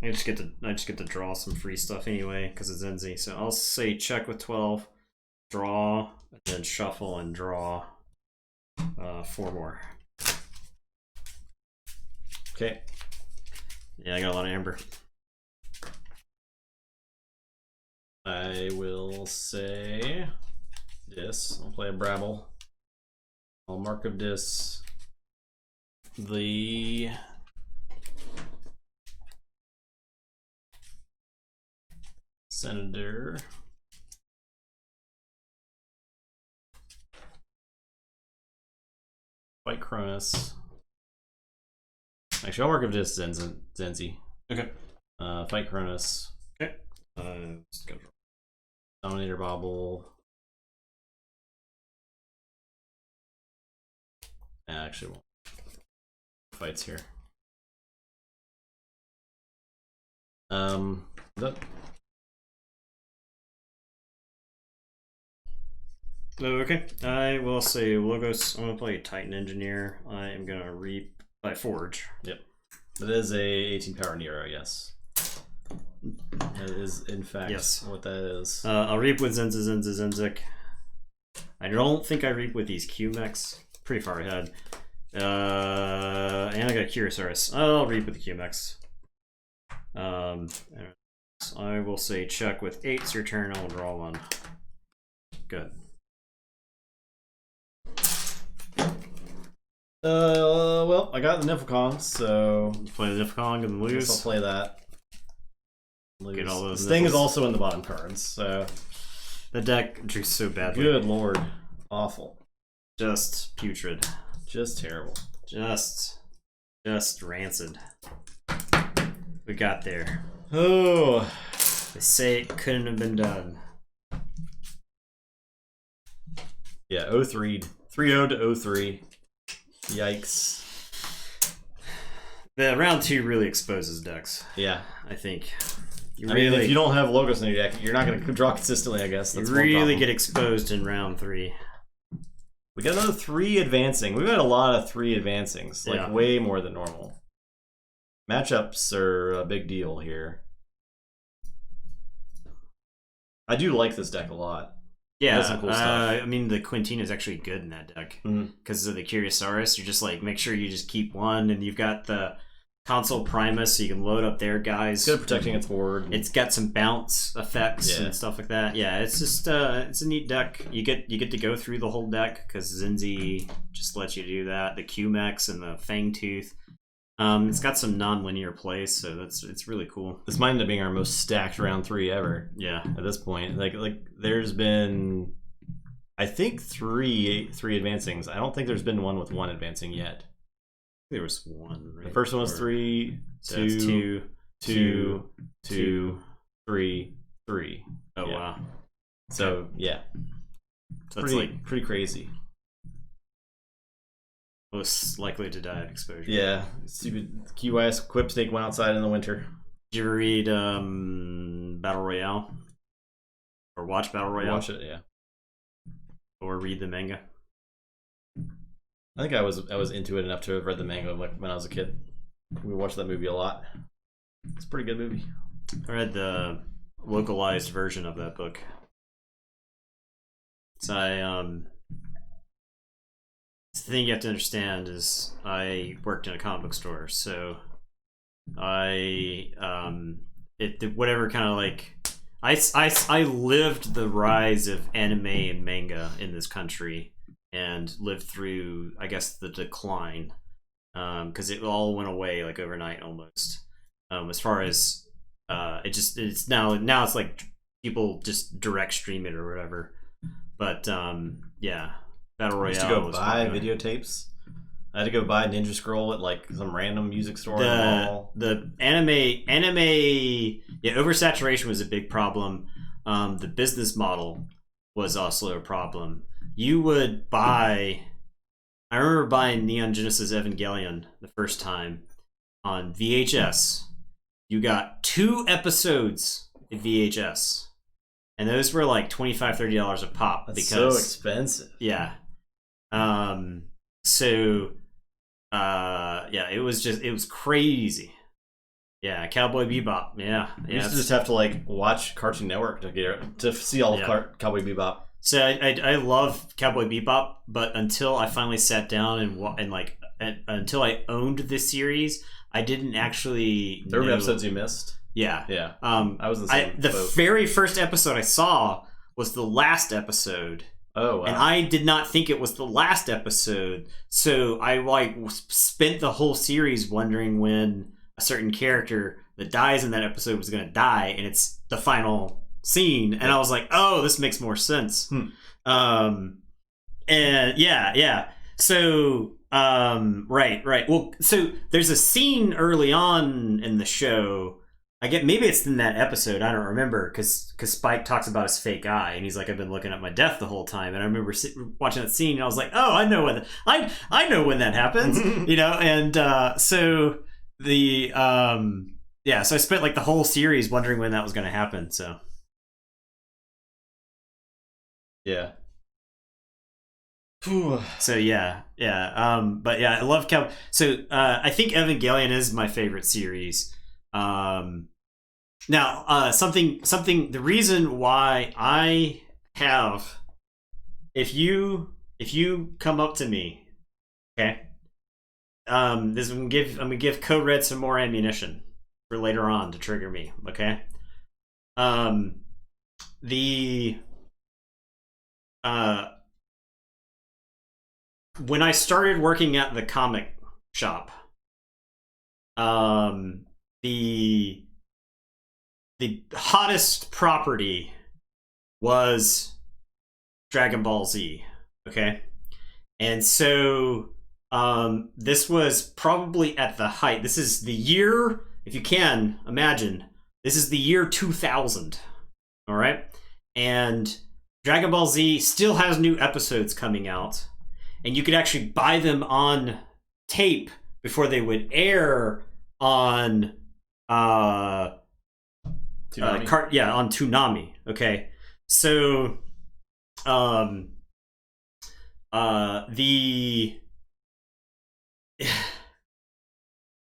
I just get to draw some free stuff anyway because it's Zenzi. So I'll say check with 12, draw, and then shuffle and draw 4 more. Okay. Yeah, I got a lot of amber. I will say this. I'll play a Brabble. I'll mark of this. The Senator. Fight Cronus. Actually, I'll mark it just Zenzi. Okay. Fight Cronus. Okay. Let's go. Dominator Bobble. Actually, won't. Fights here. Okay, I will say Logos. I'm gonna play Titan Engineer. I am gonna reap by Forge. Yep, it is a 18 power Nero. Yes, that is in fact what that is. I'll reap with Zenzik. I don't think I reap with these Q-Mechs. Pretty far ahead. And I got Curiosaurus. I'll reap with the Q-Mechs. I will say check with 8. It's your turn. I'll draw 1. Good. Well, I got the Niflkong, so play the Niflkong and lose. I'll play that. Lose. Get all those. This thing is also in the bottom cards, so the deck drew so badly. Good lord, awful. Just putrid. Just terrible. Just rancid. We got there. Oh, they say it couldn't have been done. Yeah, 3-0 to 03. Yikes. The round 2 really exposes decks. Yeah, I think. I mean, if you don't have Logos in your deck, you're not going to draw consistently, I guess. That's you really get exposed in round 3. We got another 3 advancing. We've had a lot of 3 advancings, like way more than normal. Matchups are a big deal here. I do like this deck a lot. Yeah, some cool stuff. I mean, the Quintina is actually good in that deck because of the Curiosaurus. You're just like, make sure you just keep one, and you've got the Console Primus, so you can load up their guys. It's good at protecting its board. It's got some bounce effects and stuff like that. Yeah, it's just it's a neat deck. You get to go through the whole deck because Zenzi just lets you do that. The Q-Mechs and the Fangtooth. It's got some non-linear plays, so it's really cool. This might end up being our most stacked round 3 ever. Yeah, at this point, like there's been, I think 3 advancings. I don't think there's been one with 1 advancing yet. There was 1. Right? The first one was 3, so 2, 2, 2, 3, 3. Oh wow! So yeah, so pretty crazy. Most likely to die of exposure. Yeah, stupid QYS Quip Snake went outside in the winter. Did you ever read Battle Royale? Or watch Battle Royale? Watch it, yeah. Or read the manga? I think I was into it enough to have read the manga when I was a kid. We watched that movie a lot. It's a pretty good movie. I read the localized version of that book. So the thing you have to understand is I worked in a comic book store, so whatever kind of like I lived the rise of anime and manga in this country and lived through, I guess, the decline because it all went away like overnight almost. As far as it's now it's like people just direct stream it or whatever, but yeah. Battle Royale. I used to go buy videotapes. I had to go buy Ninja Scroll at like some random music store. The anime, oversaturation was a big problem. The business model was also a problem. You would buy. I remember buying Neon Genesis Evangelion the first time on VHS. You got 2 episodes in VHS, and those were like $25-$30 a pop. That's so expensive. Yeah. It was crazy. Yeah, Cowboy Bebop. Yeah. You used to just have to like watch Cartoon Network to see all of Cowboy Bebop. So I love Cowboy Bebop, but until I finally sat down until I owned this series, I didn't actually. There were episodes you missed. Yeah. Yeah. I was the same. The very first episode I saw was the last episode. Oh, wow. And I did not think it was the last episode, so I spent the whole series wondering when a certain character that dies in that episode was going to die, and it's the final scene, and I was like, oh, this makes more sense. And yeah. So Right. Well, so there's a scene early on in the show. I get maybe it's in that episode. I don't remember because Spike talks about his fake eye, and he's like, "I've been looking at my death the whole time." And I remember watching that scene, and I was like, "Oh, I know when I know when that happens," you know. And so the yeah, so I spent like the whole series wondering when that was going to happen. So yeah. So yeah. But yeah, I love So I think Evangelion is my favorite series. Now, something. The reason why I have, if you come up to me, okay, I'm gonna give Code Red some more ammunition for later on to trigger me, okay. When I started working at the comic shop, the hottest property was Dragon Ball Z, okay? And so this was probably at the height. This is the year, if you can imagine, this is the year 2000, all right? And Dragon Ball Z still has new episodes coming out, and you could actually buy them on tape before they would air on on Toonami. Okay, so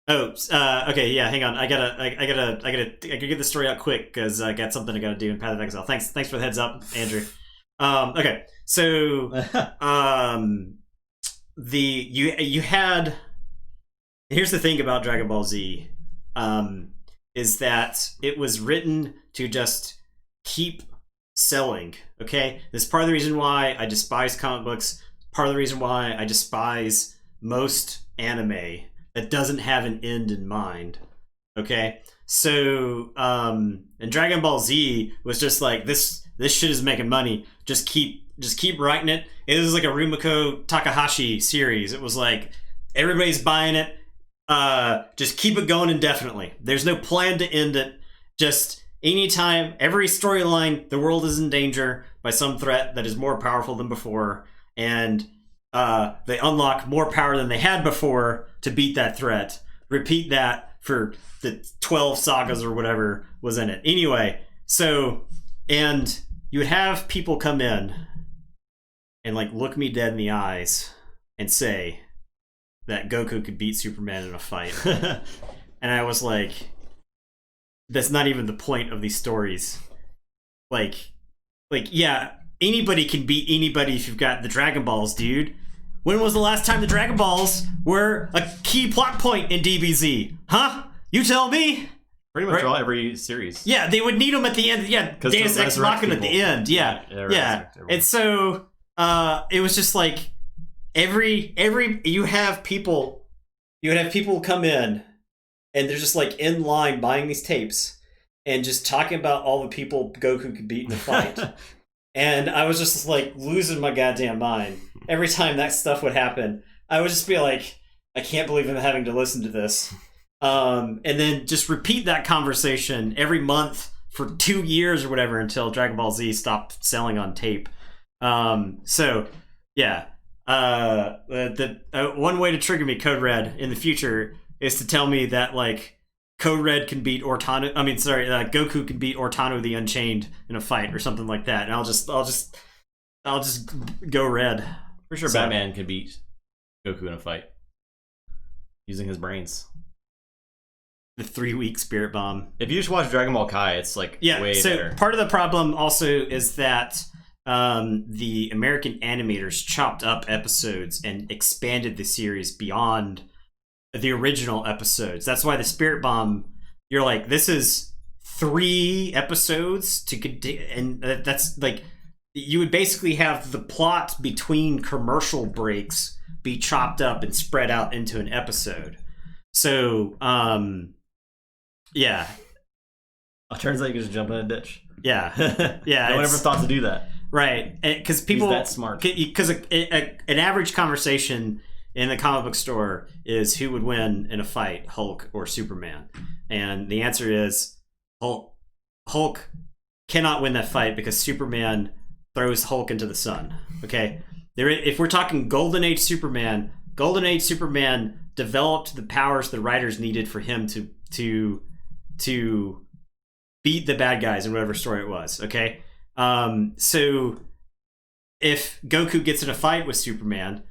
okay, yeah, hang on, I gotta get the story out quick because I got something I gotta do in Path of Exile. Thanks for the heads up, Andrew. Okay, so you had, here's the thing about Dragon Ball Z, is that it was written to just keep selling. Okay, this is part of the reason why I despise comic books. Part of the reason why I despise most anime that doesn't have an end in mind. Okay, so and Dragon Ball Z was just like, this shit is making money. Just keep writing it. It was like a Rumiko Takahashi series. It was like everybody's buying it. Just keep it going indefinitely. There's no plan to end it. Just anytime, every storyline, the world is in danger by some threat that is more powerful than before, and they unlock more power than they had before to beat that threat. Repeat that for the 12 sagas or whatever was in it. Anyway, so, and you would have people come in and like look me dead in the eyes and say that Goku could beat Superman in a fight. And I was like, that's not even the point of these stories. Like yeah, anybody can beat anybody if you've got the Dragon Balls, dude. When was the last time the Dragon Balls were a key plot point in DBZ? Huh? You tell me. Pretty much all every series. Yeah, they would need them at the end. Yeah, Deus Ex Machina at the end. Yeah. And so it was just like every you would have people come in and they're just like in line buying these tapes and just talking about all the people Goku could beat in a fight. And I was just like losing my goddamn mind. Every time that stuff would happen, I would just be like, I can't believe I'm having to listen to this. And then just repeat that conversation every month for 2 years or whatever until Dragon Ball Z stopped selling on tape. So, yeah. One way to trigger me, Code Red, in the future is to tell me that, like, Code Red can beat Goku can beat Ortano the Unchained in a fight or something like that, and I'll just go red. For sure, so, Batman can beat Goku in a fight using his brains. The 3-week Spirit Bomb. If you just watch Dragon Ball Kai, it's like way better. Part of the problem also is that the American animators chopped up episodes and expanded the series beyond the original episodes. That's why the Spirit Bomb, you're like, this is 3 episodes and that's like, you would basically have the plot between commercial breaks be chopped up and spread out into an episode. So, yeah. Oh, turns out you can just jump in a ditch. Yeah. Yeah. No one ever thought to do that. Right. Because people... He's that smart. Because an average conversation in the comic book store is who would win in a fight, Hulk or Superman? And the answer is Hulk cannot win that fight because Superman throws Hulk into the sun. Okay, if we're talking Golden Age Superman developed the powers the writers needed for him to beat the bad guys in whatever story it was. Okay, so if Goku gets in a fight with Superman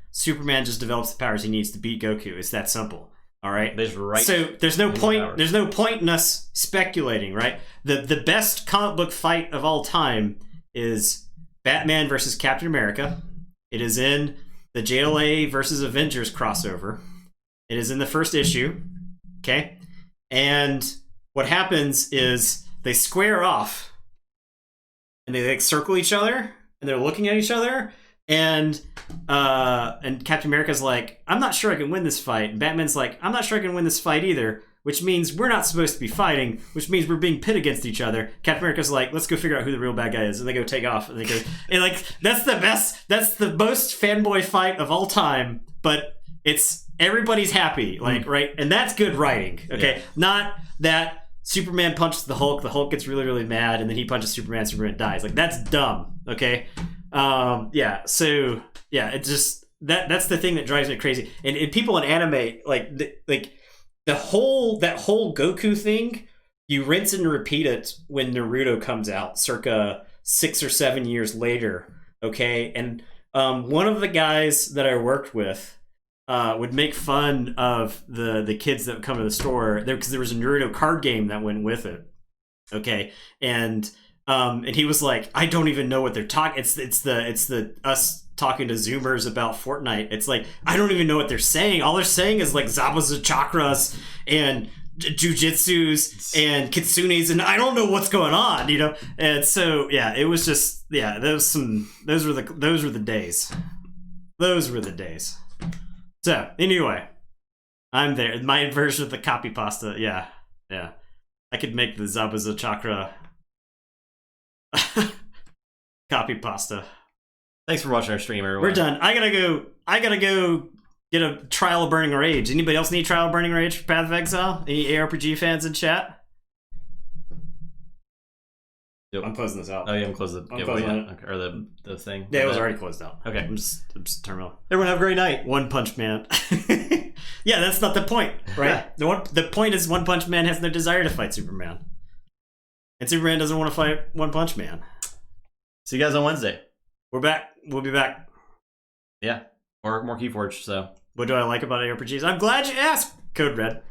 just develops the powers he needs to beat Goku. It's that simple. All right. So there's no point. There's no point in us speculating, right? The best comic book fight of all time is Batman versus Captain America. It is in the JLA versus Avengers crossover. It is in the first issue. Okay, and what happens is they square off, and they like circle each other, and they're looking at each other. And Captain America's like, I'm not sure I can win this fight. And Batman's like, I'm not sure I can win this fight either, which means we're not supposed to be fighting, which means we're being pit against each other. Captain America's like, let's go figure out who the real bad guy is. And they go take off. And they go, and like, that's the most fanboy fight of all time, but it's everybody's happy, like, right? And that's good writing, okay? Yeah. Not that Superman punches the Hulk gets really, really mad, and then he punches Superman dies. Like, that's dumb, okay? Yeah, so yeah, it's just that's the thing that drives me crazy. And people in anime, like that whole Goku thing, you rinse and repeat it when Naruto comes out, circa 6 or 7 years later. Okay, and one of the guys that I worked with would make fun of the kids that would come to the store there because there was a Naruto card game that went with it. Okay, and he was like, I don't even know what they're talking. It's the us talking to Zoomers about Fortnite. It's like, I don't even know what they're saying. All they're saying is like Zabuza chakras and jujitsus and kitsunes, and I don't know what's going on, you know. And so yeah, it was just those were the days. Those were the days. So anyway, I'm there. My version of the copy pasta. Yeah. I could make the Zabuza chakra copy pasta. Thanks for watching our stream, everyone. We're done. I gotta go get a Trial of Burning Rage. Anybody else need Trial of Burning Rage for Path of Exile? Any ARPG fans in chat? Yep. I'm closing this out. Oh, yeah, I'm closing it. Okay. Or the thing. Yeah, it was already closed out. Okay. I'm just terminal. Everyone have a great night. One Punch Man. Yeah, that's not the point, right? The point is One Punch Man has no desire to fight Superman. And Superman doesn't want to fight One Punch Man. See you guys on Wednesday. We're back. We'll be back. Yeah. Or more Keyforge, so. What do I like about ARPGs? I'm glad you asked, Code Red.